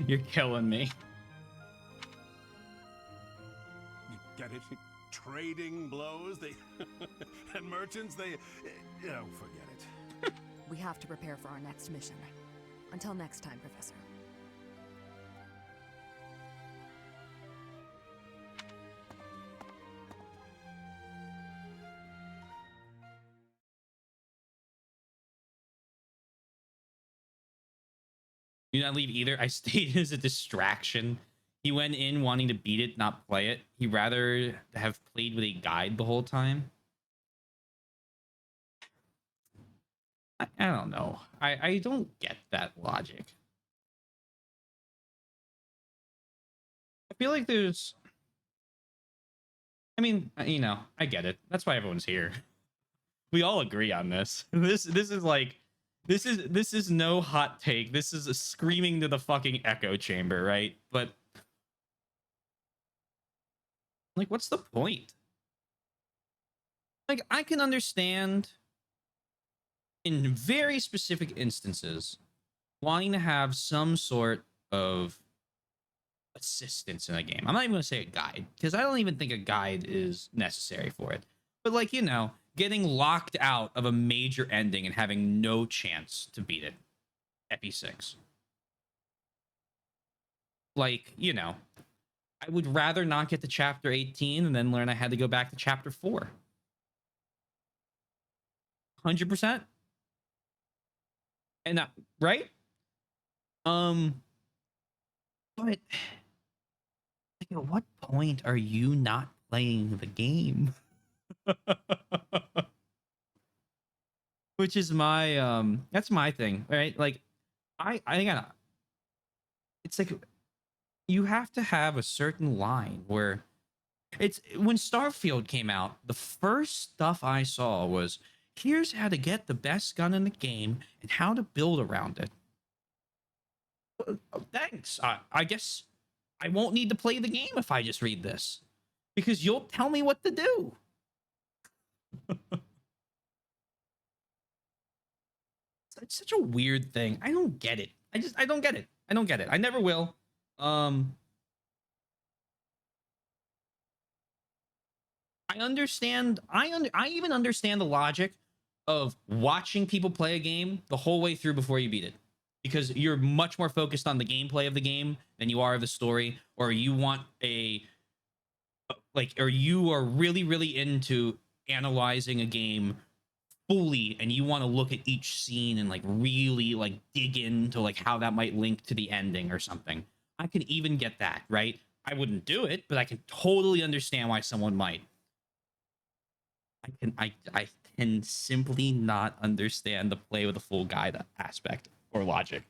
You're killing me. You get it? Trading blows? They... and merchants, they... Oh, forget it. We have to prepare for our next mission. Until next time, Professor. Do not leave either. I stayed as a distraction. He went in wanting to beat it, not play it. He'd rather have played with a guide the whole time. I don't know. I don't get that logic. I feel like there's... I mean, you know, I get it. That's why everyone's here. We all agree on this. This is like... This is no hot take. This is a screaming to the fucking echo chamber, right? But... like, what's the point? Like, I can understand... in very specific instances, wanting to have some sort of assistance in a game. I'm not even going to say a guide, because I don't even think a guide is necessary for it. But, like, you know, getting locked out of a major ending and having no chance to beat it. FE6. Like, you know, I would rather not get to chapter 18 and then learn I had to go back to chapter 4. 100%. And right? But like, at what point are you not playing the game? Which is my that's my thing, right? Like I gotta, it's like you have to have a certain line where it's when Starfield came out, the first stuff I saw was here's how to get the best gun in the game and how to build around it. Thanks. I guess I won't need to play the game if I just read this, because you'll tell me what to do. It's such a weird thing. I don't get it. I don't get it. I don't get it. I never will. I understand. I even understand the logic of watching people play a game the whole way through before you beat it, because you're much more focused on the gameplay of the game than you are of the story, or you want or you are really into analyzing a game fully and you want to look at each scene and like really like dig into like how that might link to the ending or something. I can even get that, right? I wouldn't do it, but I can totally understand why someone might. I can simply not understand the play with a full guide aspect or logic.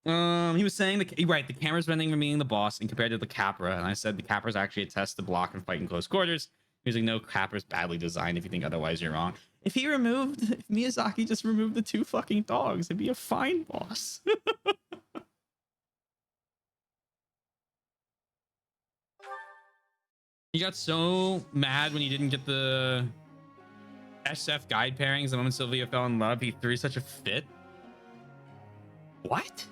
He was saying the right, the camera's bending from being the boss and compared to the Capra, and I said the Capra's actually a test to block and fight in close quarters. Using no Capra's badly designed. If you think otherwise, you're wrong. If Miyazaki just removed the 2 fucking dogs, it'd be a fine boss. You got so mad when you didn't get the SF guide pairings, and when Sylvia fell in love, he threw such a fit. What?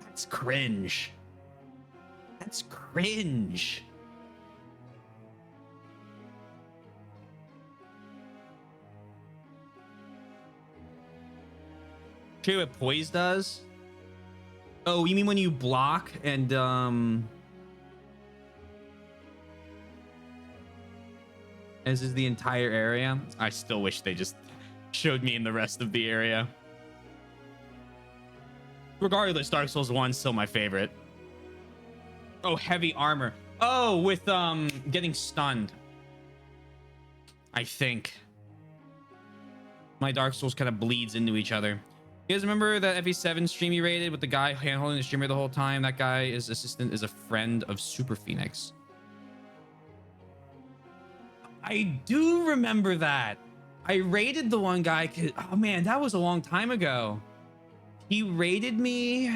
That's cringe. That's cringe. Show you what poise does? Oh, you mean when you block and this is the entire area? I still wish they just showed me in the rest of the area. Regardless, Dark Souls 1's still my favorite. Oh, heavy armor. Oh, with getting stunned. I think my Dark Souls kind of bleeds into each other. You guys remember that FE7 stream you rated with the guy handholding the streamer the whole time? That guy, his assistant, is a friend of Super Phoenix. I do remember that. I raided the one guy. Oh man, that was a long time ago. He raided me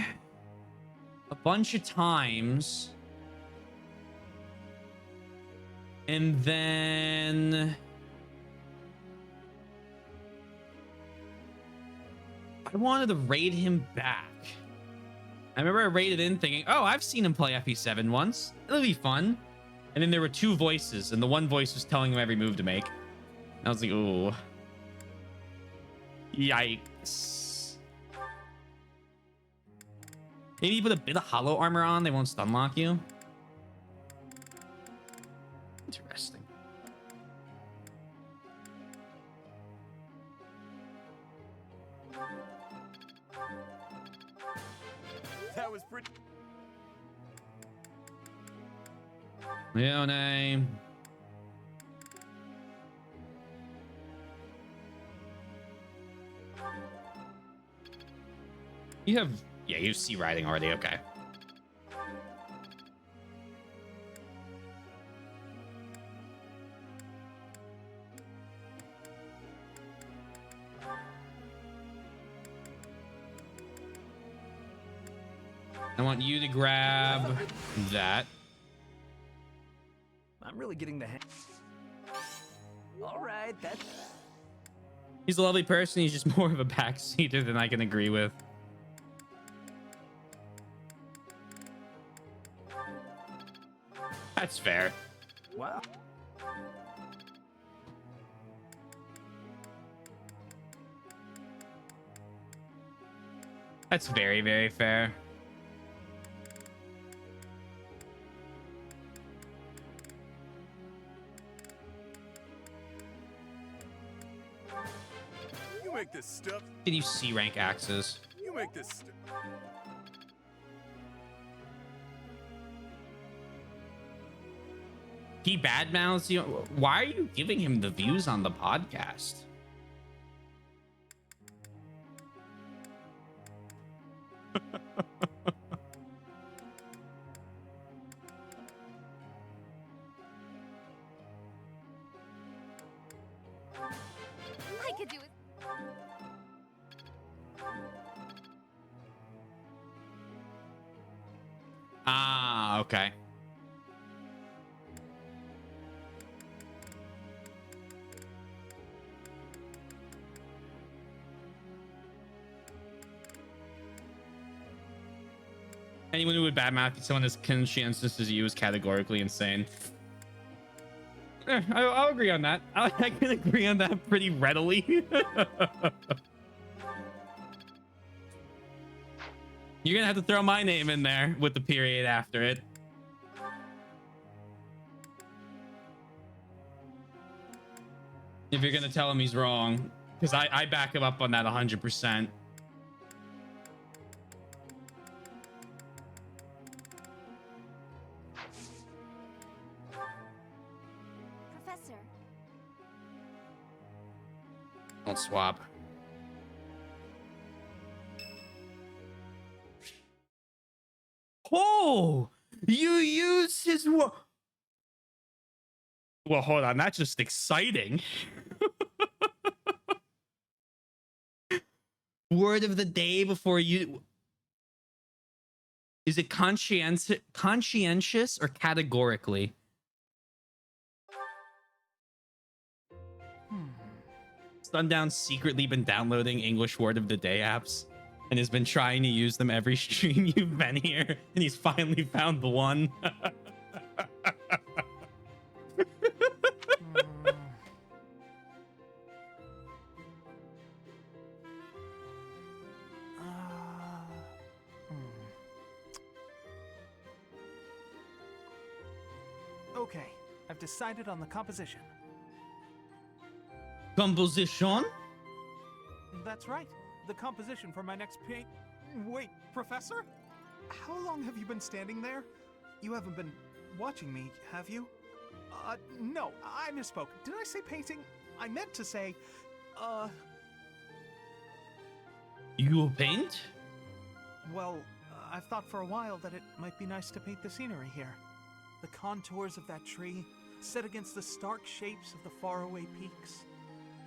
a bunch of times. And then I wanted to raid him back. I remember I raided in thinking, oh, I've seen him play FE7 once. It'll be fun. And then there were two voices, and the one voice was telling him every move to make. And I was like, ooh. Yikes. Maybe you put a bit of hollow armor on, they won't stun lock you. Interesting. That was pretty. Leone. You have, yeah, you see riding already. Okay. I want you to grab that. I'm really getting the hang. All right, that's. He's a lovely person. He's just more of a backseater than I can agree with. That's fair. Wow. That's very, very fair. You make this stuff. Can you see rank axes? You make this stuff. He badmouths you. Why are you giving him the views on the podcast? I could do it. Ah, okay. Anyone who would badmouth someone as conscientious as you is categorically insane. I'll agree on that. I can agree on that pretty readily. You're gonna have to throw my name in there with the period after it. If you're gonna tell him he's wrong, because I back him up on that 100%. Professor, Don't swap. Oh, you use his Well, hold on. That's just exciting. Word of the day before you. Is it conscientious or categorically? Sundown's secretly been downloading English Word of the Day apps and has been trying to use them every stream you've been here, and he's finally found the one. Okay, I've decided on the composition. Composition? That's right. The composition for my next paint. Wait, Professor? How long have you been standing there? You haven't been watching me, have you? No, I misspoke. Did I say painting? I meant to say, You paint? Well, I've thought for a while that it might be nice to paint the scenery here. The contours of that tree, set against the stark shapes of the faraway peaks.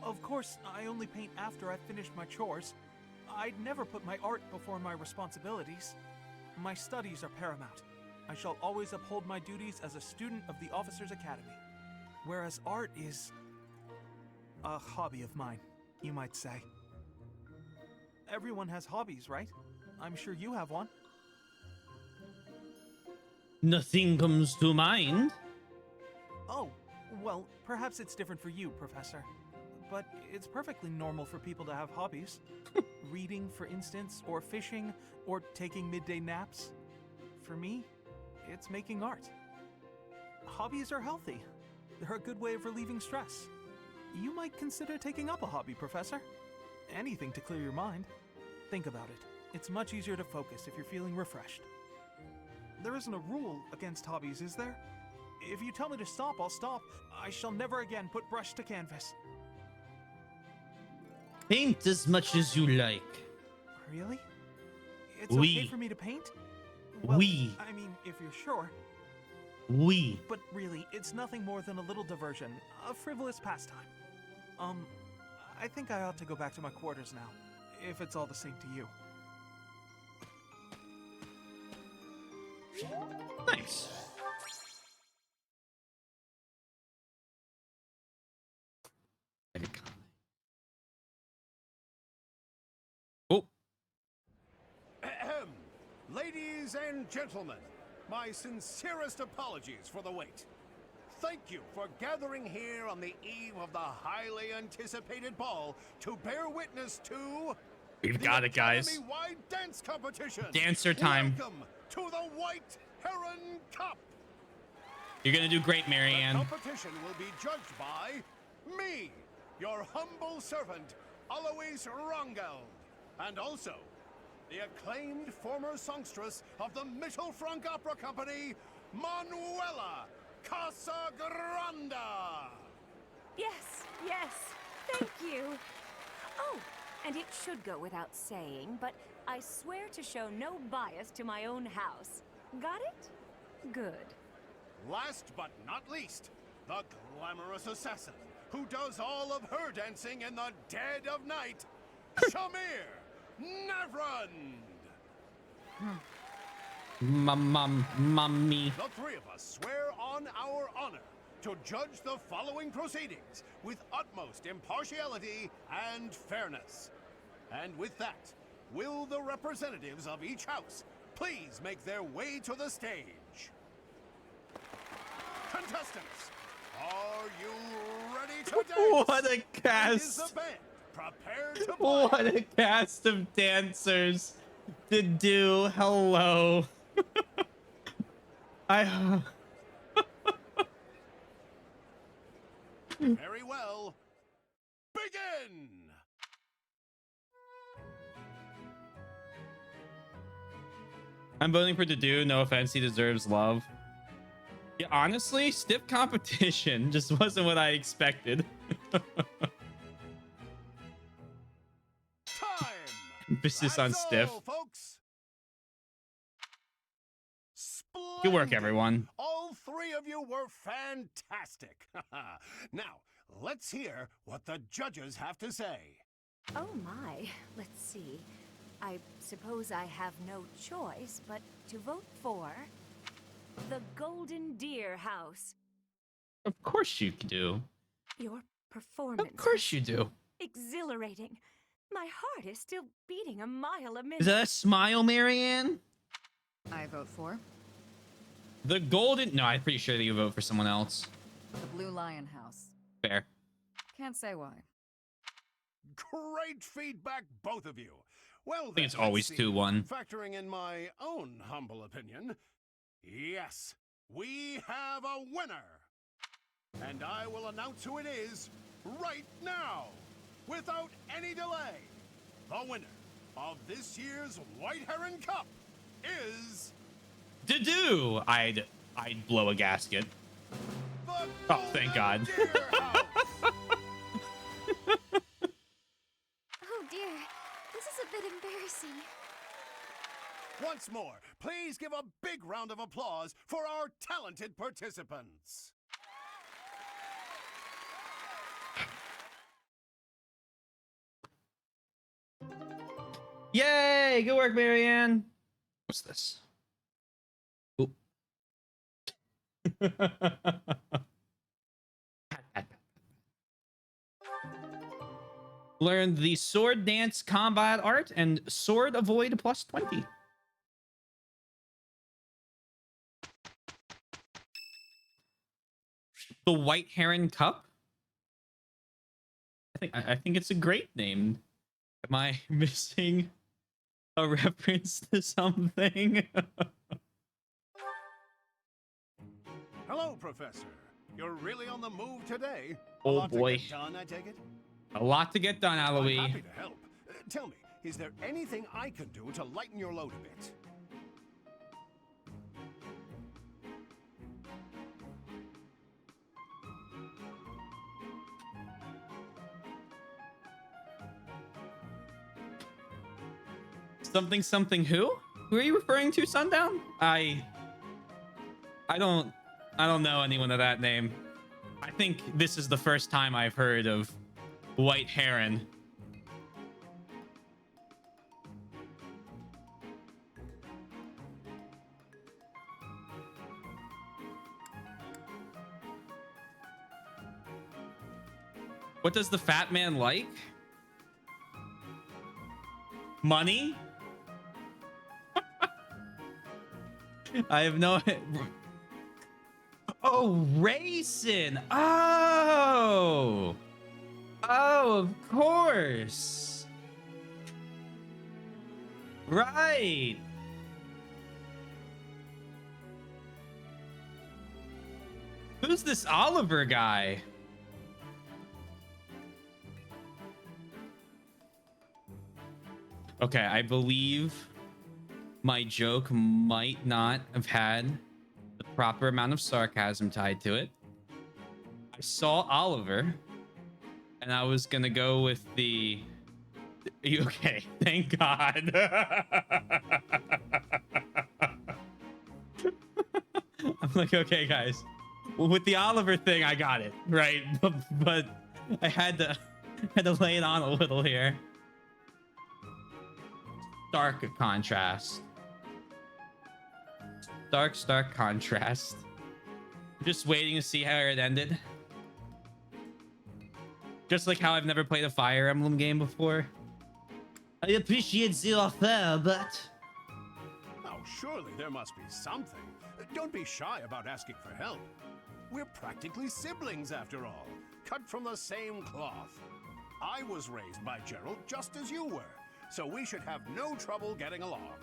Of course, I only paint after I've finished my chores. I'd never put my art before my responsibilities. My studies are paramount. I shall always uphold my duties as a student of the Officers' Academy. Whereas art is a hobby of mine, you might say. Everyone has hobbies, right? I'm sure you have one. Nothing comes to mind. Oh, well, perhaps it's different for you, Professor. But it's perfectly normal for people to have hobbies. Reading, for instance, or fishing, or taking midday naps. For me, it's making art. Hobbies are healthy. They're a good way of relieving stress. You might consider taking up a hobby, Professor. Anything to clear your mind. Think about it. It's much easier to focus if you're feeling refreshed. There isn't a rule against hobbies, is there? If you tell me to stop, I'll stop. I shall never again put brush to canvas. Paint as much as you like. Really? It's okay for me to paint? Well, I mean, if you're sure. But really, it's nothing more than a little diversion, a frivolous pastime. I think I ought to go back to my quarters now, if it's all the same to you. Nice. Oh. Ahem. Ladies and gentlemen, my sincerest apologies for the wait. Thank you for gathering here on the eve of the highly anticipated ball to bear witness to We've got it, guys. Academy-wide dance competition. Dancer time. Welcome to the White Heron Cup. You're gonna do great, Marianne. The competition will be judged by me, your humble servant, Alois Rongeld, and also the acclaimed former songstress of the Mittelfrank Opera Company, Manuela Casagranda. Yes, yes, thank you. Oh, and it should go without saying, but I swear to show no bias to my own house. Got it? Good. Last but not least, the glamorous assassin who does all of her dancing in the dead of night, Shamir Navrand. Mummy. The three of us swear on our honor to judge the following proceedings with utmost impartiality and fairness. And with that, will the representatives of each house please make their way to the stage? Contestants, are you ready to dance? What a cast! Is the band prepared to play? What a cast of dancers to do. Hello. Very well. Begin! I'm voting for Dudu. No offense, he deserves love. Yeah, honestly, stiff competition just wasn't what I expected. Emphasis on stiff. Folks. Good work, everyone. All three of you were fantastic. Now, let's hear what the judges have to say. Oh my, let's see. I suppose I have no choice but to vote for the Golden Deer House. Of course you do. Your performance. Of course you do. Exhilarating. My heart is still beating a mile a minute. Is that a smile, Marianne? I vote for The Golden... No, I'm pretty sure that you vote for someone else. the Blue Lion House. Fair. Can't say why. Great feedback, both of you. Well, I think it's then, let's always see. 2-1. Factoring in my own humble opinion, yes, we have a winner. And I will announce who it is right now, without any delay. The winner of this year's White Heron Cup is to do? I'd blow a gasket. Oh, thank God. Oh dear, this is a bit embarrassing. Once more, please give a big round of applause for our talented participants. Yay! Good work, Marianne. What's this? Ooh. Learn the sword dance combat art and sword avoid plus 20. The White Heron Cup. I think it's a great name. Am I missing a reference to something? Hello, Professor. You're really on the move today. Oh, a lot boy. To get done, I take it? A lot to get done, I'm Aloy. happy to help. Tell me, is there anything I can do to lighten your load a bit? Something who? Who are you referring to, Sundown? I don't know anyone of that name. I think this is the first time I've heard of White Heron. What does the fat man like? Money? I have no... Oh, racing. Oh, of course. Right. Who's this Oliver guy? Okay, I believe my joke might not have had the proper amount of sarcasm tied to it. I saw Oliver, and I was gonna go with the... Are you okay? Thank God. I'm like, okay, guys. Well, with the Oliver thing, I got it, right? But I had to lay it on a little here. Stark contrast. Stark contrast. Just waiting to see how it ended. Just like how I've never played a Fire Emblem game before. I appreciate the offer, but... Oh, surely there must be something. Don't be shy about asking for help. We're practically siblings after all, cut from the same cloth. I was raised by Gerald just as you were, so we should have no trouble getting along.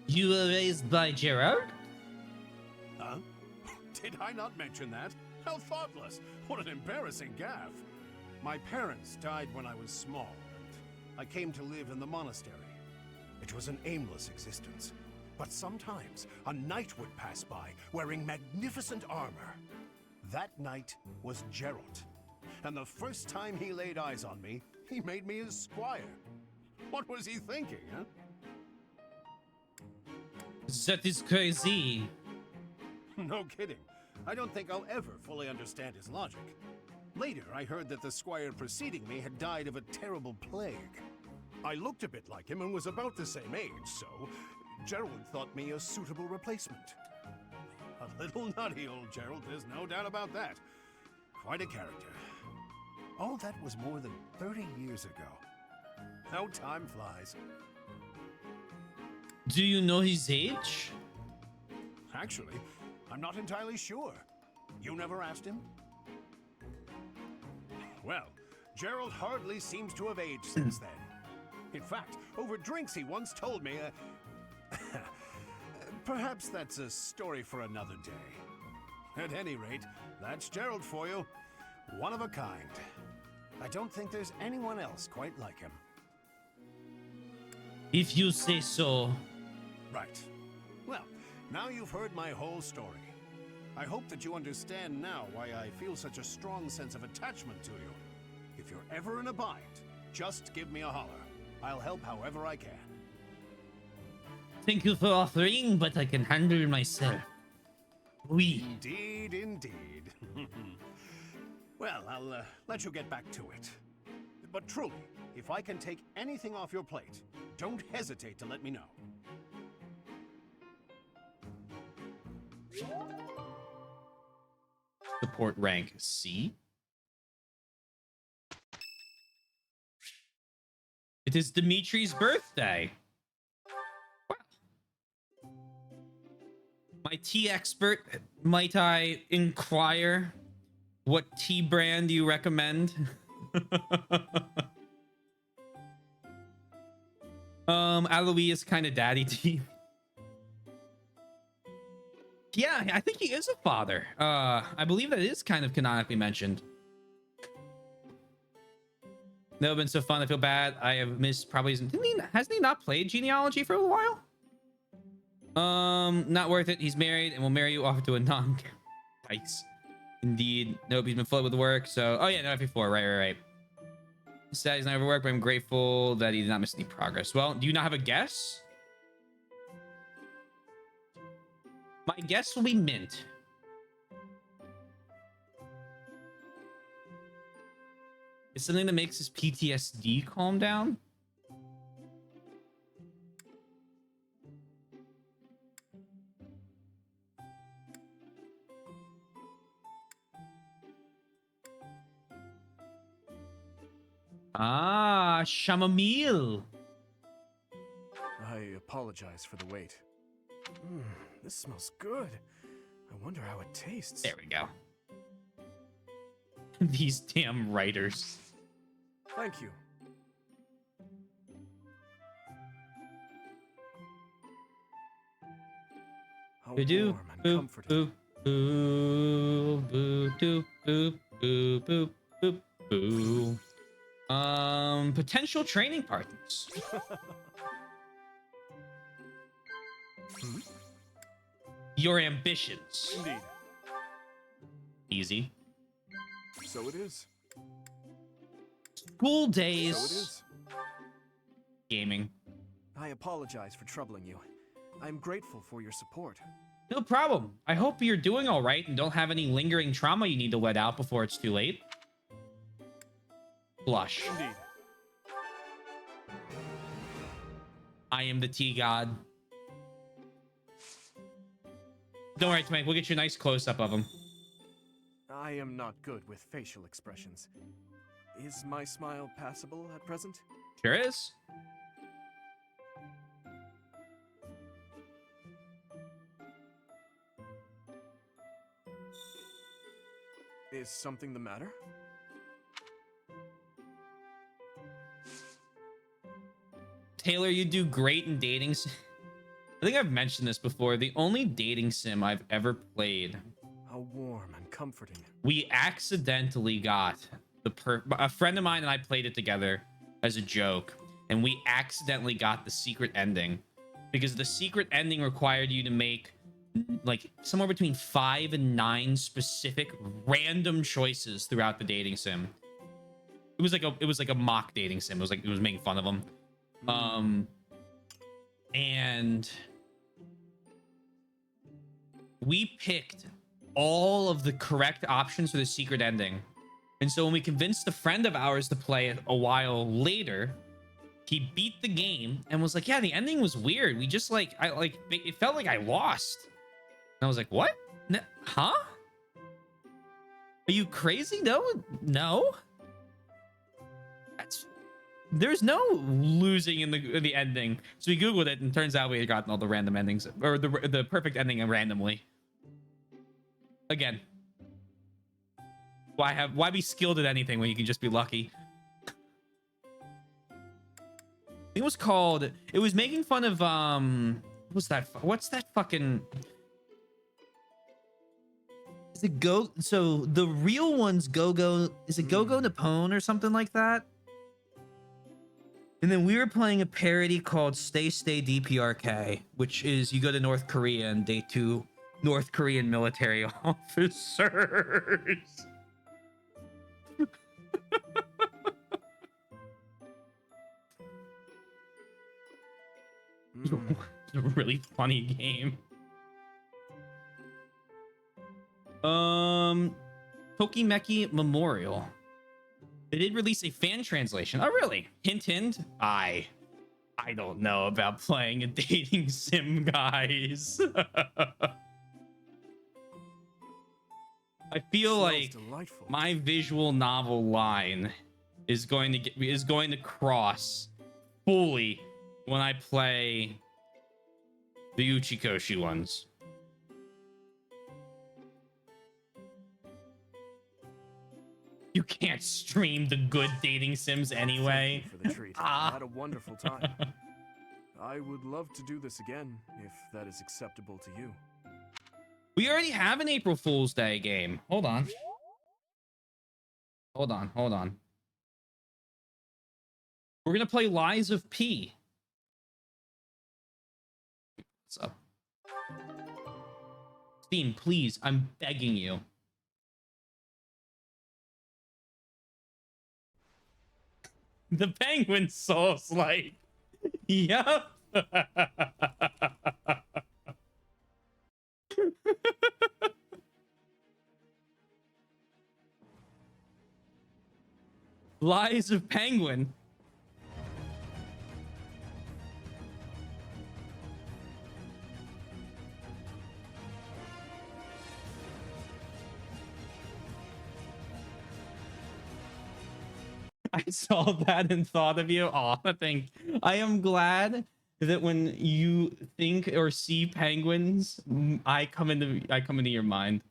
You were raised by Gerald? Huh? Did I not mention that? How thoughtless! What an embarrassing gaffe! My parents died when I was small, and I came to live in the monastery. It was an aimless existence, but sometimes a knight would pass by wearing magnificent armor. That knight was Geralt, and the first time he laid eyes on me, he made me his squire. What was he thinking, huh? That is crazy. No kidding. I don't think I'll ever fully understand his logic. Later, I heard that the squire preceding me had died of a terrible plague. I looked a bit like him and was about the same age, so Gerald thought me a suitable replacement. A little nutty, old Gerald, there's no doubt about that. Quite a character. All that was more than 30 years ago. How time flies. Do you know his age? Actually, I'm not entirely sure. You never asked him? Well, Gerald hardly seems to have aged since then. In fact, over drinks he once told me, perhaps that's a story for another day. At any rate, that's Gerald for you. One of a kind. I don't think there's anyone else quite like him. If you say so. Right. Well, now you've heard my whole story. I hope that you understand now why I feel such a strong sense of attachment to you. If you're ever in a bind, just give me a holler. I'll help however I can. Thank you for offering, but I can handle myself. Oui. Indeed, indeed. Well, I'll let you get back to it. But truly, if I can take anything off your plate, don't hesitate to let me know. Support rank C. It is Dimitri's birthday. My tea expert, might I inquire what tea brand you recommend? Aloe is kind of daddy tea. Yeah, I think he is a father. I believe that is kind of canonically mentioned. No, been so fun. I feel bad. I have missed probably. Hasn't he not played genealogy for a while? Not worth it. He's married and will marry you off to a non. Nice. Indeed. Nope, he's been flooded with work. So, oh yeah, no, FA4. Right. Sad he's not overworked, but I'm grateful that he did not miss any progress. Well, do you not have a guess? My guess will be mint. It's something that makes his PTSD calm down. Ah, chamomile. I apologize for the wait. This smells good. I wonder how it tastes. There we go. These damn writers. Thank you. How Do warm and comforting. boo boo boo boo boo boo boo boo. Potential training partners. Your ambitions. Indeed. Easy. So it is. School days. So it is. Gaming. I apologize for troubling you. I'm grateful for your support. No problem. I hope you're doing all right and don't have any lingering trauma you need to let out before it's too late. Blush. Indeed. I am the tea god. Don't worry, Tomek. We'll get you a nice close-up of him. I am not good with facial expressions. Is my smile passable at present? Sure is. Is something the matter? Taylor, you do great in dating. I think I've mentioned this before. The only dating sim I've ever played. How warm and comforting. We accidentally got a friend of mine and I played it together as a joke, and we accidentally got the secret ending because the secret ending required you to make like somewhere between 5 and 9 specific random choices throughout the dating sim. It was like a mock dating sim. It was making fun of them. And we picked all of the correct options for the secret ending. And so when we convinced a friend of ours to play it a while later, he beat the game and was like, yeah, the ending was weird. We just it felt like I lost. And I was like, what? Huh? Are you crazy? No. There's no losing in the ending. So we Googled it and turns out we had gotten all the random endings or the perfect ending randomly. Again, why be skilled at anything when you can just be lucky? It was making fun of what's that fucking, is it go, so the real one's is it Go-Go Nippon or something like that? And then we were playing a parody called Stay Stay DPRK, which is you go to North Korea and date two North Korean military officers. It's a really funny game. Tokimeki Memorial. They did release a fan translation. Oh, really? Hint, hint. I don't know about playing a dating sim, guys. I feel like my visual novel line is going to cross fully when I play the Uchikoshi ones. You can't stream the good dating sims anyway. Thank you for the treat. I had a wonderful time. I would love to do this again, if that is acceptable to you. We already have an April Fool's Day game. Hold on. Hold on. We're gonna play Lies of P. What's up? Steam, please, I'm begging you. The penguin sauce, like, yep. Lies of Penguin. I saw that and thought of you. Aw, I am glad that when you think or see penguins, I come into your mind.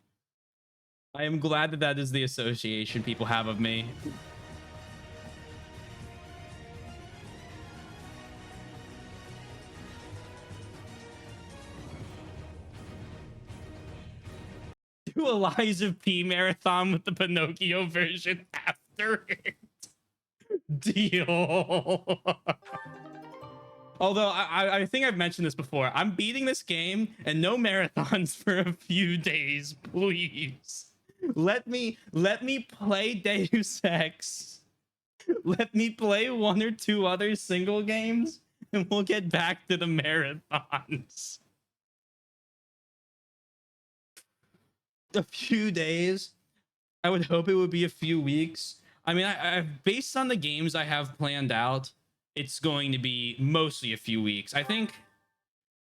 I am glad that that is the association people have of me. Do a Lies of P marathon with the Pinocchio version after it. Deal. Although I think I've mentioned this before, I'm beating this game and no marathons for a few days, please. Let me play Deus Ex. Let me play one or two other single games and we'll get back to the marathons. A few days. I would hope it would be a few weeks. I mean, I based on the games I have planned out, it's going to be mostly a few weeks. I think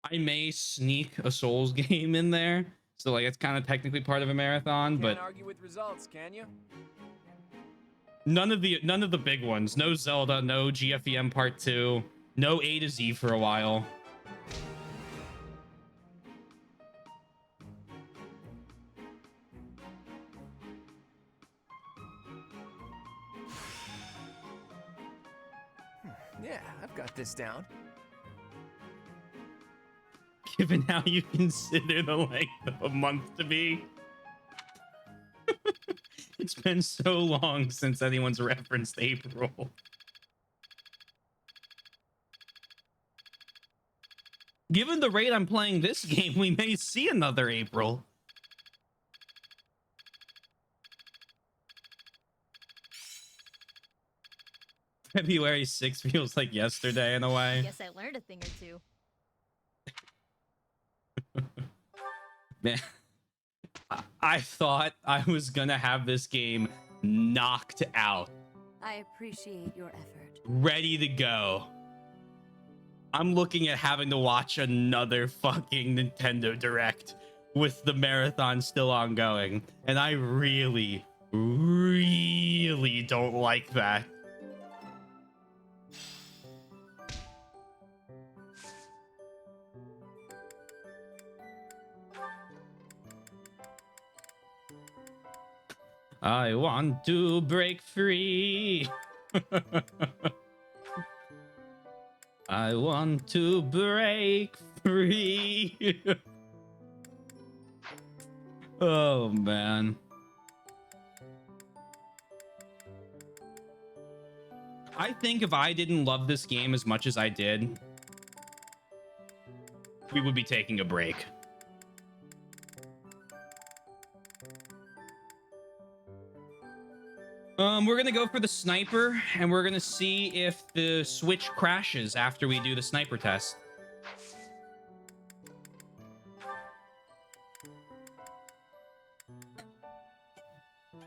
I may sneak a Souls game in there, so like it's kind of technically part of a marathon. But can't argue with results, can you? None of the big ones. No Zelda, no GFEM Part 2, no A to Z for a while. Yeah, I've got this down. Given how you consider the length of a month to be. It's been so long since anyone's referenced April. Given the rate I'm playing this game, we may see another April. February 6th feels like yesterday in a way. Guess I learned a thing or two. Man, I thought I was gonna have this game knocked out. I appreciate your effort. Ready to go. I'm looking at having to watch another fucking Nintendo Direct with the marathon still ongoing. And I really, really don't like that. I want to break free. I want to break free. Oh, man. I think if I didn't love this game as much as I did, we would be taking a break. We're gonna go for the sniper, and we're gonna see if the switch crashes after we do the sniper test.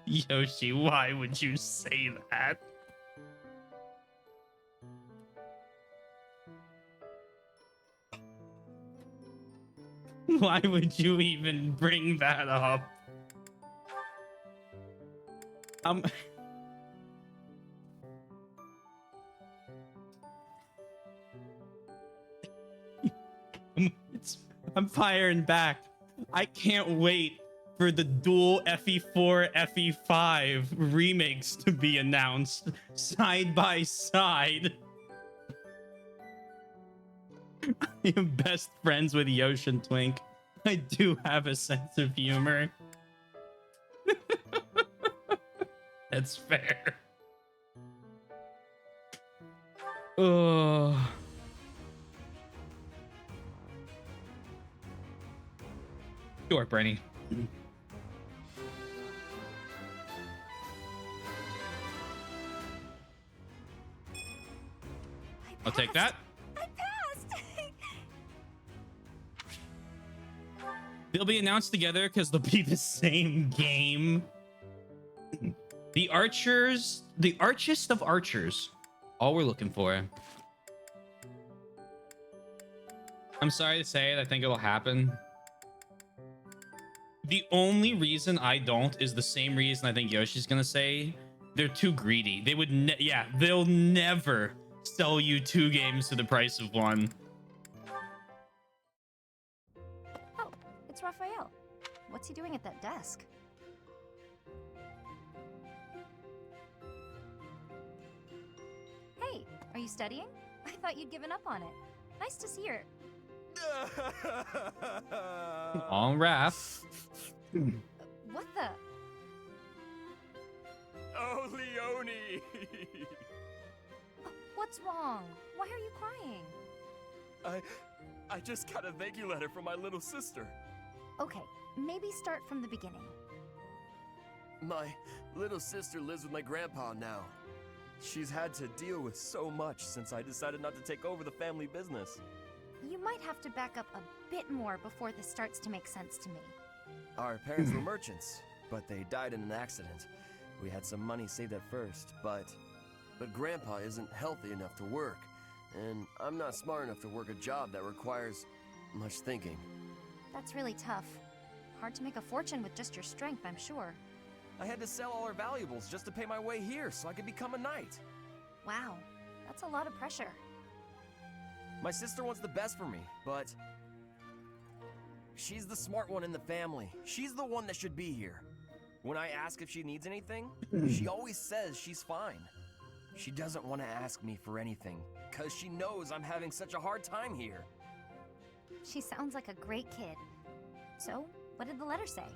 Yoshi, why would you say that? Why would you even bring that up? I'm firing back. I can't wait for the dual FE4, FE5 remakes to be announced side by side. I am best friends with Yoshi and Twink. I do have a sense of humor. That's fair. Oh. Sure, Brenny. I'll take that. I passed! They'll be announced together because they'll be the same game. The archers, the archest of archers. All we're looking for. I'm sorry to say it, I think it'll happen. The only reason I don't is the same reason I think Yoshi's gonna say. They're too greedy. They would, yeah, they'll never sell you 2 games for the price of 1. Oh, it's Raphael. What's he doing at that desk? Hey, are you studying? I thought you'd given up on it. Nice to see her. On Raph. What the? Oh, Leone! What's wrong? Why are you crying? I just got a thank you letter from my little sister. Okay, maybe start from the beginning. My little sister lives with my grandpa now. She's had to deal with so much since I decided not to take over the family business. You might have to back up a bit more before this starts to make sense to me. Our parents were merchants, but they died in an accident. We had some money saved at first, but Grandpa isn't healthy enough to work, and I'm not smart enough to work a job that requires much thinking. That's really tough. Hard to make a fortune with just your strength, I'm sure. I had to sell all our valuables just to pay my way here so I could become a knight. Wow, that's a lot of pressure. My sister wants the best for me, but she's the smart one in the family. She's the one that should be here. When I ask if she needs anything, she always says she's fine. She doesn't want to ask me for anything, because she knows I'm having such a hard time here. She sounds like a great kid. So, what did the letter say?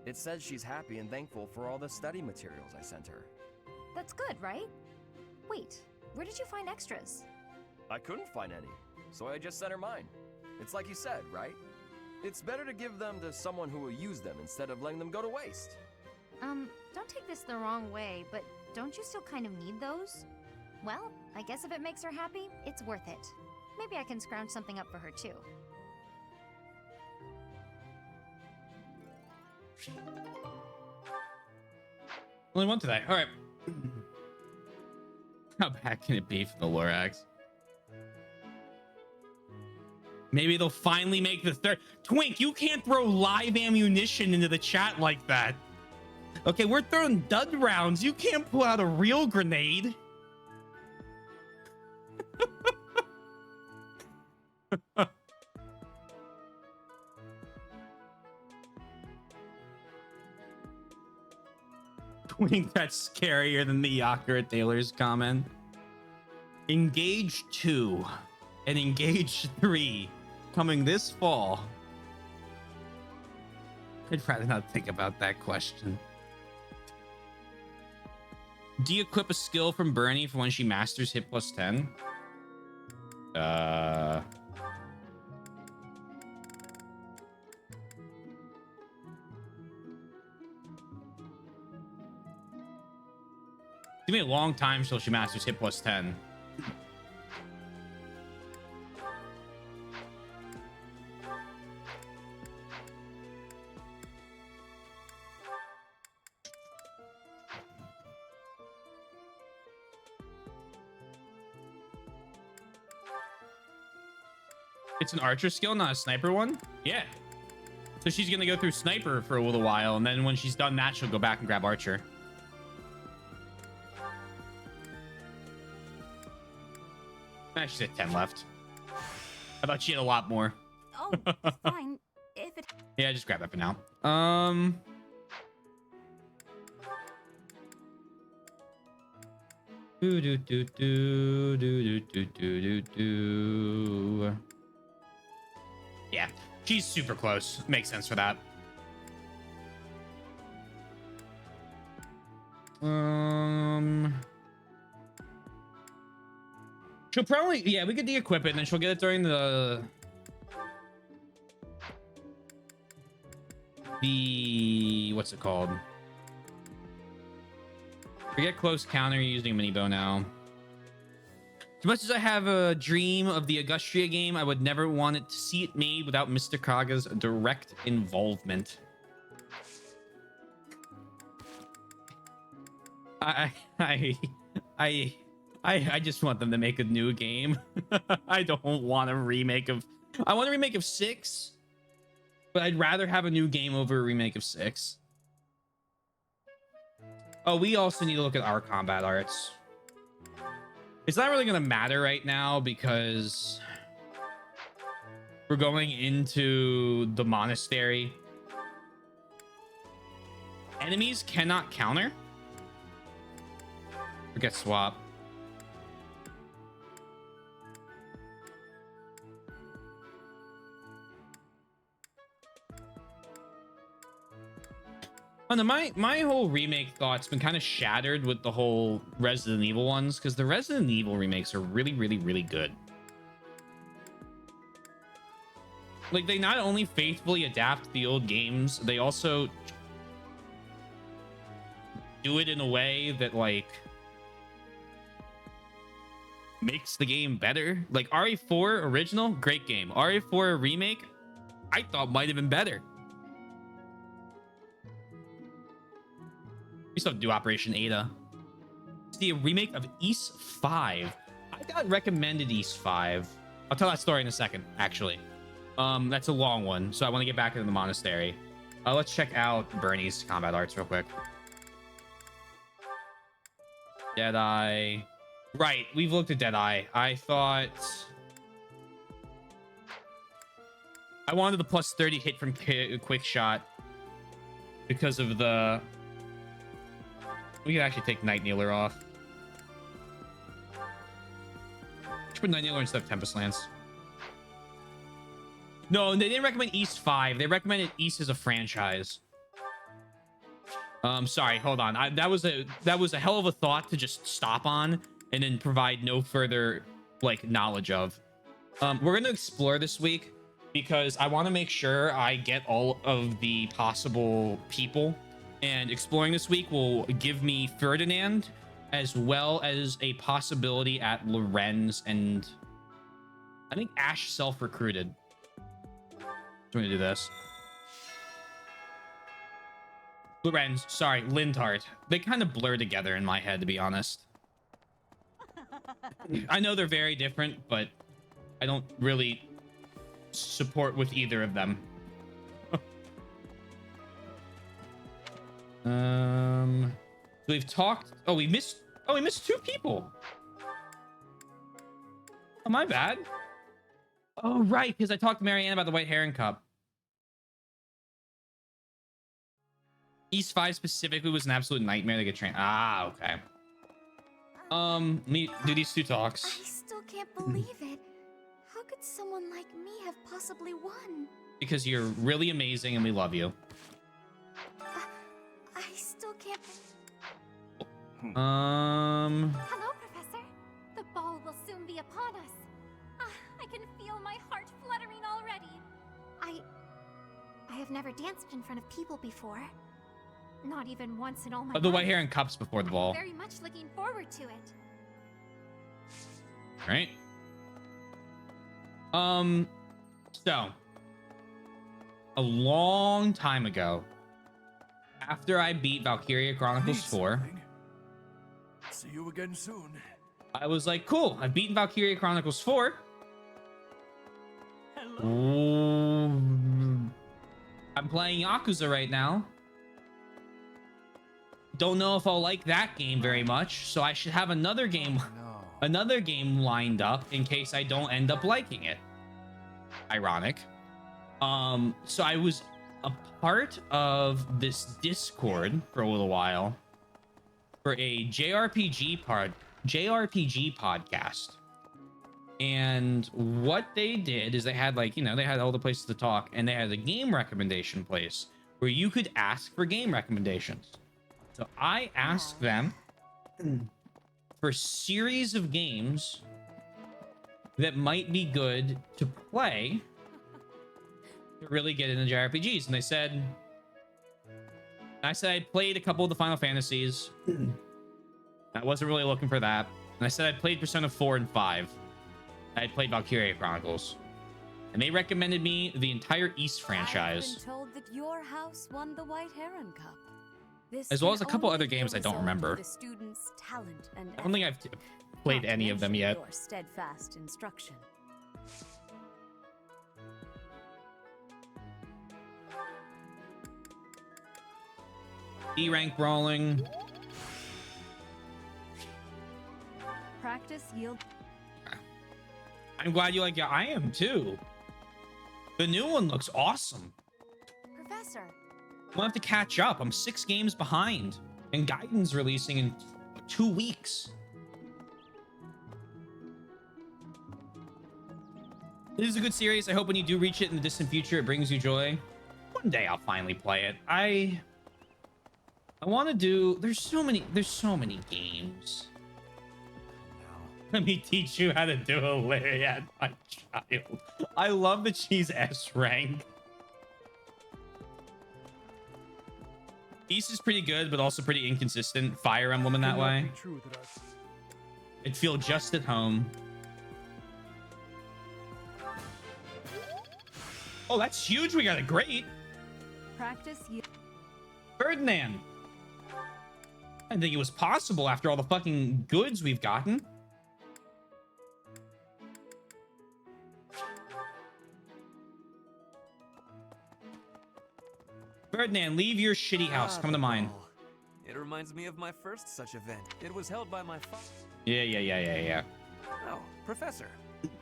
It says she's happy and thankful for all the study materials I sent her. That's good, right? Wait, where did you find extras? I couldn't find any, so I just sent her mine. It's like you said, right? It's better to give them to someone who will use them instead of letting them go to waste. Don't take this the wrong way, but don't you still kind of need those? Well, I guess if it makes her happy, it's worth it. Maybe I can scrounge something up for her too. Only one today. All right. How bad can it be for the Lorax? Maybe they'll finally make the third. Twink, you can't throw live ammunition into the chat like that. Okay, we're throwing dud rounds. You can't pull out a real grenade. Twink, that's scarier than the Yakura Taylor's comment. Engage 2 and Engage 3 coming this fall. I'd rather not think about that question. De-equip a skill from Bernie for when she masters hit plus 10. It's gonna be a long time till she masters hit plus 10. It's an archer skill, not a sniper one? Yeah. So she's gonna go through sniper for a little while, and then when she's done that, she'll go back and grab archer. She's at 10 left. I thought she had a lot more. Oh, fine. If it... Yeah, just grab that for now. Yeah, she's super close. Makes sense for that. She'll probably, yeah, we could de-equip it and then she'll get it during the what's it called? Forget close counter using mini bow now. As much as I have a dream of the Augustria game, I would never want it to see it made without Mr. Kaga's direct involvement. I just want them to make a new game. I don't want a remake of... I want a remake of 6, but I'd rather have a new game over a remake of 6. Oh, we also need to look at our combat arts. It's not really going to matter right now because we're going into the monastery. Enemies cannot counter. Forget swap. Oh, no, my whole remake thought's been kind of shattered with the whole Resident Evil ones, because the Resident Evil remakes are really, really, really good. Like, they not only faithfully adapt the old games, they also do it in a way that, like, makes the game better. Like, RE4 original, great game. RE4 remake, I thought might have been better. We still have to do Operation Ada. See a remake of East 5. I got recommended East 5. I'll tell that story in a second, actually. That's a long one, so I want to get back into the monastery. Let's check out Bernie's combat arts real quick. Deadeye. Right, we've looked at Deadeye. I thought... I wanted the plus 30 hit from quick shot because of the... We could actually take Night Kneeler off. Should put Night Kneeler instead of Tempest Lance. No, they didn't recommend East 5. They recommended East as a franchise. Sorry, hold on. That was a hell of a thought to just stop on and then provide no further like knowledge of. We're gonna explore this week because I want to make sure I get all of the possible people. And exploring this week will give me Ferdinand, as well as a possibility at Lorenz, and I think Ash self-recruited. I'm gonna do this. Lorenz, sorry, Lindhart. They kind of blur together in my head, to be honest. I know they're very different, but I don't really support with either of them. So we've talked. Oh, we missed 2 people. Oh, my bad. Oh, right, because I talked to Marianne about the White Heron Cup. East 5 specifically was an absolute nightmare to get trained. Ah, okay. Let me do these 2 talks. I still can't believe it. How could someone like me have possibly won? Because you're really amazing and we love you. I still can't... Hello, Professor. The ball will soon be upon us. I can feel my heart fluttering already. I have never danced in front of people before. Not even once in all my Oh, the life. white hair and cups before the ball. I'm very much looking forward to it. Right. So a long time ago, after I beat Valkyria Chronicles 4, See you again soon. I was like, cool, I've beaten Valkyria Chronicles 4. I'm playing Yakuza right now. Don't know if I'll like that game very much, so I should have another game lined up in case I don't end up liking it. Ironic. So I was a part of this Discord for a little while for a JRPG podcast. And what they did is they had, like, you know, they had all the places to talk, and they had a game recommendation place where you could ask for game recommendations. So I asked them for a series of games that might be good to play to really get into JRPGs. And they said, I said I'd played a couple of the Final Fantasies. I wasn't really looking for that. And I said I'd played Persona 4 and 5. I had played Valkyria Chronicles. And they recommended me the entire East franchise. I've been told that your house won the White Heron Cup. This As well as a can couple only other be games the I don't result of remember. The students' talent and I don't think I've played any of them yet. Your steadfast instruction. E rank brawling. Practice yield. I'm glad you like it. I am too. The new one looks awesome. Professor. We'll have to catch up. I'm 6 games behind. And Gaiden's releasing in 2 weeks. This is a good series. I hope when you do reach it in the distant future, it brings you joy. One day I'll finally play it. I want to do... There's so many games. Let me teach you how to do a lariat, my child. I love that she's S rank. East is pretty good, but also pretty inconsistent. Fire Emblem in that way. It'd feel just at home. Oh, that's huge. We got a great. Practice yield. Ferdinand. I didn't think it was possible after all the fucking goods we've gotten. Ferdinand, leave your shitty house. Come to mine. It reminds me of my first such event. It was held by my father. Yeah. Oh, Professor.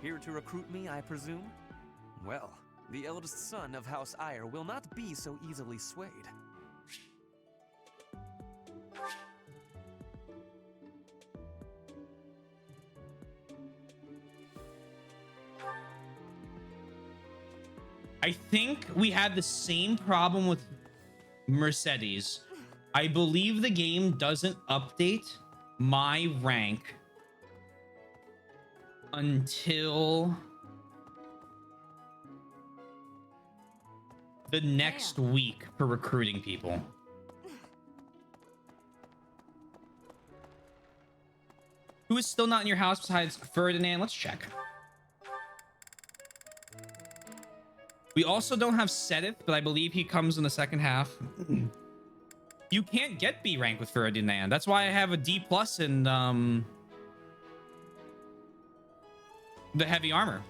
Here to recruit me, I presume? Well, the eldest son of House Ire will not be so easily swayed. I think we had the same problem with Mercedes. I believe the game doesn't update my rank until the next week for recruiting people. Who is still not in your house besides Ferdinand? Let's check. We also don't have Sedith, but I believe he comes in the second half. You can't get B rank with Ferdinand. That's why I have a D+ in the heavy armor.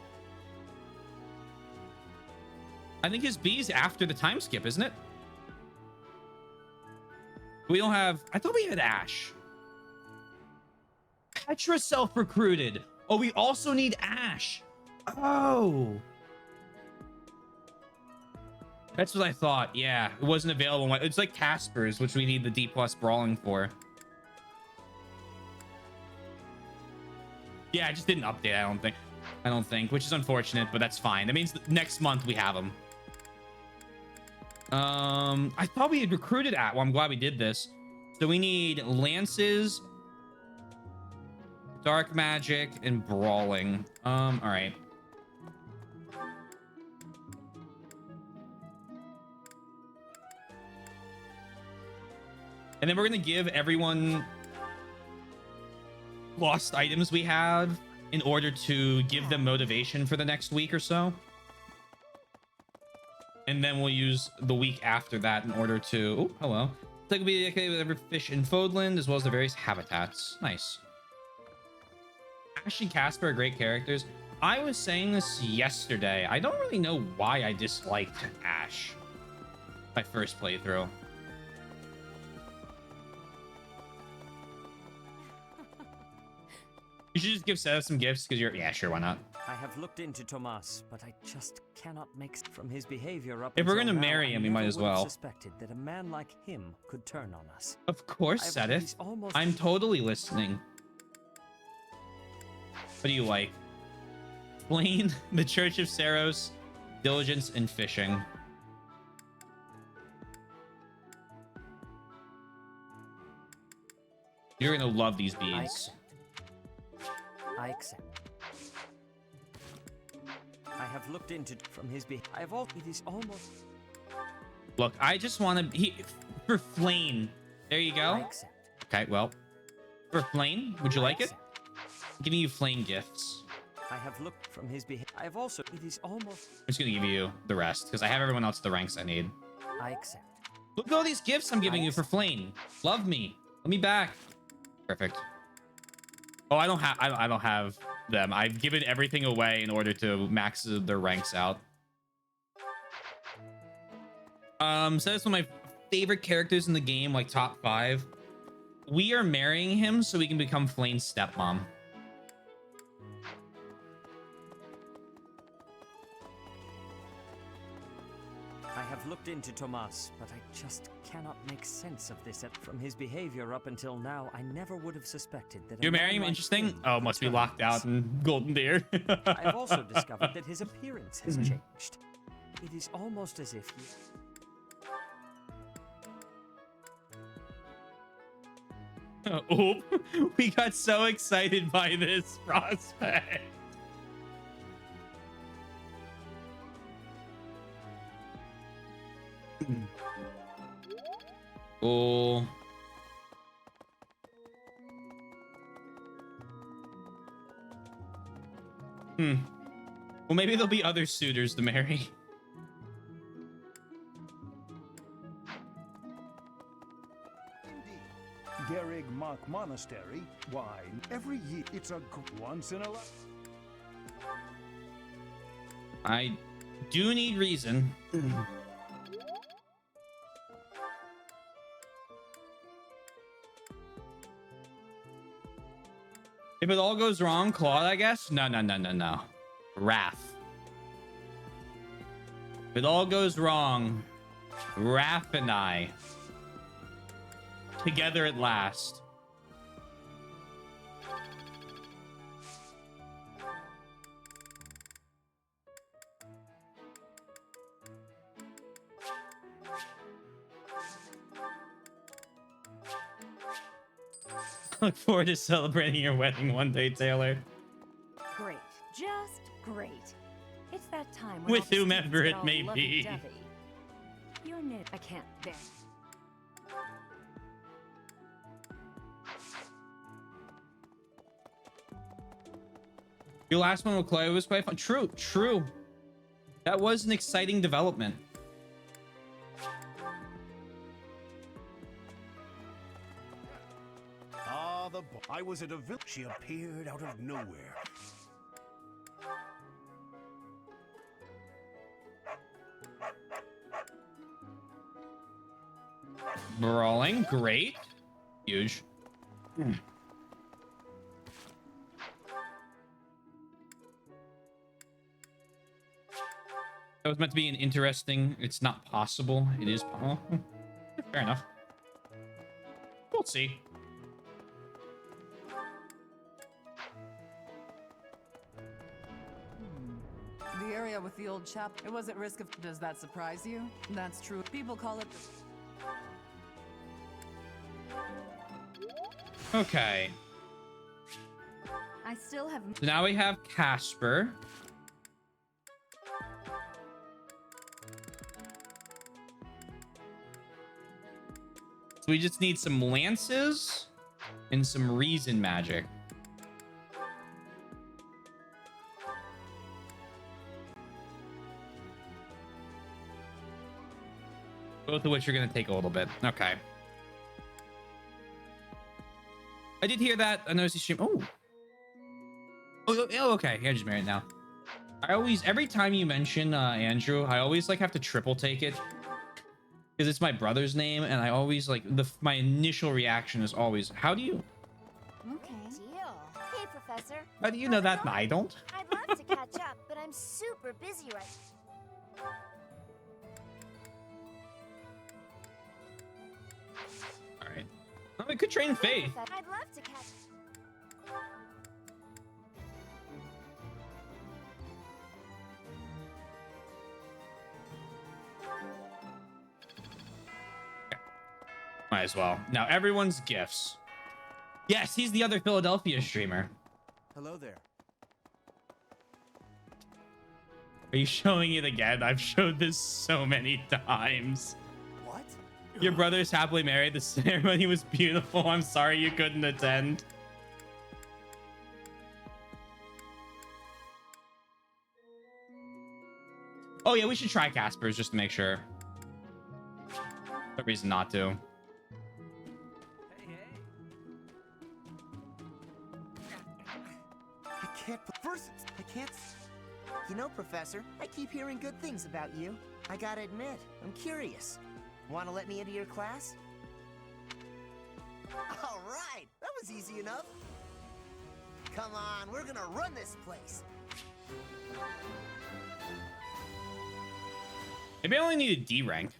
I think his B's after the time skip, isn't it? We don't have... I thought we had Ash. Petra self-recruited. Oh, we also need Ash. Oh. That's what I thought. Yeah, it wasn't available. It's like Casper's, which we need the D+ brawling for. Yeah, I just didn't update. I don't think, which is unfortunate, but that's fine. That means next month we have them. I thought we had recruited at. Well, I'm glad we did this. So we need lances, dark magic, and brawling. All right. And then we're gonna give everyone lost items we have in order to give them motivation for the next week or so. And then we'll use the week after that in order to... Oh, hello. It's like be okay with every fish in Fodland as well as the various habitats. Nice. Ash and Casper are great characters. I was saying this yesterday. I don't really know why I disliked Ash my first playthrough. You should just give Seth some gifts because you're... Yeah, sure, why not? I have looked into Tomas, but I just cannot make from his behavior up. If we're until gonna now, marry him, we might as never would have well. Suspected that a man like him could turn on us. Of course, Sedith. I'm totally listening. What do you like? Blaine, the Church of Saros, Diligence, and Fishing. You're gonna love these beads. I accept. I have looked into from his behavior. I have all. It is almost. Look, I just want to... For Flame. There you go. Okay, well. For Flame, would you like it? I'm giving you Flame gifts. I have looked from his behavior. I have also. It is almost. I'm just gonna give you the rest because I have everyone else the ranks I need. I accept. Look at all these gifts I'm giving you for Flame. Love me. Let me back. Perfect. Oh, I don't have them. I've given everything away in order to max their ranks out. So that's one of my favorite characters in the game, like top 5. We are marrying him so we can become Flame's stepmom. I have looked into Tomas, but I just cannot make sense of this. From his behavior up until now, I never would have suspected that. You're marrying him? Interesting. Oh, must be locked out in Golden Deer. I have also discovered that his appearance has changed. It is almost as if he... Oh, we got so excited by this prospect. Oh. Well, maybe there'll be other suitors to marry. Gerig Mark Monastery. Why, every year it's a once in a life. I do need reason. If it all goes wrong, Claude, I guess? No. Wrath. If it all goes wrong, Raph and I, together at last. Look forward to celebrating your wedding one day, Taylor. Great. Just great. It's that time when With all the whomever students it get all may be. lovey-dovey. You're new. I can't bear. Your last one with Chloe was quite fun. True. That was an exciting development. I was at a village. She appeared out of nowhere. Brawling, great. Huge. That was meant to be an interesting... It's not possible. It is... Oh, fair enough. We'll see. The area with the old chap, it was at risk of... Does that surprise you? That's true. People call it... Okay. I still have. So now we have Casper. So we just need some lances and some reason magic. Both of which are going to take a little bit. Okay. I did hear that. I noticed you stream. Oh, okay. Yeah, just married now. I always, every time you mention Andrew, I always like have to triple take it because it's my brother's name, and I always like my initial reaction is always, how do you? Okay. Deal. Hey, Professor. How do you know that? I don't. I'd love to catch up, but I'm super busy right now. All right. Well, we could train Faith. I'd love to catch. Might as well. Now everyone's gifts. Yes, he's the other Philadelphia streamer. Hello there. Are you showing it again? I've showed this so many times. What? Your brother's happily married. The ceremony was beautiful. I'm sorry you couldn't attend. Oh yeah, we should try Casper's just to make sure. No reason not to. I can't. You know, Professor, I keep hearing good things about you. I gotta admit, I'm curious. Wanna let me into your class? All right, that was easy enough. Come on, we're gonna run this place. Maybe I only need a D rank.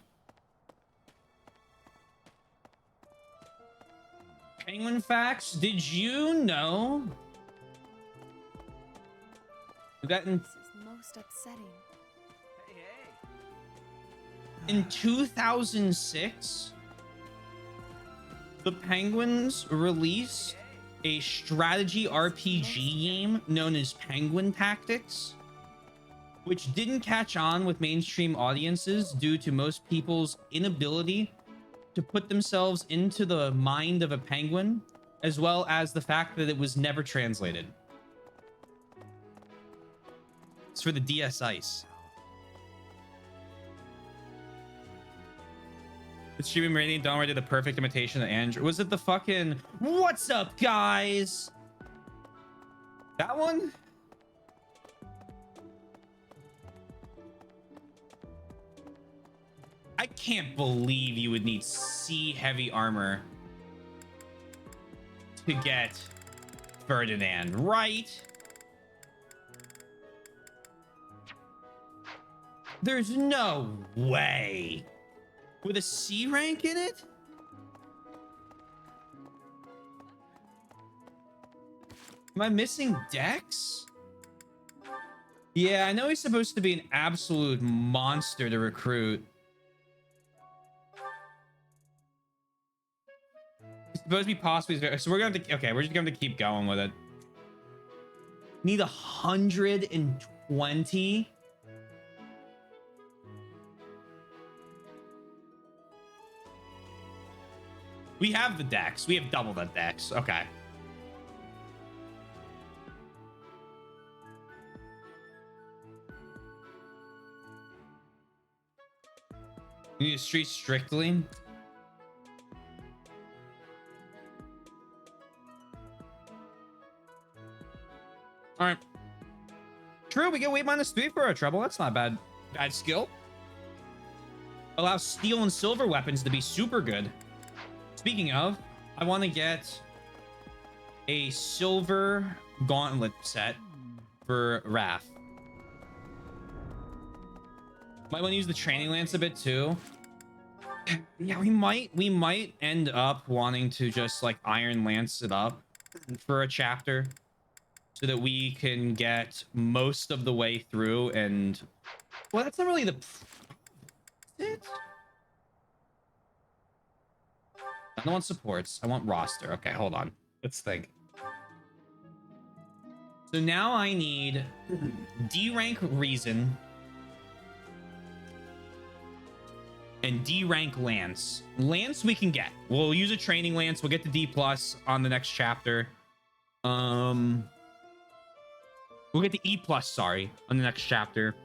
Penguin facts. Did you know that This is most upsetting. in 2006, the Penguins released a strategy RPG game known as Penguin Tactics, which didn't catch on with mainstream audiences due to most people's inability to put themselves into the mind of a penguin, as well as the fact that it was never translated. It's for the DS Ice. The streaming rating Donwar did the perfect imitation of Andrew. Was it the fucking "What's up, guys"? That one? I can't believe you would need C heavy armor to get Ferdinand, right? There's no way. With a C rank in it? Am I missing Dex? Yeah, I know he's supposed to be an absolute monster to recruit. He's supposed to be possibly very, so we're gonna have to, okay, we're just gonna have to keep going with it. Need 120. We have the Dex. We have double the Dex. Okay. We need to street strictly. All right. True, we get weight -3 for our trouble. That's not bad. Bad skill. Allows steel and silver weapons to be super good. Speaking of, I want to get a silver gauntlet set for Raph. Might want to use the training lance a bit too. Yeah, we might end up wanting to just like Iron Lance it up for a chapter so that we can get most of the way through. And well, that's not really the it. I don't want supports. I want roster. Okay, hold on. Let's think. So now I need D rank Reason and D rank Lance. Lance we can get. We'll use a training Lance. We'll get the D plus on the next chapter. We'll get the E plus, sorry, on the next chapter.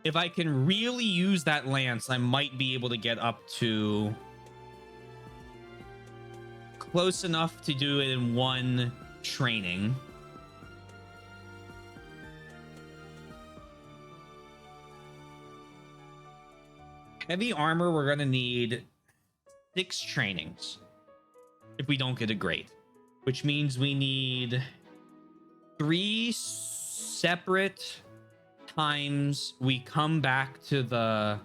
If I can really use that Lance, I might be able to get up to close enough to do it in one training. Heavy armor, we're gonna need 6 trainings if we don't get a grade, which means we need 3 separate times we come back to the...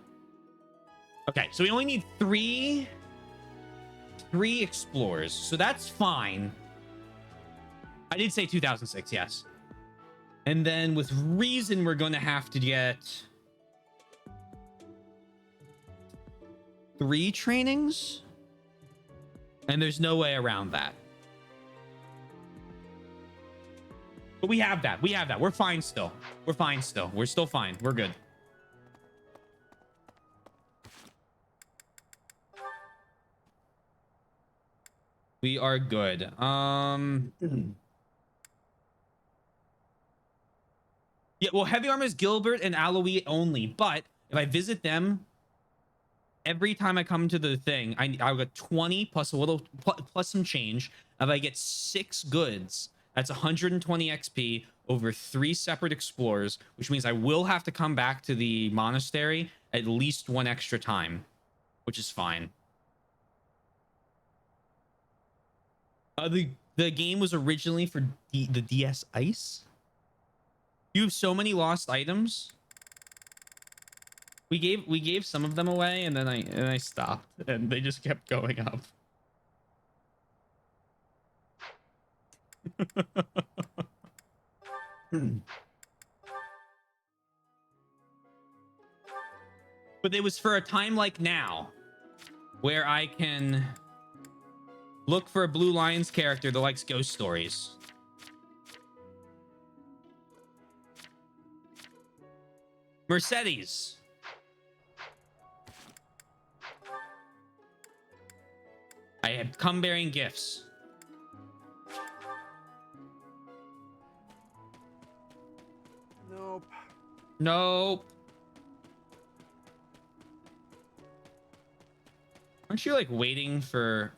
Okay, so we only need 3 explorers, so that's fine. I did say 2006, yes. And then with Reason, we're going to have to get 3 trainings, and there's no way around that. But we have that. We have that. We're fine still. We're fine still. We're still fine. We're good. We are good. Yeah, well, heavy armor is Gilbert and Aloe only, but if I visit them every time I come to the thing, I'll get 20 plus a little plus some change. If I get 6 goods, that's 120 XP over 3 separate explorers, which means I will have to come back to the monastery at least 1 extra time, which is fine. The game was originally for the DS Ice. You have so many lost items. We gave some of them away, and then I stopped, and they just kept going up. But it was for a time like now, where I can look for a Blue Lions character that likes ghost stories. Mercedes. I had come bearing gifts. Nope. Nope. Aren't you like waiting for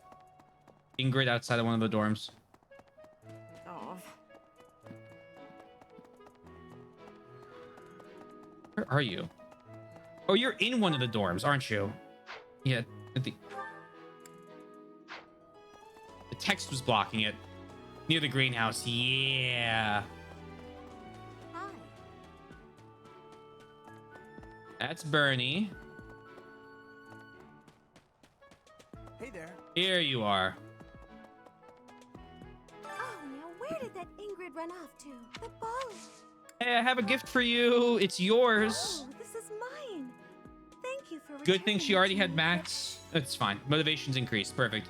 Ingrid outside of one of the dorms? Oh. Where are you? Oh, you're in one of the dorms, aren't you? Yeah, the text was blocking it. Near the greenhouse. Yeah. Hi. That's Bernie. Hey there. Here you are. Oh, now where did that Ingrid run off to? The ball. Hey, I have a gift for you. It's yours. Oh, this is mine. Thank you for Good thing she already had max. That's fine. Motivation's increased. Perfect.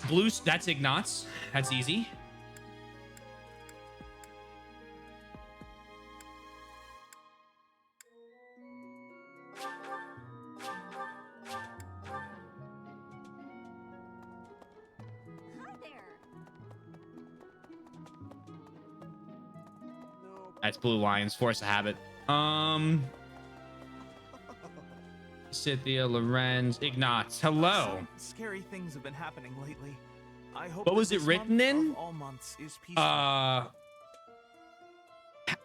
Blue, that's Ignatz. That's easy. That's Blue Lions. Force a habit. Cynthia, Lorenz, Ignatz. Hello. Some scary things have been happening lately. I hope What was that it this written month in? of all months is peaceful.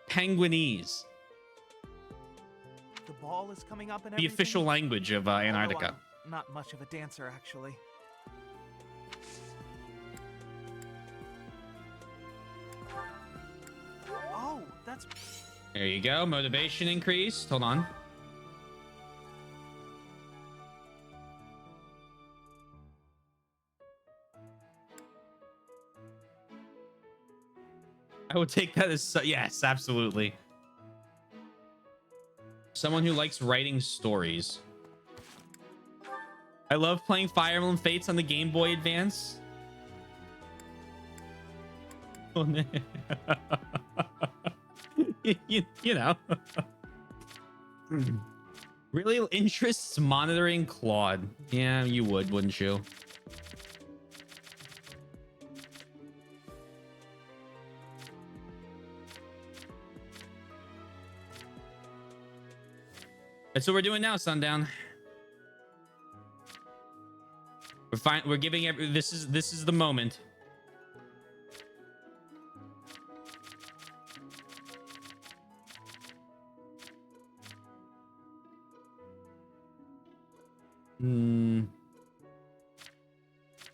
Penguinese. The ball is coming up and The official language of Antarctica. I'm not much of a dancer, actually. Oh, that's... There you go. Motivation increased. Hold on. I would take that as... Yes, absolutely. Someone who likes writing stories. I love playing Fire Emblem Fates on the Game Boy Advance. Oh, no. You know. Really interests monitoring Claude. Yeah, you would, wouldn't you? That's what we're doing now, Sundown. We're fine. We're giving this is the moment.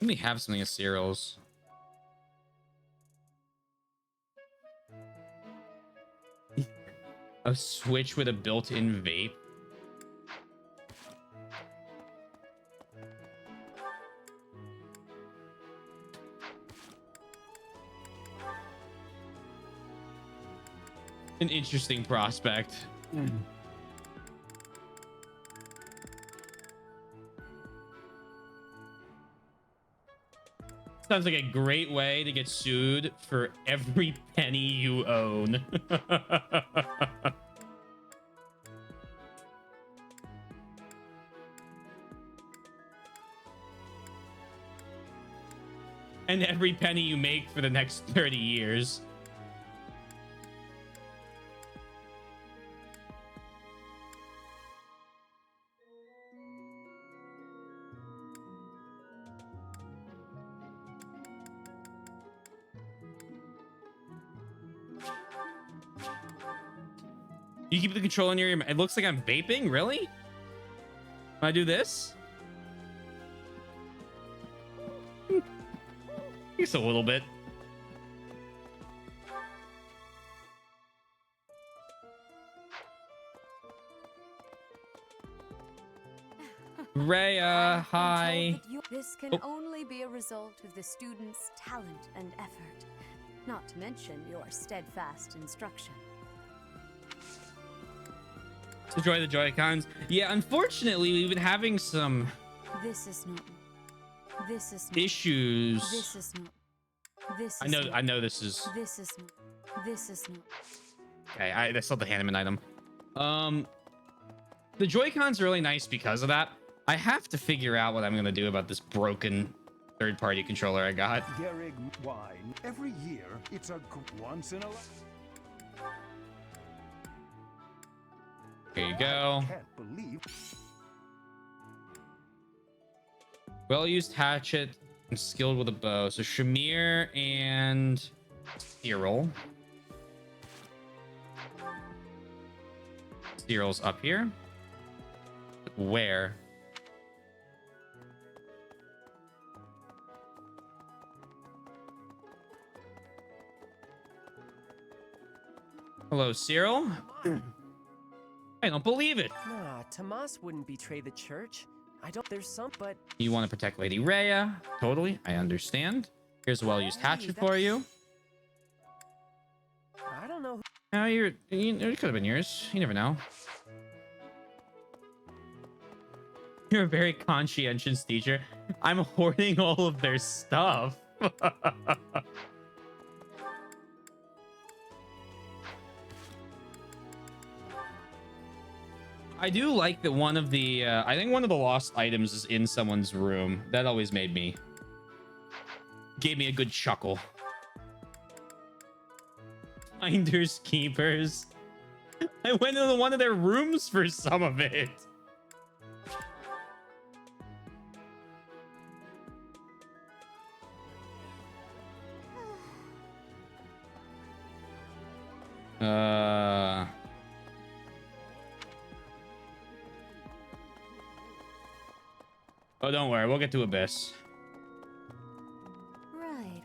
Let me have something of cereals. A Switch with a built-in vape. An interesting prospect. Sounds like a great way to get sued for every penny you own. And every penny you make for the next 30 years. You keep the control in your ear. It looks like I'm vaping. Really? Can I do this? Just a little bit. Rhea, hi. This can only be a result of the student's talent and effort, not to mention your steadfast instruction. Enjoy the Joy-Cons. Yeah, unfortunately, we've been having some This is not. This is not. issues. This is not. This is I know. not. I know this is. This is not. This is not. Okay, that's not the Hanneman item. The Joy-Cons are really nice because of that. I have to figure out what I'm gonna do about this broken third-party controller I got. Gehrig wine. Every year, it's a once in a Here you go. Can't believe. Well-used hatchet and skilled with a bow. So Shamir and Cyril. Cyril's up here. Where? Hello, Cyril. I don't believe it. Nah, Tomas wouldn't betray the church. I don't. There's some, but You want to protect Lady Rhea. Totally. I understand. Here's a well-used hatchet for you. I don't know. No, it could have been yours. You never know. You're a very conscientious teacher. I'm hoarding all of their stuff. I do like that one of the, I think one of the lost items is in someone's room. That always gave me a good chuckle. Finders keepers. I went into one of their rooms for some of it. Oh, don't worry. We'll get to Abyss. Right.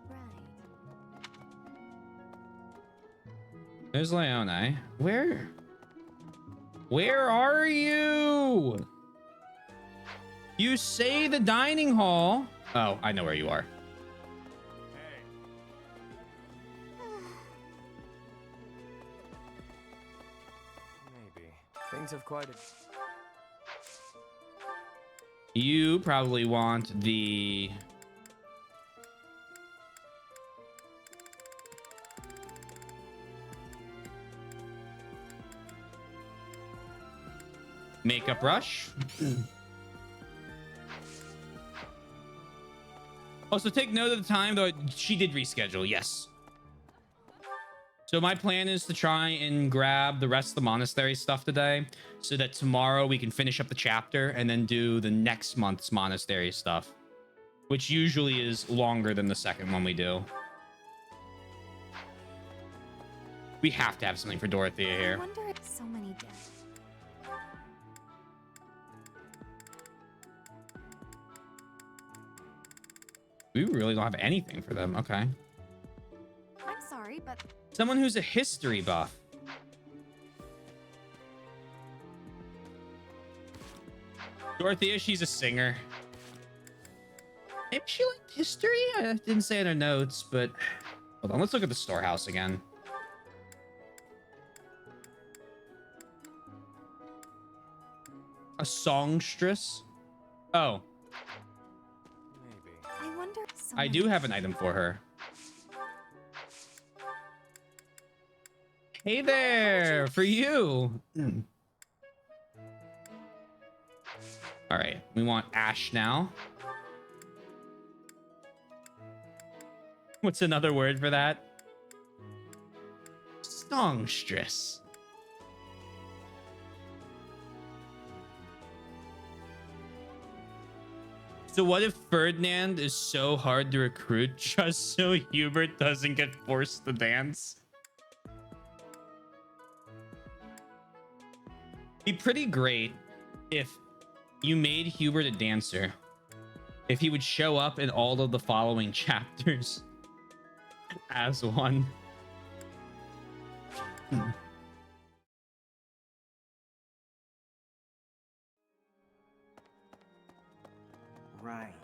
There's Leone. Where are you? You say the dining hall. Oh, I know where you are. Maybe. Things have quite a... You probably want the... Makeup rush. Also, take note of the time, though. She did reschedule, yes. So my plan is to try and grab the rest of the monastery stuff today so that tomorrow we can finish up the chapter and then do the next month's monastery stuff, which usually is longer than the second one we do. We have to have something for Dorothea here. I wonder if so many did. We really don't have anything for them. Okay. I'm sorry, but Someone who's a history buff. Dorothea, she's a singer. Maybe she liked history? I didn't say in her notes, but hold on. Let's look at the storehouse again. A songstress? Oh. I wonder if so I do have an item for her. Hey there, for you. All right, we want Ash now. What's another word for that? Songstress. So what if Ferdinand is so hard to recruit just so Hubert doesn't get forced to dance? Be pretty great if you made Hubert a dancer. If he would show up in all of the following chapters as one. Right.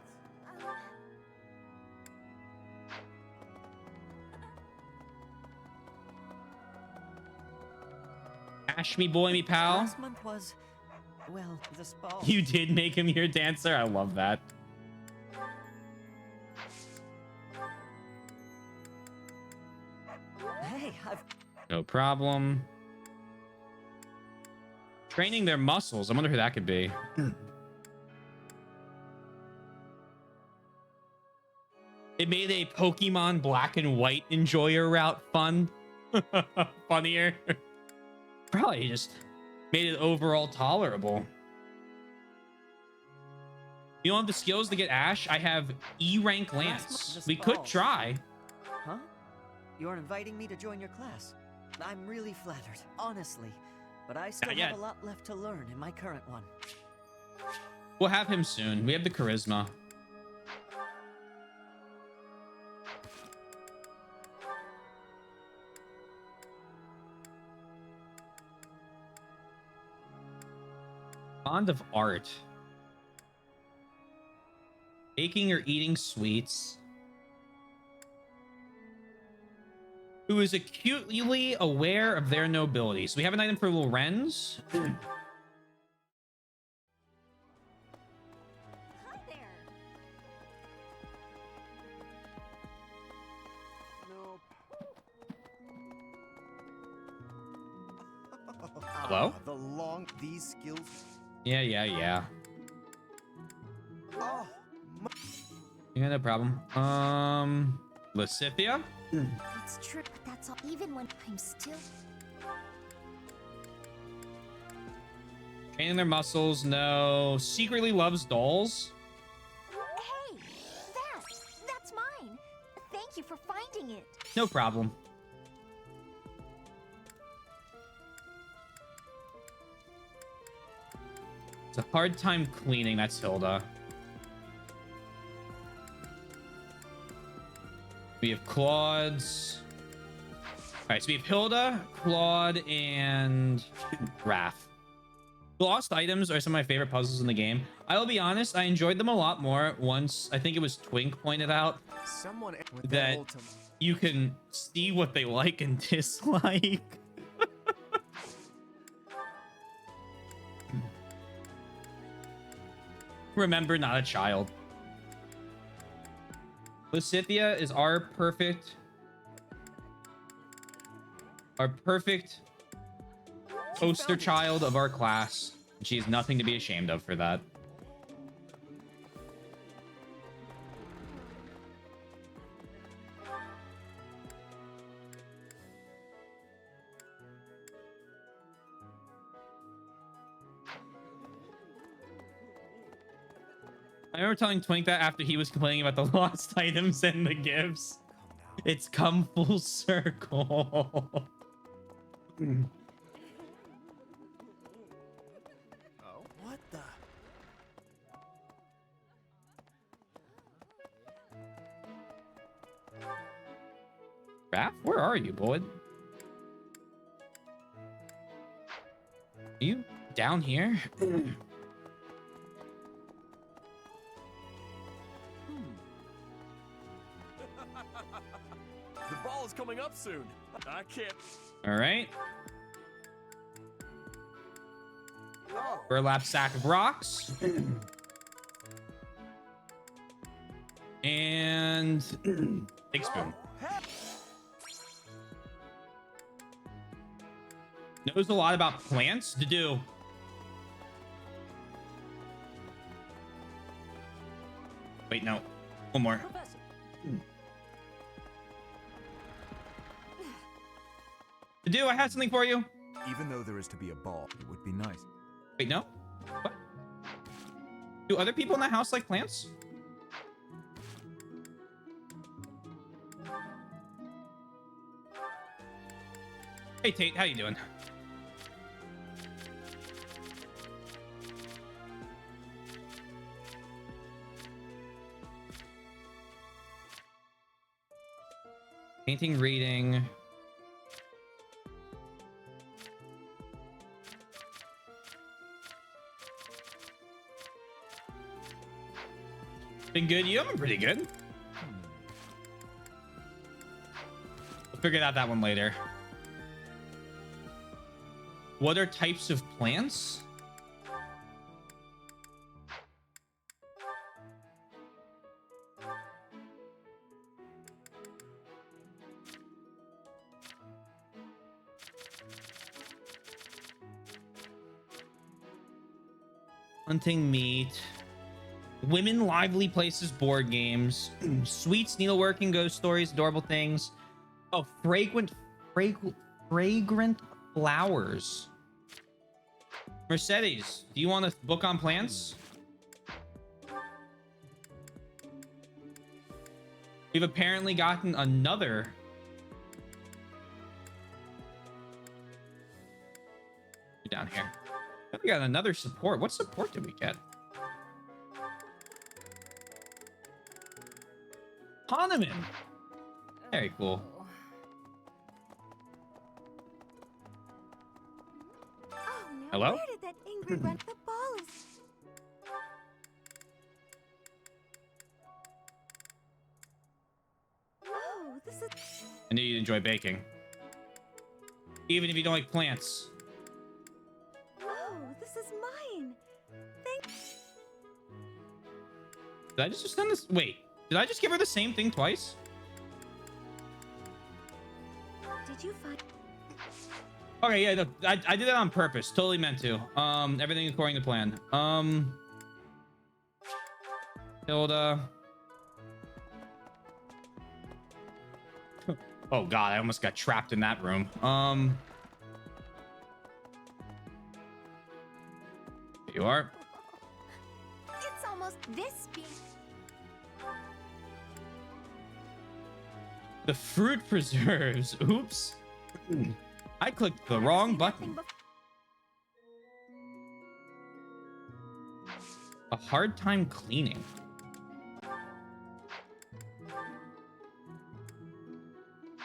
Ash me boy me pal. Last month was, well, the spa. You did make him your dancer. I love that. Hey, I've... No problem. Training their muscles. I wonder who that could be. It made a Pokemon Black and White enjoyer route fun. Funnier. Probably just made it overall tolerable. You don't have the skills to get Ash? I have E rank Lance. We could try. Huh? You're inviting me to join your class. I'm really flattered, honestly. But I still have a lot left to learn in my current one. We'll have him soon. We have the charisma. Fond of art. Baking or eating sweets. Who is acutely aware of their nobility. So we have an item for Lorenz. Hi there. Hello? These skills. Yeah. Oh, Yeah, no problem. Lysithia? It's true, but that's all. Even when I'm still. Training their muscles, no. Secretly loves dolls. Hey, that's mine. Thank you for finding it. No problem. It's a hard time cleaning. That's Hilda. We have Claude's. All right, so we have Hilda, Claude, and Raph. Lost items are some of my favorite puzzles in the game. I will be honest, I enjoyed them a lot more once. I think it was Twink pointed out that you can see what they like and dislike. Remember, not a child. Lysithia is our perfect poster child of our class. She has nothing to be ashamed of for that. I remember telling Twink that after he was complaining about the lost items and the gifts. It's come full circle. Oh, what the? Raph, where are you, boy? Are you down here? The ball is coming up soon. I can't. All right. Oh. Burlap sack of rocks. And big spoon. Knows a lot about plants to do. Wait, no. One more. To do, I have something for you. Even though there is to be a ball, it would be nice. Wait, no? What? Do other people in the house like plants? Hey, Tate, how you doing? Painting, reading. Been good? You? I'm pretty good. We'll figure out that one later. What are types of plants? Hunting meat. Women, lively places, board games. Sweets, needleworking, ghost stories, adorable things. Oh, fragrant flowers. Mercedes, do you want a book on plants? We've apparently gotten another. Down here. We got another support. What support did we get? Hahnemann. Very cool. Hello? Where did that angry run? The ball is... Oh, this is... I knew you'd enjoy baking. Even if you don't like plants. Oh, this is mine. Thank... Did I just send this? Wait, did I just give her the same thing twice? Did you find... Okay, yeah, no, I did that on purpose. Totally meant to. Everything according to plan. Hilda. Oh god, I almost got trapped in that room. Here you are. It's almost this big. The fruit preserves. Oops. I clicked the wrong button. A hard time cleaning.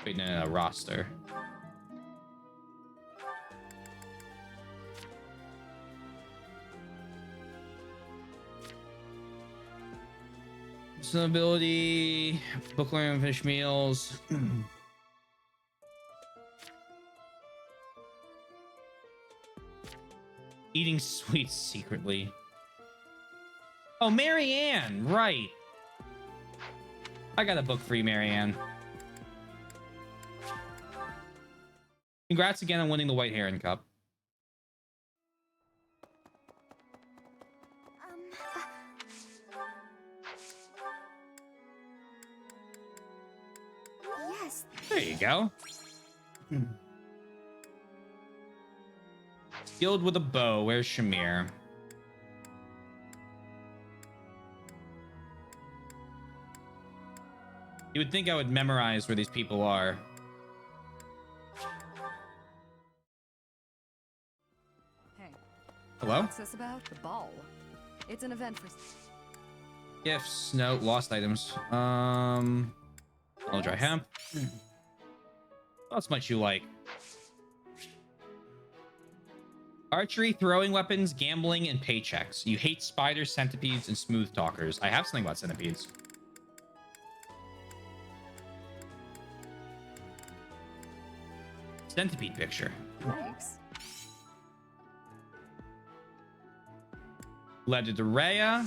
Wait, no, roster. Some ability, book learning, fish meals. Eating sweets secretly. Oh, Marianne, right. I got a book for you, Marianne. Congrats again on winning the White Heron Cup. Yes. There you go. Skilled with a bow. Where's Shamir? You would think I would memorize where these people are. Hey. Hello? What's this about? The ball. It's an event for... Gifts. No. Lost items. All dry hemp. That's much you like. Archery, throwing weapons, gambling, and paychecks. You hate spiders, centipedes, and smooth talkers. I have something about centipedes. Centipede picture. Thanks. Letter to Rhea.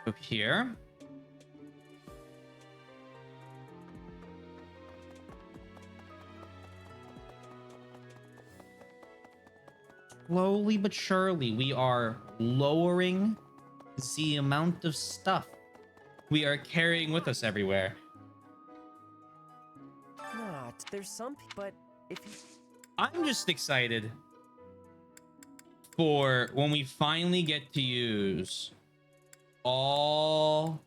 Up here. Slowly but surely, we are lowering the amount of stuff we are carrying with us everywhere. Not. There's some, but if you... I'm just excited for when we finally get to use all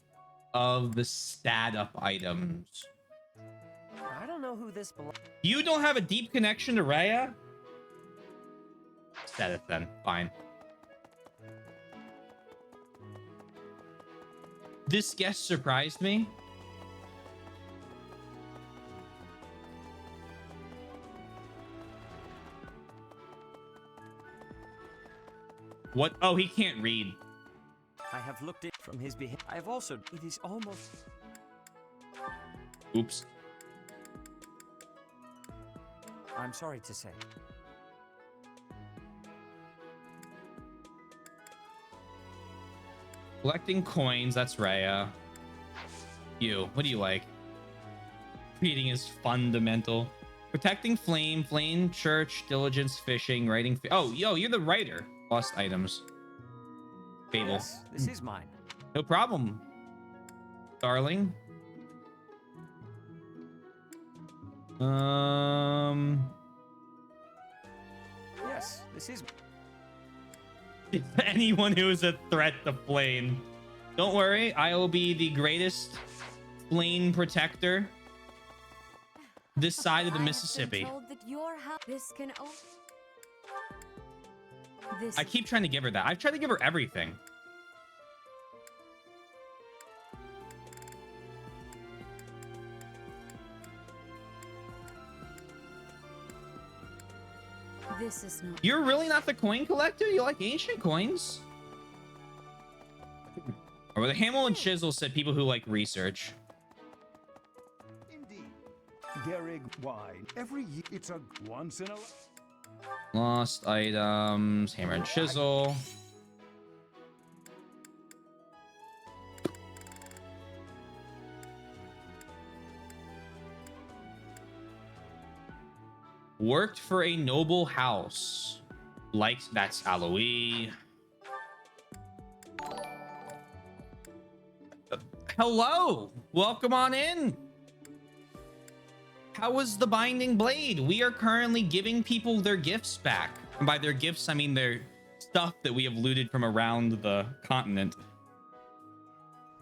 of the stat up items. I don't know who this belongs. You don't have a deep connection to Rhea? Set it then. Fine. This guest surprised me. What? Oh, he can't read. I have looked at from his behavior. I have also. It is almost. Oops. I'm sorry to say. Collecting coins, that's Rhea. You, what do you like? Reading is fundamental. Protecting flame, church, diligence, fishing, writing. Oh, yo, you're the writer. Lost items. Fable. Yes, this is mine. No problem, darling. Yes, this is. Anyone who is a threat to Flame. Don't worry, I will be the greatest Flame protector this side of the Mississippi. I keep trying to give her that. I've tried to give her everything. This is not. You're really not the coin collector? You like ancient coins? Or the Hamel and Chisel said people who like research. Indeed. Garrig wine. Every year, it's a once in a... Lost items, hammer and chisel. Worked for a noble house. Likes, that's Aloe. Hello, welcome on in. How was the Binding Blade? We are currently giving people their gifts back. And by their gifts, I mean their stuff that we have looted from around the continent.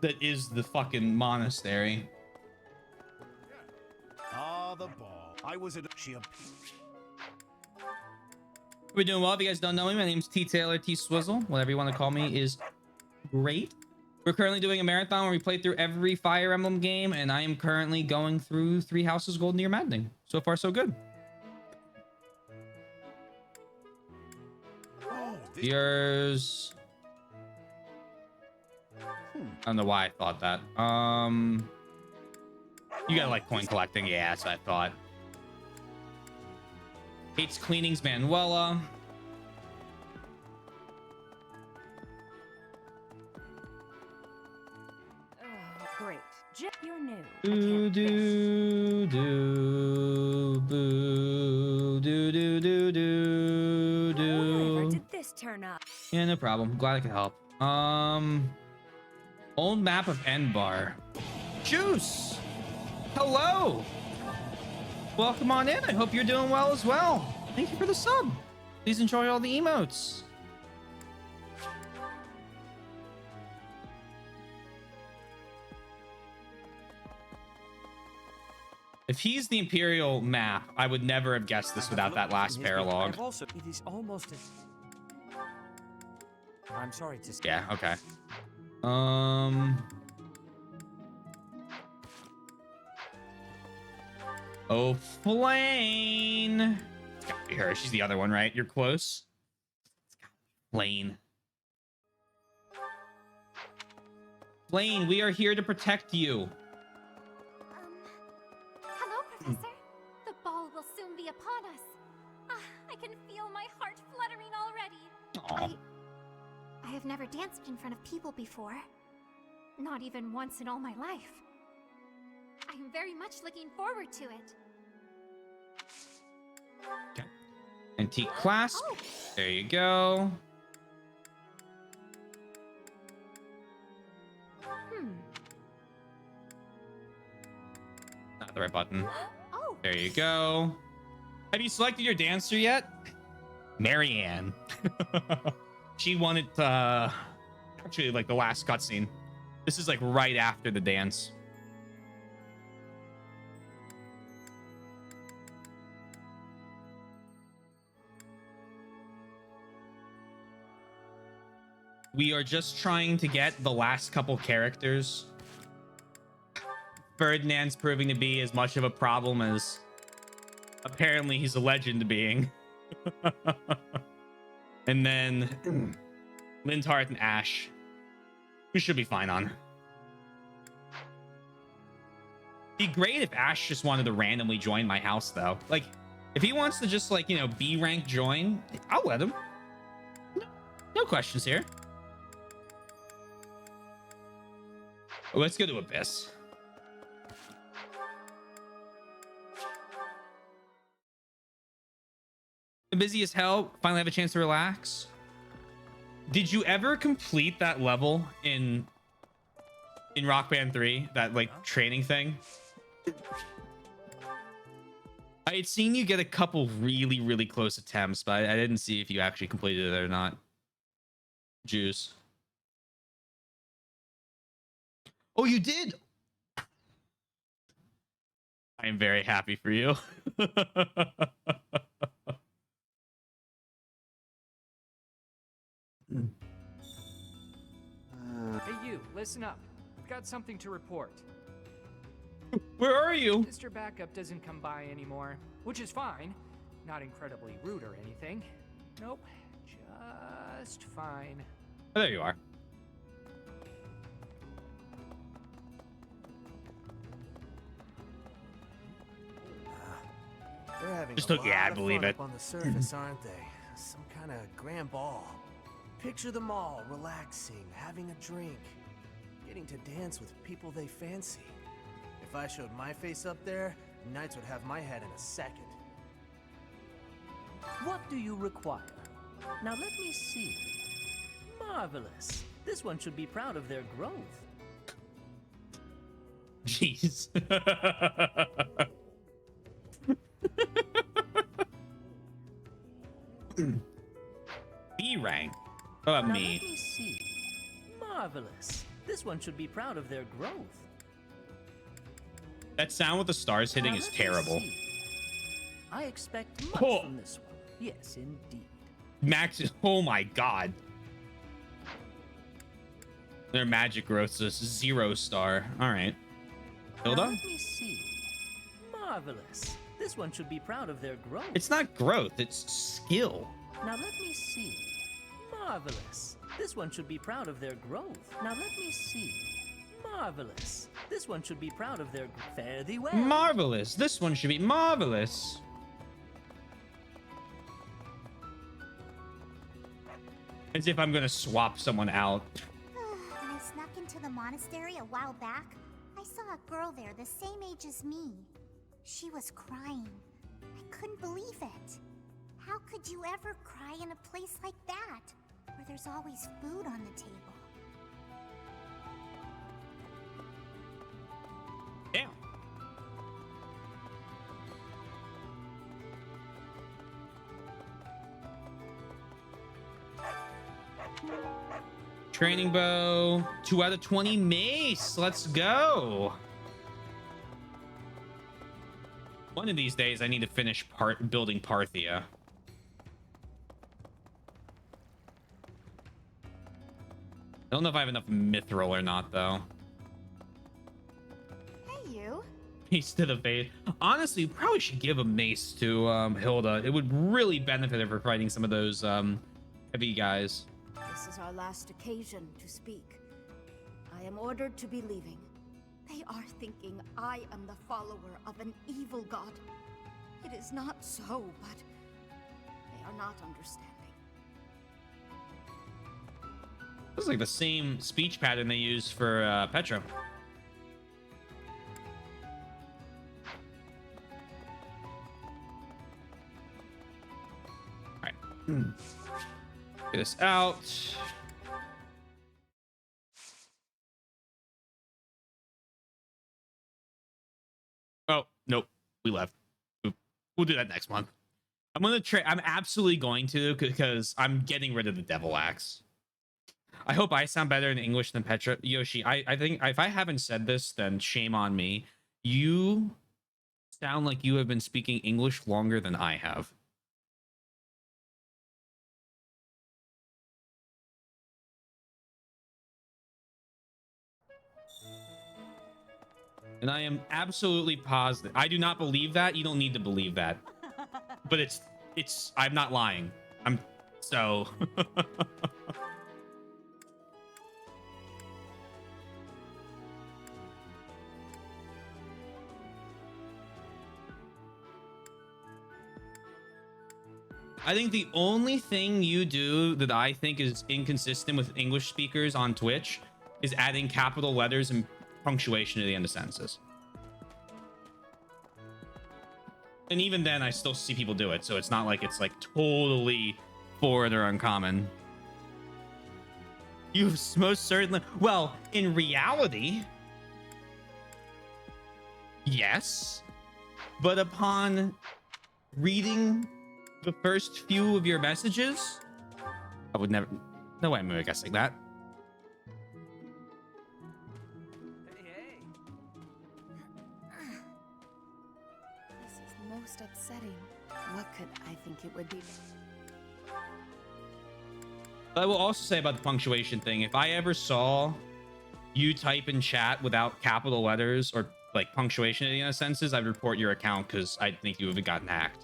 That is the fucking monastery. Ah, the ball. I was at she. We're doing well. If you guys don't know me, my name's T Taylor T Swizzle. Whatever you want to call me is great. We're currently doing a marathon where we play through every Fire Emblem game, and I am currently going through 3 Houses Golden Year Maddening. So far, so good. Yours. I don't know why I thought that. You gotta like coin collecting. Yeah, that's what I thought. Hates cleanings, Manuela. Great. You're new. Do do do boo do do do do Whatever do. did this turn up? Yeah, no problem. Glad I could help. Old map of Enbar. Juice! Hello! Welcome on in. I hope you're doing well as well. Thank you for the sub. Please enjoy all the emotes. If he's the Imperial map, I would never have guessed this without that last paralogue. It is almost as... I'm sorry to say. Yeah, okay. Oh, Flane. It's gotta be her. She's the other one, right? You're close. It's gotta be Flane. Flane, we are here to protect you. Hello, Professor. The ball will soon be upon us. I can feel my heart fluttering already. I have never danced in front of people before. Not even once in all my life. I am very much looking forward to it. Okay. Antique clasp. There you go. Not the right button. There you go. Have you selected your dancer yet? Marianne. She wanted actually like the last cutscene. This is like right after the dance. We are just trying to get the last couple characters. Ferdinand's proving to be as much of a problem as apparently he's a legend being. And then Lindhart and Ash. We should be fine on. Be great if Ash just wanted to randomly join my house, though. Like, if he wants to just, like, you know, B rank join, I'll let him. No questions here. Let's go to Abyss. Busy as hell. Finally have a chance to relax. Did you ever complete that level in Rock Band 3? That like training thing? I had seen you get a couple really close attempts, but I didn't see if you actually completed it or not. Juice. Oh, you did. I am very happy for you. Hey, you, listen up. I've got something to report. Where are you? Mr. Backup doesn't come by anymore, which is fine. Not incredibly rude or anything. Nope, just fine. Oh, there you are. They're having Just a look, lot yeah, I of believe fun it. up on the surface, aren't they? Some kind of grand ball. Picture them all relaxing, having a drink, getting to dance with people they fancy. If I showed my face up there, Knights would have my head in a second. What do you require? Now let me see. Marvelous. This one should be proud of their growth. Jeez. B rank. What about Now me? let me see. Marvelous. This one should be proud of their growth. That sound with the stars hitting Now is let me terrible. see. I expect much Oh. from this one. Yes, indeed. Max, oh my god. Their magic growth is 0 star. All right. Now Hilda? let me see. Marvelous. This one should be proud of their growth. It's not growth, it's skill. Now let me see. Marvelous. This one should be proud of their growth. Now let me see. Marvelous. This one should be proud of their fare thee well. Marvelous. This one should be marvelous. As if I'm gonna swap someone out. When I snuck into the monastery a while back, I saw a girl there the same age as me. She was crying. I couldn't believe it. How could you ever cry in a place like that, where there's always food on the table? Training bow, 2 out of 20 mace. Let's go. One of these days, I need to finish building Parthia. I don't know if I have enough mithril or not, though. Hey, you. Mace to the face. Honestly, we probably should give a mace to Hilda. It would really benefit her for fighting some of those heavy guys. This is our last occasion to speak. I am ordered to be leaving. They are thinking I am the follower of an evil god. It is not so, but they are not understanding. This is like the same speech pattern they use for Petra. All right. Get this out. Oh, nope. We left. We'll do that next month. I'm gonna try. I'm absolutely going to, because I'm getting rid of the devil axe. I hope I sound better in English than Petra. Yoshi, I think if I haven't said this, then shame on me. You sound like you have been speaking English longer than I have. And I am absolutely positive. I do not believe that. You don't need to believe that. But I'm not lying. So. I think the only thing you do that I think is inconsistent with English speakers on Twitch is adding capital letters and punctuation to the end of sentences. And even then, I still see people do it, so it's not like it's like totally foreign or uncommon. You've most certainly... Well, in reality, yes. But upon reading the first few of your messages, I would never... No way I'm gonna guess like that. This is most upsetting. What could I think it would be? But I will also say about the punctuation thing, if I ever saw you type in chat without capital letters or like punctuation in the end of sentences, I'd report your account because I think you have gotten hacked.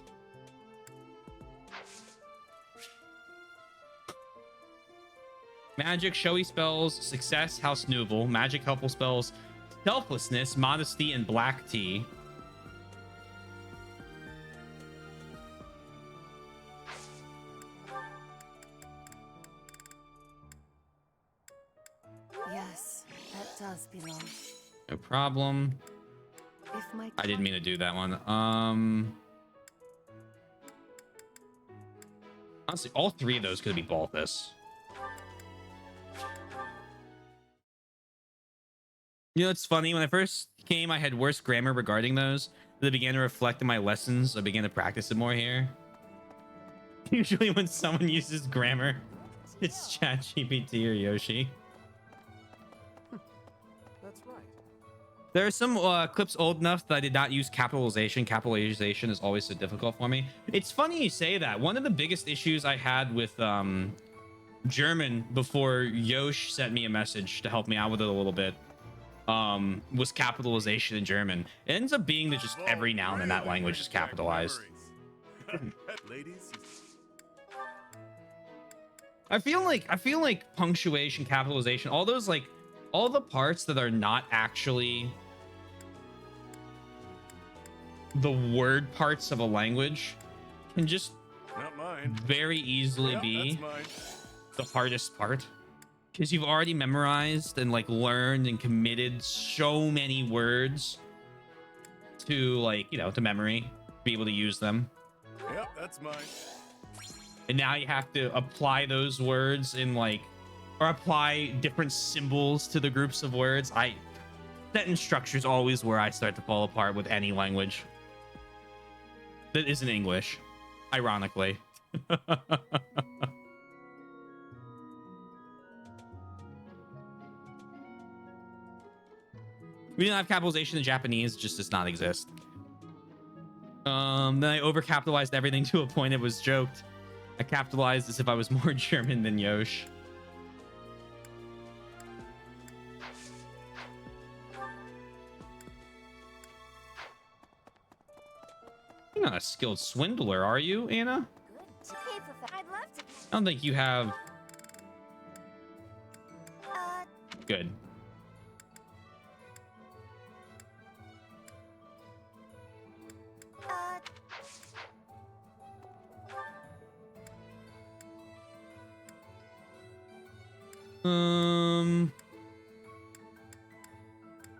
Magic, showy spells, success, house nouveau. Magic, helpful spells, selflessness, modesty, and black tea. Yes, that does belong. No problem. If my I didn't mean to do that one. Honestly, all three of those could be Balthus. You know, it's funny. When I first came, I had worse grammar regarding those. They began to reflect in my lessons. I began to practice it more here. Usually when someone uses grammar, it's ChatGPT or Yoshi. That's right. There are some clips old enough that I did not use capitalization. Capitalization is always so difficult for me. It's funny you say that. One of the biggest issues I had with German before Yosh sent me a message to help me out with it a little bit was capitalization in German. It ends up being that just every noun in that language is capitalized. Ladies, I feel like punctuation, capitalization, all those like all the parts that are not actually the word parts of a language can just not mine. Very easily Yep, be that's mine. the hardest part. Because you've already memorized and like learned and committed so many words to like, you know, to memory, be able to use them. Yep, that's mine. And now you have to apply those words in like, or apply different symbols to the groups of words. Sentence structure is always where I start to fall apart with any language that isn't English, ironically. We didn't have capitalization in Japanese, it just does not exist. Then I overcapitalized everything to a point it was joked. I capitalized as if I was more German than Yosh. You're not a skilled swindler, are you, Anna? I'd love to. I don't think you have... Good.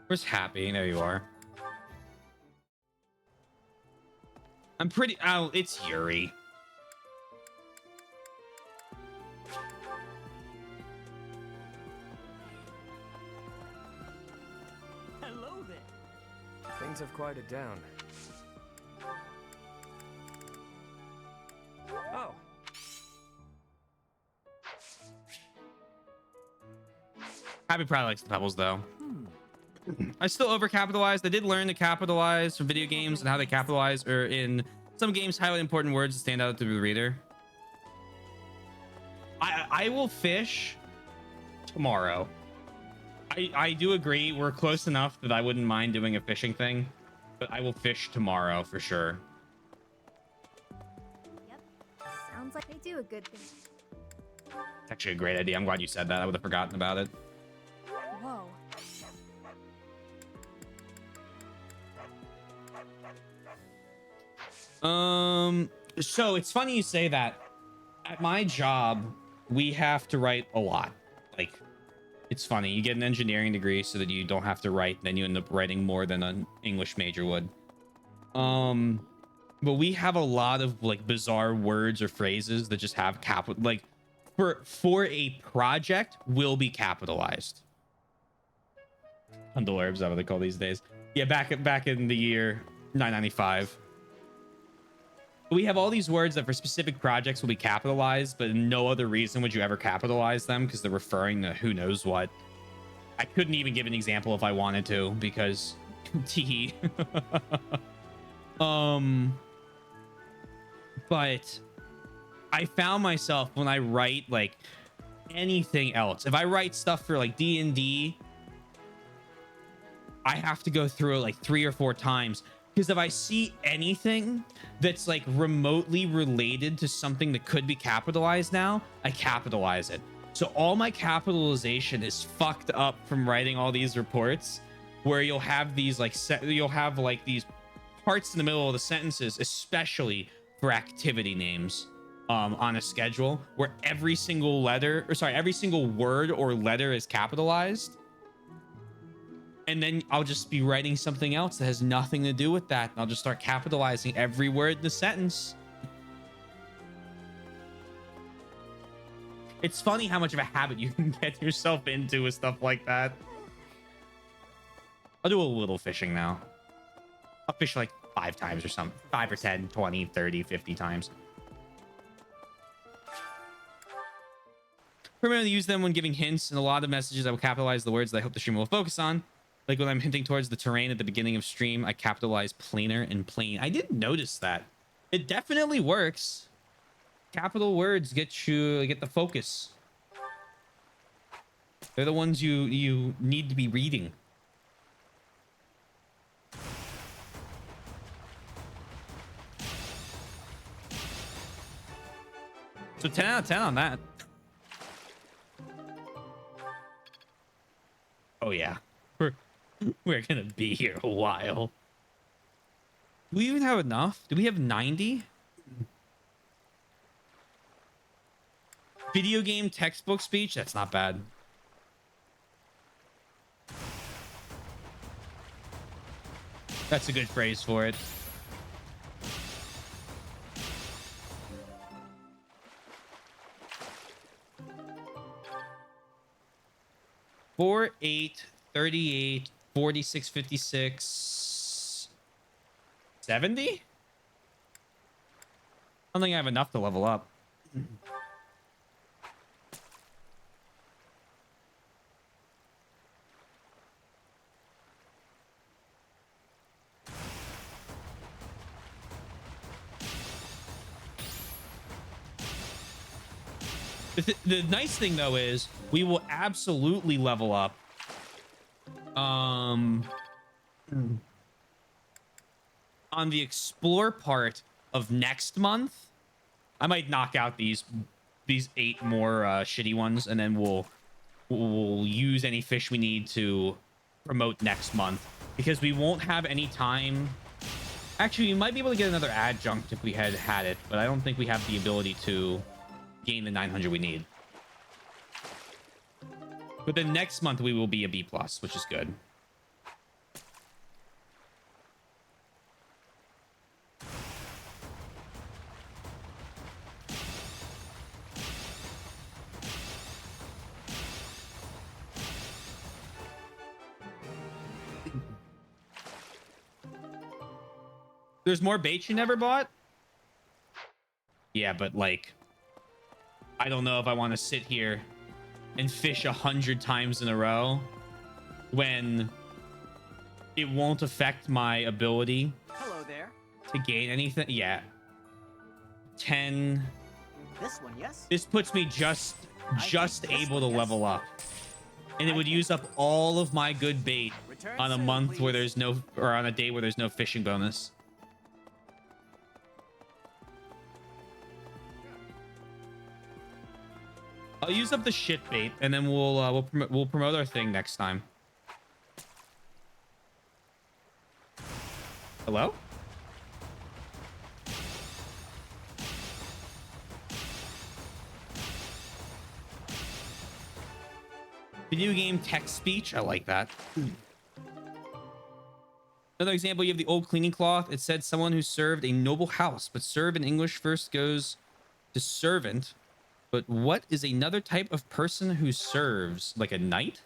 Where's Happy? There you are. I'm pretty... Oh, it's Yuri. Hello there. Things have quieted down. Oh. Happy probably likes the pebbles, though. I still overcapitalized. I did learn to capitalize from video games and how they capitalize, or in some games, highlight important words to stand out to the reader. I will fish tomorrow. I do agree. We're close enough that I wouldn't mind doing a fishing thing, but I will fish tomorrow for sure. Yep. Sounds like they do a good thing. It's actually a great idea. I'm glad you said that. I would have forgotten about it. Whoa. So it's funny you say that. At my job, we have to write a lot. Like, it's funny. You get an engineering degree so that you don't have to write, then you end up writing more than an English major would. But we have a lot of like bizarre words or phrases that just have capital, like for a project will be capitalized. Hundle herbs, that's what they call these days. Yeah, back in the year 995. We have all these words that for specific projects will be capitalized, but no other reason would you ever capitalize them because they're referring to who knows what. I couldn't even give an example if I wanted to because tee. But I found myself when I write like anything else, if I write stuff for like D&D, I have to go through it like 3 or 4 times. Because if I see anything that's like remotely related to something that could be capitalized now, I capitalize it. So all my capitalization is fucked up from writing all these reports where you'll have these like you'll have like these parts in the middle of the sentences, especially for activity names on a schedule where every single word or letter is capitalized. And then I'll just be writing something else that has nothing to do with that. And I'll just start capitalizing every word in the sentence. It's funny how much of a habit you can get yourself into with stuff like that. I'll do a little fishing now. I'll fish like 5 times or something. 5 or 10, 20, 30, 50 times. Remember to use them when giving hints. In a lot of messages, I will capitalize the words that I hope the streamer will focus on. Like when I'm hinting towards the terrain at the beginning of stream, I capitalize planar and plane. I didn't notice that. It definitely works. Capital words get the focus. They're the ones you need to be reading. So 10 out of 10 on that. Oh yeah. We're gonna be here a while. Do we even have enough? Do we have 90? Video game textbook speech? That's not bad. That's a good phrase for it. Four, 8, 38, 46, 56, 70? I don't think I have enough to level up. The nice thing though is we will absolutely level up. On the explore part of next month, I might knock out these 8 more shitty ones, and then we'll use any fish we need to promote next month, because we won't have any time. Actually, we might be able to get another adjunct if we had it, but I don't think we have the ability to gain the 900 we need. But then next month we will be a B+, which is good. There's more bait you never bought? Yeah, but like, I don't know if I want to sit here and fish 100 times in a row when it won't affect my ability Hello there. to gain anything. Yeah. 10. This one, yes? This puts me just able to level up. And it would use up all of my good bait on a month where there's no, or on a day where there's no fishing bonus. I'll use up the shit bait, and then we'll promote our thing next time. Hello? Video game text speech. I like that. Another example, you have the old cleaning cloth. It said someone who served a noble house, but serve in English first goes to servant. But what is another type of person who serves? Like a knight?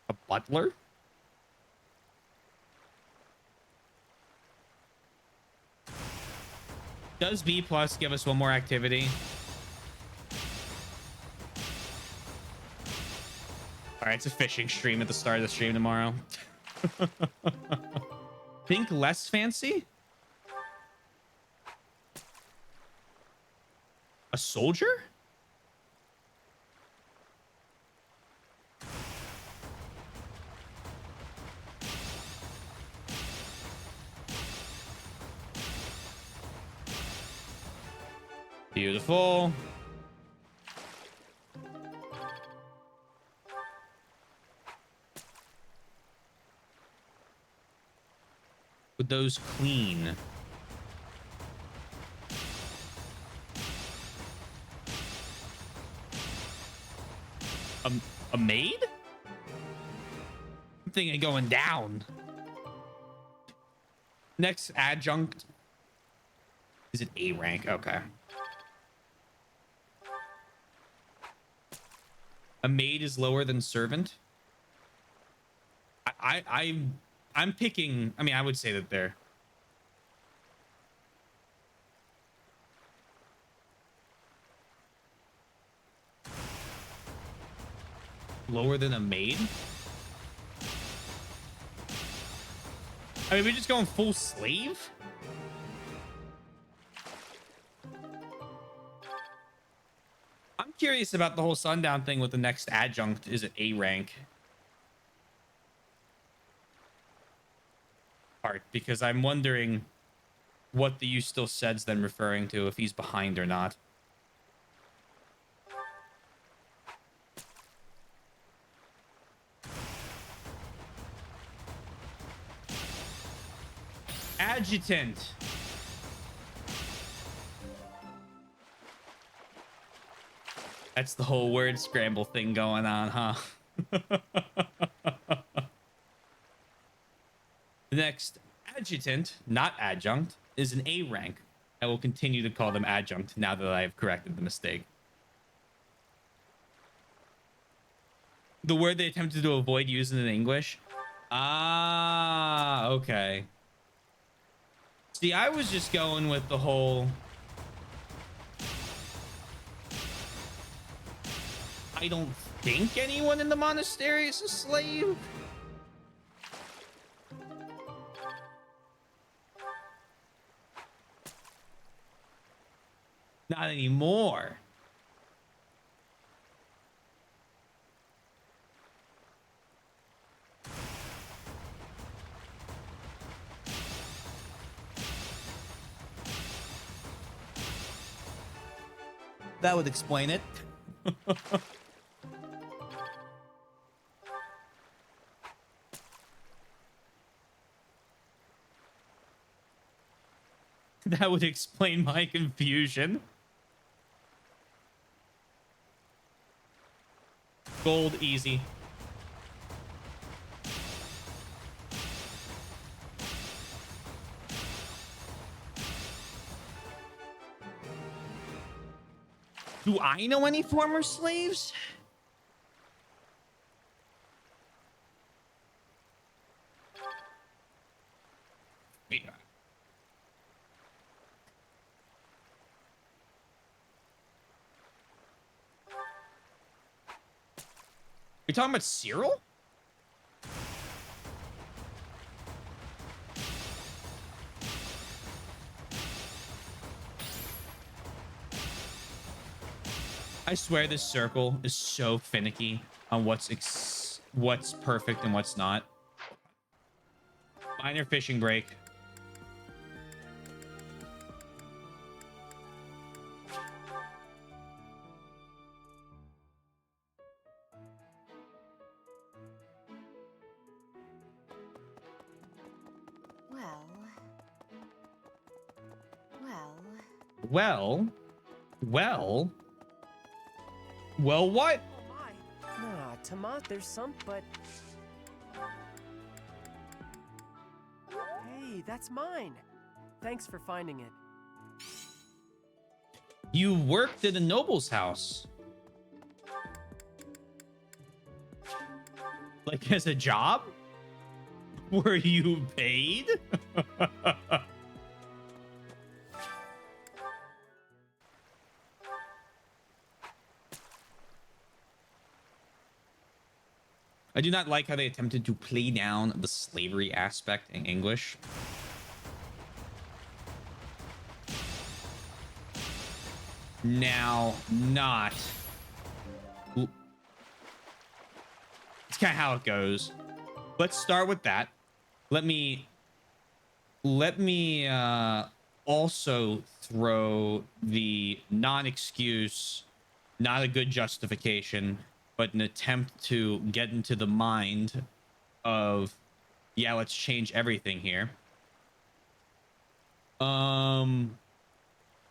A butler? Does B+ give us one more activity? All right, it's a fishing stream at the start of the stream tomorrow. Think less fancy? A soldier? Beautiful. With those clean. A maid? I'm thinking going down. Next adjunct. Is it A rank? Okay. A maid is lower than servant. I'm picking. I mean, I would say that they're lower than a maid. I mean, we're just going full slave. I'm curious about the whole sundown thing with the next adjunct. Is it A rank? Part, because I'm wondering what the "you still said's" then referring to, if he's behind or not. Adjutant. That's the whole word scramble thing going on, huh? The next adjutant, not adjunct, is an A rank. I will continue to call them adjunct now that I have corrected the mistake. The word they attempted to avoid using in English. Ah, okay. See, I was just going with the whole... I don't think anyone in the monastery is a slave. Not anymore. That would explain it. That would explain my confusion. Gold, easy. Do I know any former slaves? Yeah. You talking about Cyril? I swear this circle is so finicky on what's perfect and what's not. Minor fishing break. Well, what? Nah, Tomat, there's some, but... Hey, that's mine. Thanks for finding it. You worked at a noble's house. Like as a job? Were you paid? I do not like how they attempted to play down the slavery aspect in English. Now, not. It's kind of how it goes. Let's start with that. Let me also throw the non-excuse, not a good justification, but an attempt to get into the mind of, yeah, let's change everything here.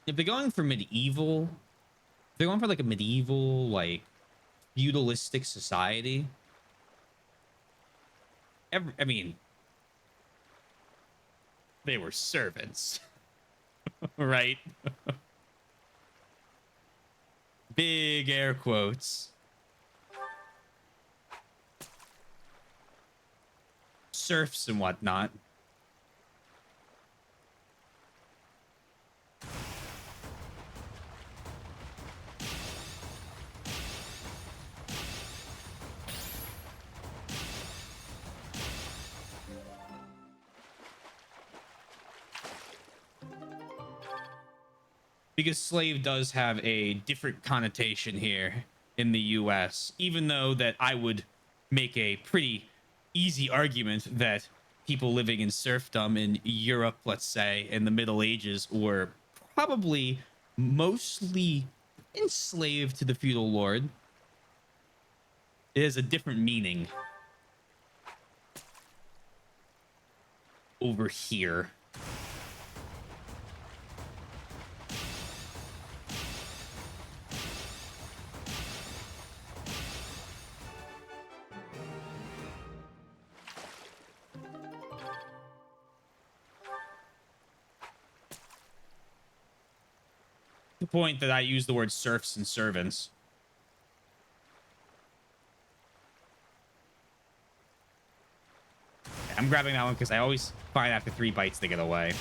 If they're going for medieval, if they're going for like a medieval, like feudalistic society, I mean, they were servants, right? Big air quotes. Serfs and whatnot. Because slave does have a different connotation here in the US, even though that I would make a pretty easy argument that people living in serfdom in Europe, let's say, in the Middle Ages, were probably mostly enslaved to the feudal lord. It has a different meaning over here. The point that I use the word serfs and servants. I'm grabbing that one because I always find after 3 bites they get away.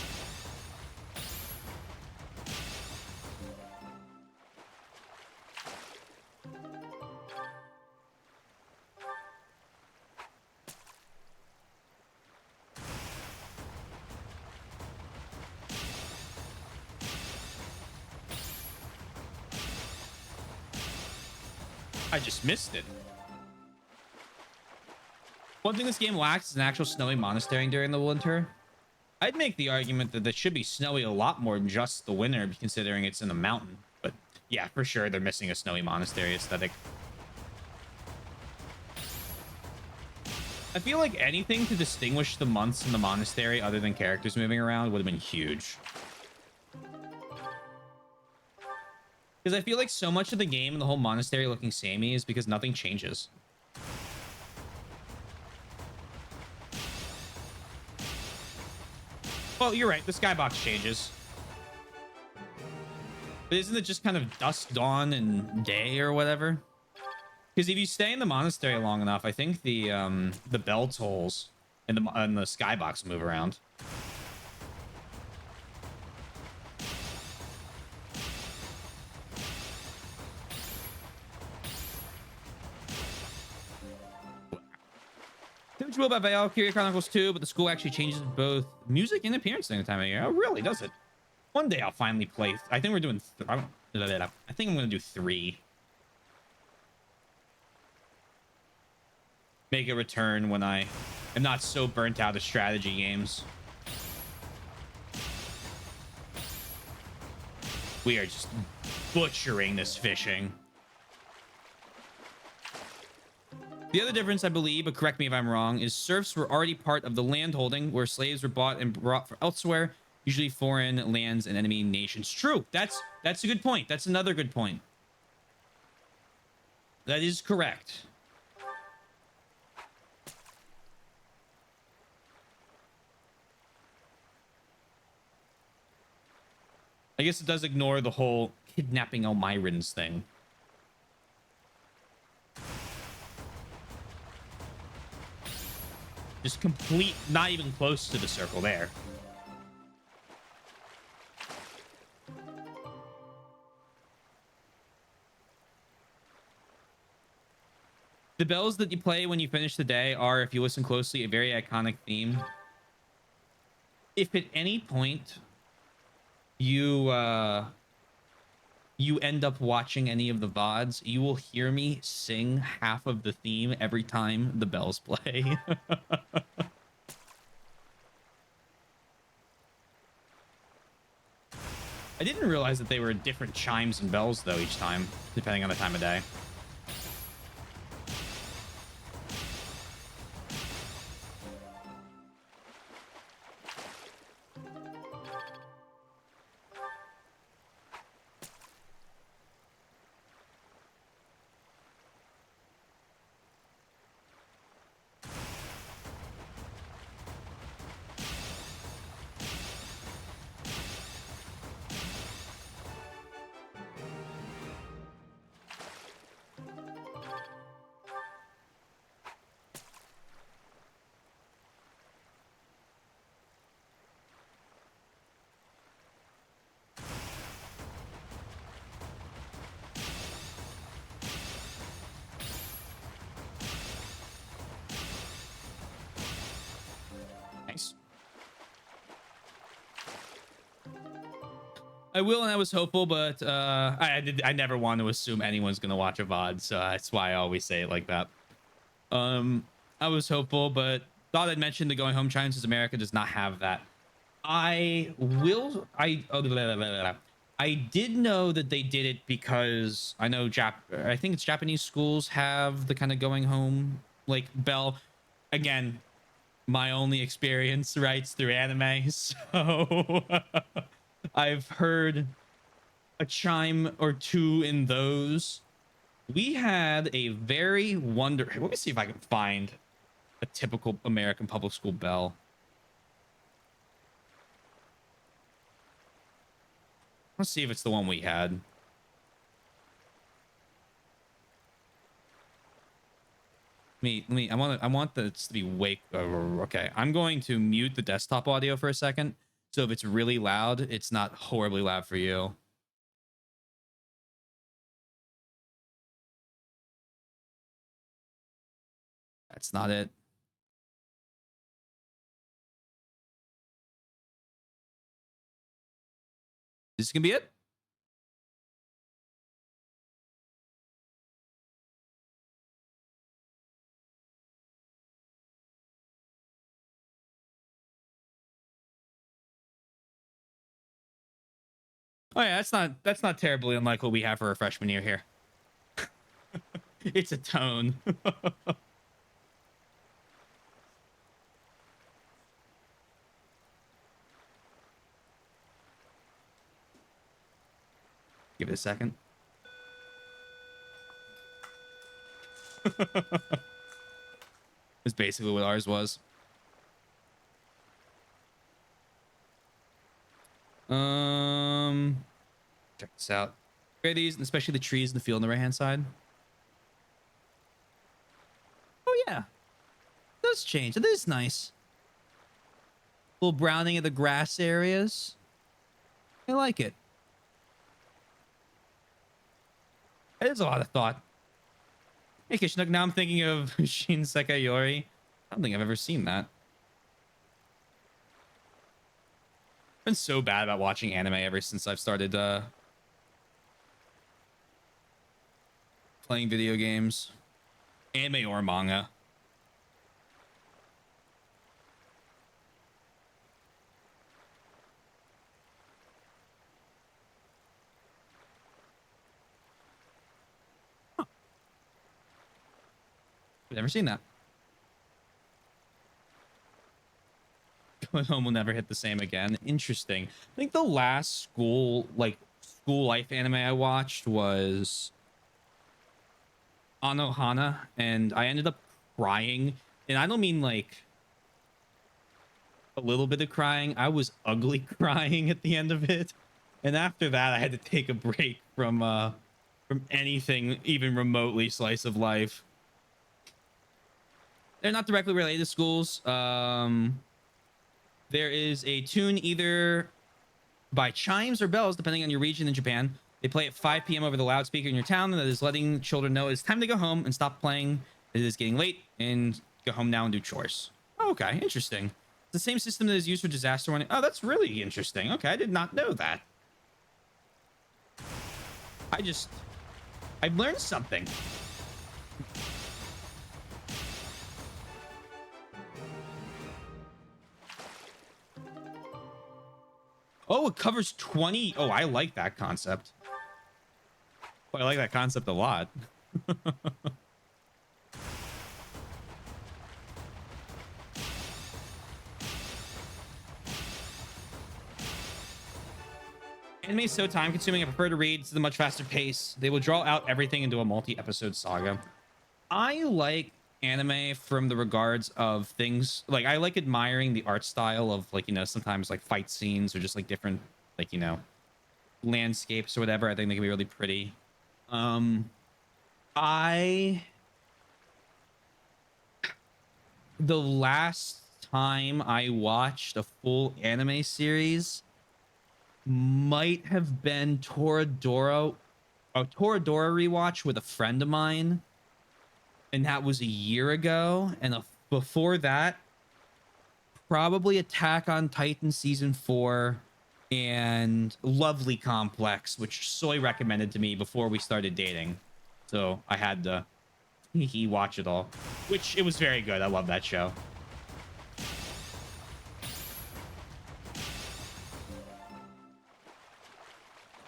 I just missed it. One thing this game lacks is an actual snowy monastery during the winter. I'd make the argument that it should be snowy a lot more than just the winter, considering it's in the mountain. But yeah, for sure, they're missing a snowy monastery aesthetic. I feel like anything to distinguish the months in the monastery other than characters moving around would have been huge. Because I feel like so much of the game and the whole monastery looking samey is because nothing changes. Well, you're right. The skybox changes. But isn't it just kind of dusk, dawn, and day or whatever? Because if you stay in the monastery long enough, I think the bell tolls and the skybox move around. Too much about Valkyria Chronicles 2, but the school actually changes both music and appearance during the time of year. Oh, really? Does it? One day I'll finally play. I think we're doing. I think I'm going to do 3. Make a return when I am not so burnt out of strategy games. We are just butchering this fishing. The other difference, I believe, but correct me if I'm wrong, is serfs were already part of the land holding where slaves were bought and brought from elsewhere, usually foreign lands and enemy nations. True. That's a good point. That's another good point. That is correct. I guess it does ignore the whole kidnapping Elmyrans thing. Just complete, not even close to the circle there. The bells that you play when you finish the day are, if you listen closely, a very iconic theme. If at any point you end up watching any of the VODs, you will hear me sing half of the theme every time the bells play. I didn't realize that they were different chimes and bells, though, each time, depending on the time of day. Nice. I will, and I was hopeful, but I never want to assume anyone's gonna watch a VOD, so that's why I always say it like that. I was hopeful, but thought I'd mention the going home chimes, since America does not have that. I did know that they did it because I know I think it's Japanese schools have the kind of going home like bell. Again, my only experience, right, through anime, so I've heard a chime or two in those. We had a very let me see if I can find a typical American public school bell. Let's see if it's the one we had. I want this to be wake. Okay, I'm going to mute the desktop audio for a second. So if it's really loud, it's not horribly loud for you. That's not it. This is gonna be it. Oh yeah, that's not terribly unlike what we have for our freshman year here. It's a tone. Give it a second. It's basically what ours was. Check this out. Look at these, and especially the trees in the field on the right hand side. Oh yeah, it does change. It is nice. Little browning of the grass areas. I like it. It is a lot of thought. Hey Kishnook, now I'm thinking of Shin Sekayori. I don't think I've ever seen that. I've been so bad about watching anime ever since I've started playing video games. Anime or manga. I've never seen that. Going home will never hit the same again. Interesting. I think the last school life anime I watched was Anohana, and I ended up crying. And I don't mean like a little bit of crying. I was ugly crying at the end of it. And after that, I had to take a break from anything even remotely slice of life. They're not directly related to schools. There is a tune either by chimes or bells, depending on your region in Japan. They play at 5 p.m. over the loudspeaker in your town, and that is letting children know it's time to go home and stop playing. It is getting late, and go home now and do chores. Oh, okay, interesting. It's the same system that is used for disaster warning. Oh, that's really interesting. Okay, I did not know that. I've learned something. Oh, it covers 20. Oh, I like that concept. Oh, I like that concept a lot. Anime is so time consuming. I prefer to read at a much faster pace. They will draw out everything into a multi-episode saga. I like anime from the regards of things like I like admiring the art style of like, you know, sometimes like fight scenes or just like different like, you know, landscapes or whatever. I think they can be really pretty. The last time I watched a full anime series might have been Toradora rewatch with a friend of mine, and that was a year ago. And before that, probably Attack on Titan season 4 and Lovely Complex, which Soy recommended to me before we started dating, so I had to watch it all, which it was very good. I love that show.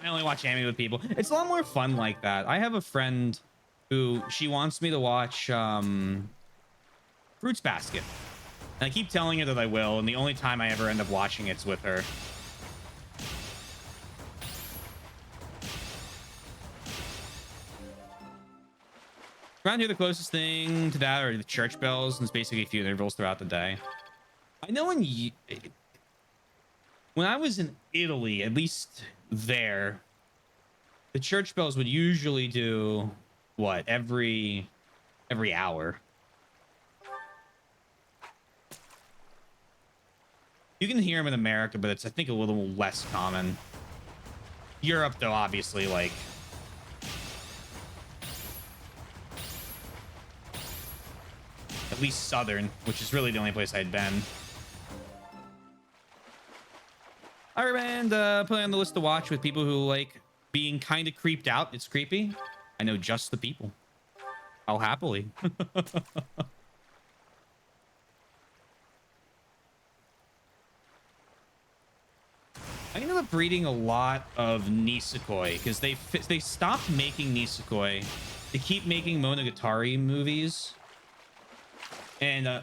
I only watch anime with people. It's a lot more fun like that. I have a friend who she wants me to watch Fruits Basket, and I keep telling her that I will, and the only time I ever end up watching it's with her. Around here, the closest thing to that are the church bells, and it's basically a few intervals throughout the day. I know when I was in Italy, at least there, the church bells would usually do what, every hour. You can hear them in America, but it's, I think, a little less common. Europe, though, obviously, like, at least southern, which is really the only place I'd been. I recommend putting on the list to watch with people who like being kind of creeped out. It's creepy. I know just the people. I'll happily. I ended up reading a lot of Nisekoi because they stopped making Nisekoi. They keep making Monogatari movies, and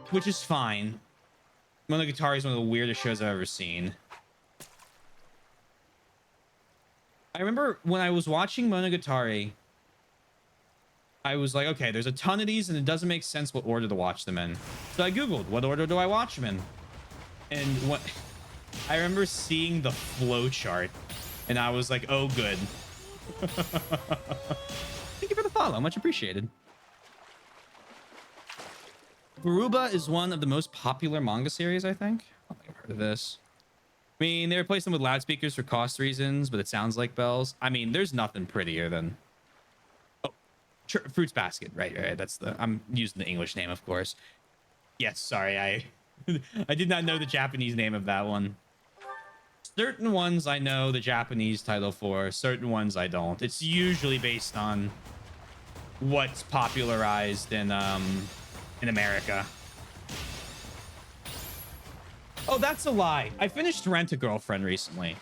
which is fine. Monogatari is one of the weirdest shows I've ever seen. I remember when I was watching Monogatari, I was like, okay, there's a ton of these and it doesn't make sense what order to watch them in. So I Googled, what order do I watch them in? And what I remember seeing the flow chart and I was like, oh, good. Thank you for the follow. Much appreciated. Garuba is one of the most popular manga series, I think. I don't think I've heard of this. I mean, they replaced them with loudspeakers for cost reasons, but it sounds like bells. I mean, there's nothing prettier than... Oh, Fruits Basket. Right. That's the... I'm using the English name, of course. Yes, sorry. I did not know the Japanese name of that one. Certain ones I know the Japanese title for. Certain ones I don't. It's usually based on what's popularized in America. Oh, that's a lie. I finished Rent-A-Girlfriend recently.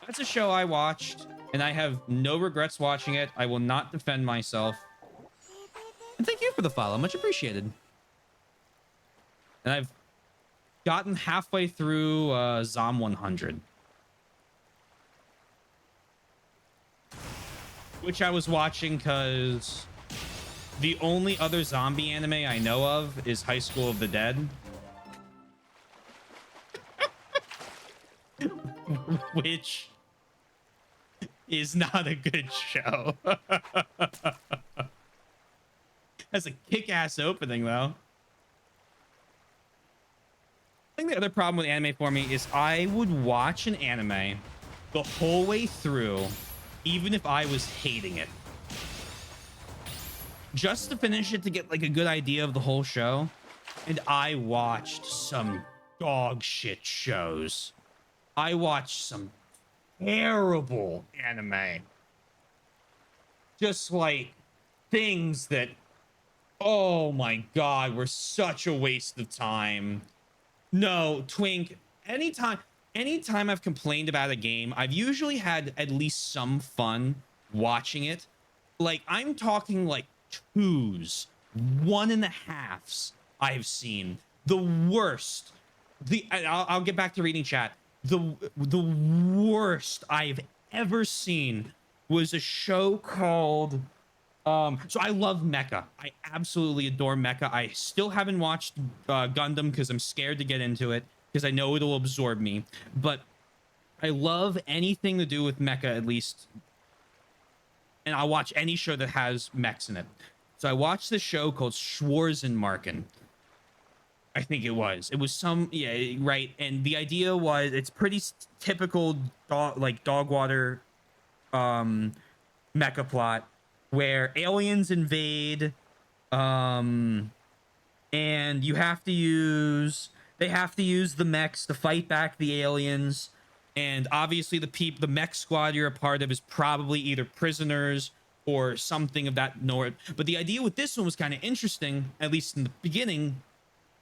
That's a show I watched, and I have no regrets watching it. I will not defend myself. And thank you for the follow. Much appreciated. And I've gotten halfway through Zom 100. Which I was watching because the only other zombie anime I know of is High School of the Dead. Which is not a good show. That's a kick-ass opening, though. I think the other problem with anime for me is I would watch an anime the whole way through, even if I was hating it. Just to finish it to get like a good idea of the whole show. And I watched some dog shit shows. I watched some terrible anime. Just like things that, oh my God, were such a waste of time. No, Twink, anytime I've complained about a game, I've usually had at least some fun watching it. Like, I'm talking like 2s, 1.5s I've seen. The worst. I'll get back to reading chat. The worst I've ever seen was a show called so I love mecha. I absolutely adore mecha. I still haven't watched Gundam because I'm scared to get into it because I know it'll absorb me, but I love anything to do with mecha, at least, and I'll watch any show that has mechs in it. So I watched this show called Schwarzenmarken. I think it was some, yeah, right. And the idea was, it's pretty typical dog water mecha plot where aliens invade, and they have to use the mechs to fight back the aliens. And obviously the mech squad you're a part of is probably either prisoners or something of that sort. But the idea with this one was kind of interesting, at least in the beginning,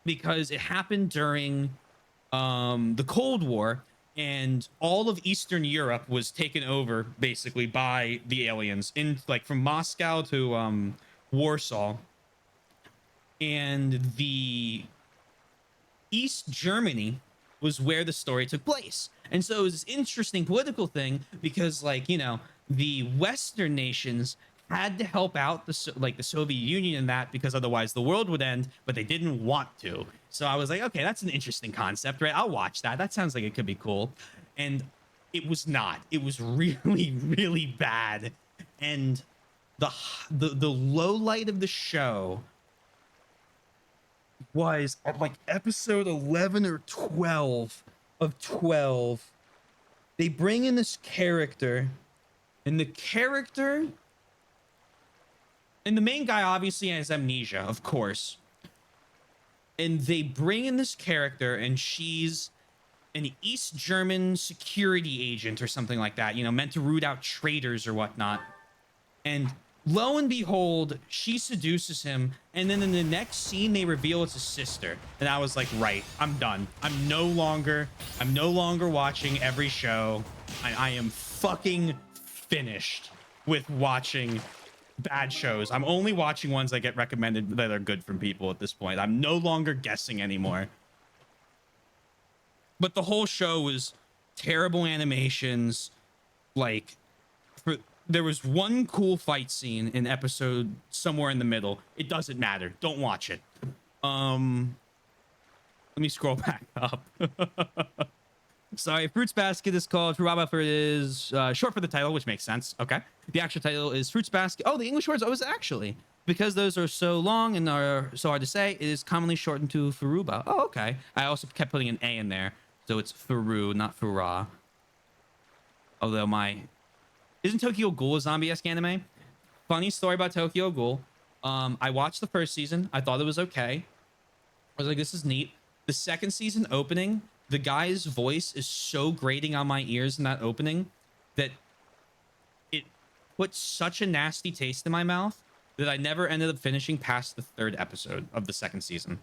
because it happened during the Cold War, and all of Eastern Europe was taken over basically by the aliens, in like from Moscow to Warsaw, and the East Germany was where the story took place. And so it was this interesting political thing because, like, you know, the Western nations had to help out the Soviet Union in that, because otherwise the world would end, but they didn't want to. So I was like, okay, that's an interesting concept, right? I'll watch that. That sounds like it could be cool. And it was not. It was really, really bad. And the low light of the show was at like episode 11 or 12 of 12. They bring in this character, and the main guy obviously has amnesia, of course. And they bring in this character, and she's an East German security agent or something like that, you know, meant to root out traitors or whatnot. And Lo and behold, she seduces him, and then in the next scene they reveal it's his sister. And I was like, right, I'm done. I'm no longer watching every show. I am fucking finished with watching bad shows. I'm only watching ones that get recommended that are good from people at this point. I'm no longer guessing anymore. But the whole show was terrible animations. Like, there was one cool fight scene in episode somewhere in the middle. It doesn't matter. Don't watch it. Let me scroll back up. Sorry, Fruits Basket is called Fruit Buffer is short for the title, which makes sense. Okay. The actual title is Fruits Basket. Oh, the English words. Oh, is actually because those are so long and are so hard to say. It is commonly shortened to Furuba. Oh, okay. I also kept putting an A in there, so it's Furu, not Fura. Although isn't Tokyo Ghoul a zombie-esque anime? Funny story about Tokyo Ghoul. I watched the first season. I thought it was okay. I was like, this is neat. The second season opening, the guy's voice is so grating on my ears in that opening that it put such a nasty taste in my mouth that I never ended up finishing past the third episode of the second season.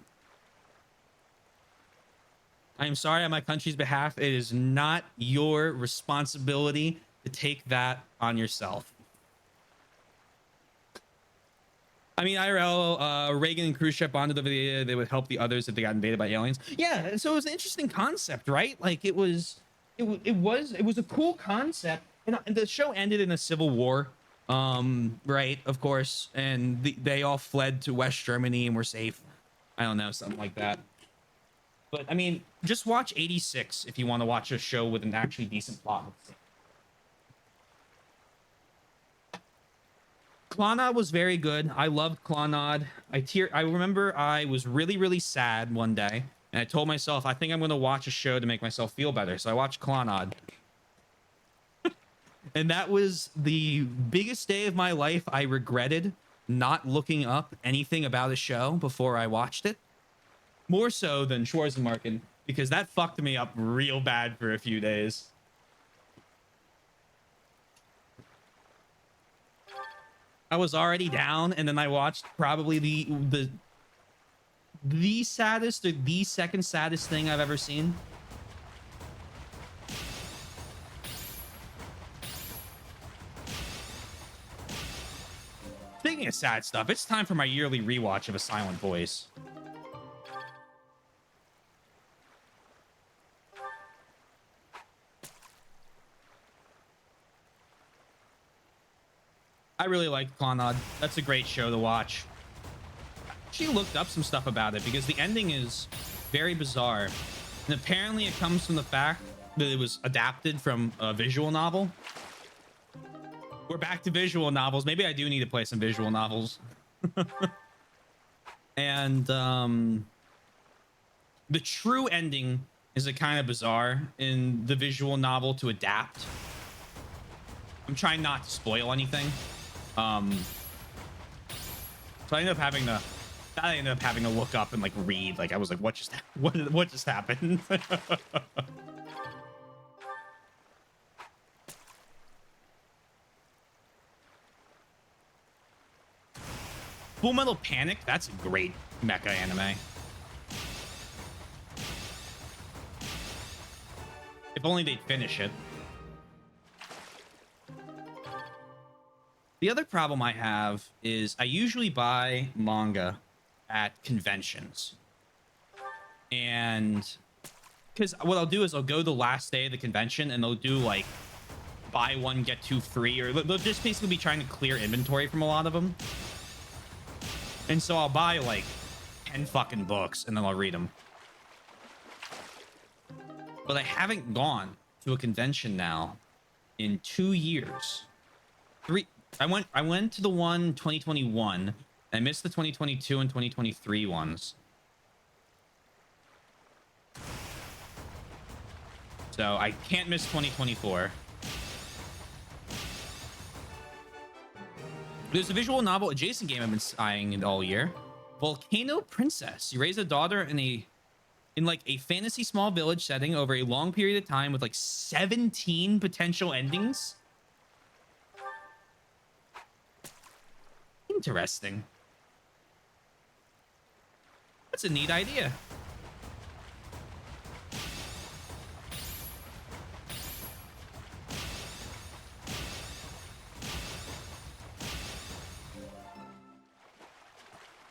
I am sorry on my country's behalf. It is not your responsibility to take that on yourself. I mean, IRL, Reagan and Khrushchev bonded over the idea they would help the others if they got invaded by aliens. Yeah, so it was an interesting concept, right? Like it was a cool concept, and the show ended in a civil war, right? Of course, and they all fled to West Germany and were safe. I don't know, something like that. But I mean, just watch 86 if you want to watch a show with an actually decent plot. Clannad was very good. I loved Clannad. I remember I was really, really sad one day, and I told myself, I think I'm going to watch a show to make myself feel better. So I watched Clannad. And that was the biggest day of my life. I regretted not looking up anything about a show before I watched it. More so than Schwarzenmarken, because that fucked me up real bad for a few days. I was already down, and then I watched probably the saddest or the second saddest thing I've ever seen. Speaking of sad stuff, it's time for my yearly rewatch of A Silent Voice. I really liked Clannad. That's a great show to watch. She looked up some stuff about it because the ending is very bizarre. And apparently it comes from the fact that it was adapted from a visual novel. We're back to visual novels. Maybe I do need to play some visual novels. And the true ending is a kind of bizarre in the visual novel to adapt. I'm trying not to spoil anything. So I ended up having to look up and like read. Like I was like, what just happened? Full Metal Panic, that's a great mecha anime. If only they'd finish it. The other problem I have is I usually buy manga at conventions. And because what I'll do is I'll go the last day of the convention and they'll do like buy one, get two free, or they'll just basically be trying to clear inventory from a lot of them. And so I'll buy like 10 fucking books and then I'll read them. But I haven't gone to a convention now in 2 years. I went to the one 2021. I missed the 2022 and 2023 ones. So I can't miss 2024. There's a visual novel adjacent game I've been eyeing it all year. Volcano Princess. You raise a daughter in like a fantasy small village setting over a long period of time with like 17 potential endings. Interesting. That's a neat idea.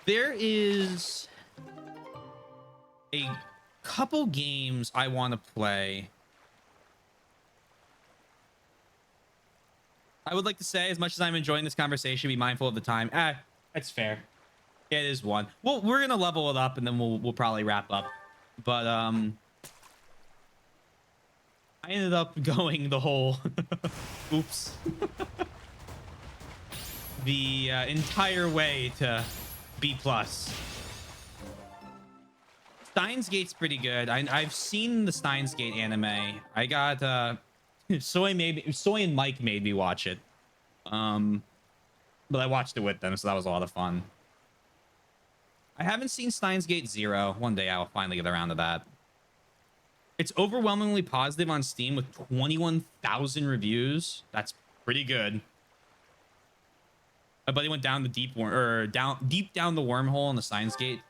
There is a couple games I want to play. I would like to say, as much as I'm enjoying this conversation, be mindful of the time. That's fair. It is one. Well, we're gonna level it up and then we'll probably wrap up. But I ended up going the whole oops. The entire way to B+. Steins Gate's pretty good. I've seen the Steins Gate anime. I got Soy and Mike made me watch it. But I watched it with them, so that was a lot of fun. I haven't seen Steins Gate 0. One day I'll finally get around to that. It's overwhelmingly positive on Steam with 21,000 reviews. That's pretty good. My buddy went down the deep down the wormhole in the Steins Gate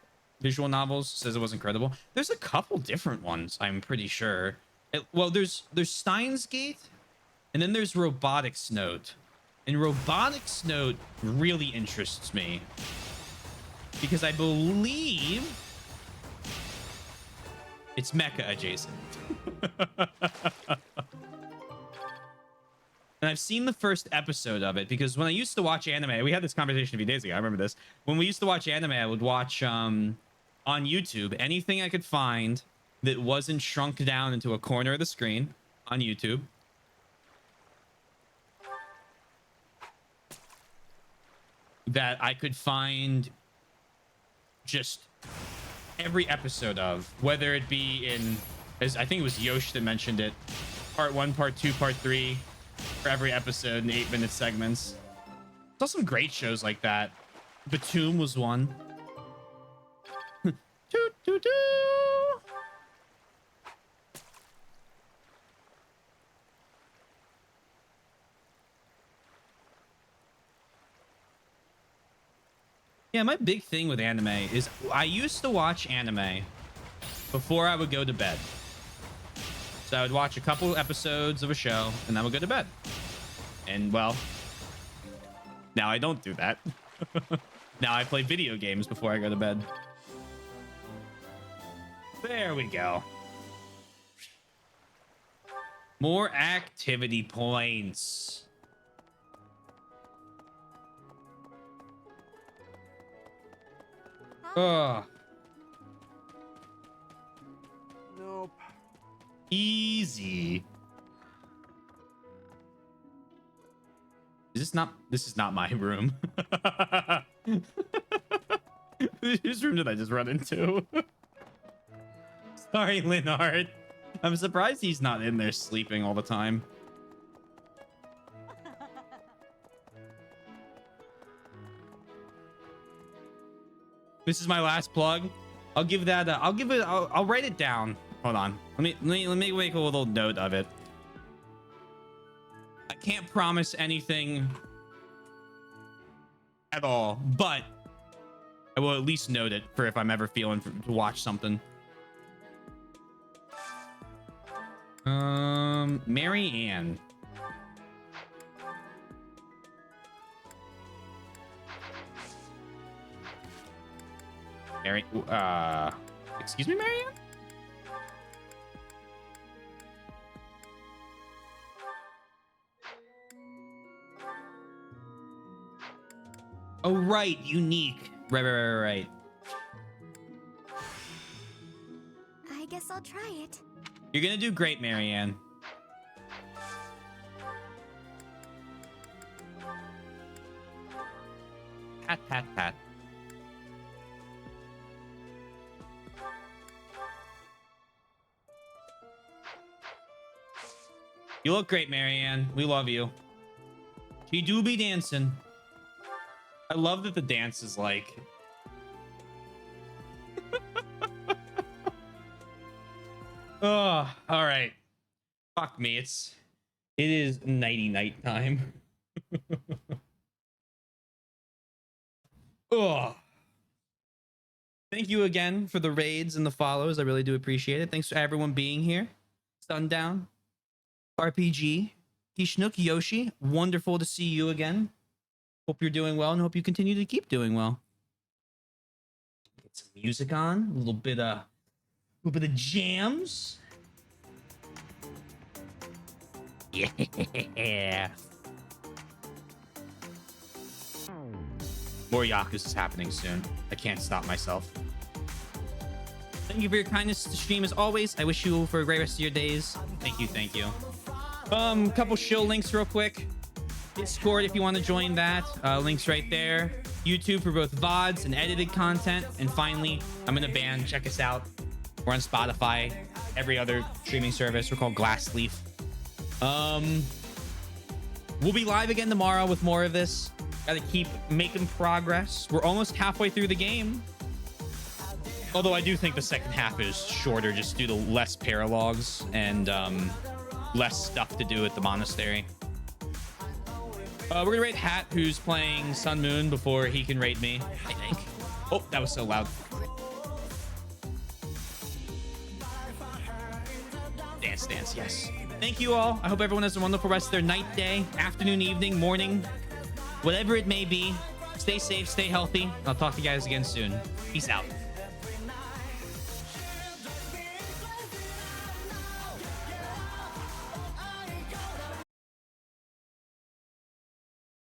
visual novels. Says it was incredible. There's a couple different ones, I'm pretty sure. Well, there's Steins Gate, and then there's Robotics Note. And Robotics Note really interests me because I believe it's mecha adjacent. And I've seen the first episode of it because when I used to watch anime, we had this conversation a few days ago. I remember this. When we used to watch anime, I would watch on YouTube anything I could find that wasn't shrunk down into a corner of the screen on YouTube. That I could find just every episode of, whether it be in, as I think it was Yosh that mentioned it, part 1, part 2, part 3, for every episode in 8-minute segments. Saw some great shows like that. Batum was one. Toot, toot, toot. Yeah, my big thing with anime is I used to watch anime before I would go to bed. So I would watch a couple episodes of a show and then I would go to bed. And well, now I don't do that. Now I play video games before I go to bed. There we go. More activity points. Oh. Nope. Easy. This is not my room. Whose room did I just run into? Sorry, Linhart. I'm surprised he's not in there sleeping all the time. This is my last plug. I'll give that. I'll write it down. Hold on. Let me make a little note of it. I can't promise anything at all, but I will at least note it for if I'm ever feeling to watch something. Mary Ann. Excuse me, Mary Ann? Oh, right. Unique. Right. I guess I'll try it. You're gonna do great, Marianne. Pat, pat, pat. You look great, Marianne. We love you. She do be dancing. I love that the dance is like... Oh, all right. Fuck me. It is nighty night time. Ugh. Thank you again for the raids and the follows. I really do appreciate it. Thanks for everyone being here. Sundown, RPG, Kishnook, Yoshi. Wonderful to see you again. Hope you're doing well and hope you continue to keep doing well. Get some music on, a little bit of jams. Yeah. More Yakuza is happening soon. I can't stop myself. Thank you for your kindness to the stream as always. I wish you for a great rest of your days. Thank you, thank you. Couple shill links real quick. Discord if you want to join that. Links right there. YouTube for both VODs and edited content. And finally, I'm in a band. Check us out. We're on Spotify, every other streaming service. We're called Glassleaf. We'll be live again tomorrow with more of this. Gotta keep making progress. We're almost halfway through the game. Although I do think the second half is shorter just due to less paralogs and less stuff to do at the monastery. We're gonna raid Hat, who's playing Sun Moon, before he can raid me, I think. Oh, that was so loud. Dance, yes. Thank you all. I hope everyone has a wonderful rest of their night, day, afternoon, evening, morning, whatever it may be. Stay safe, stay healthy. I'll talk to you guys again soon. Peace out.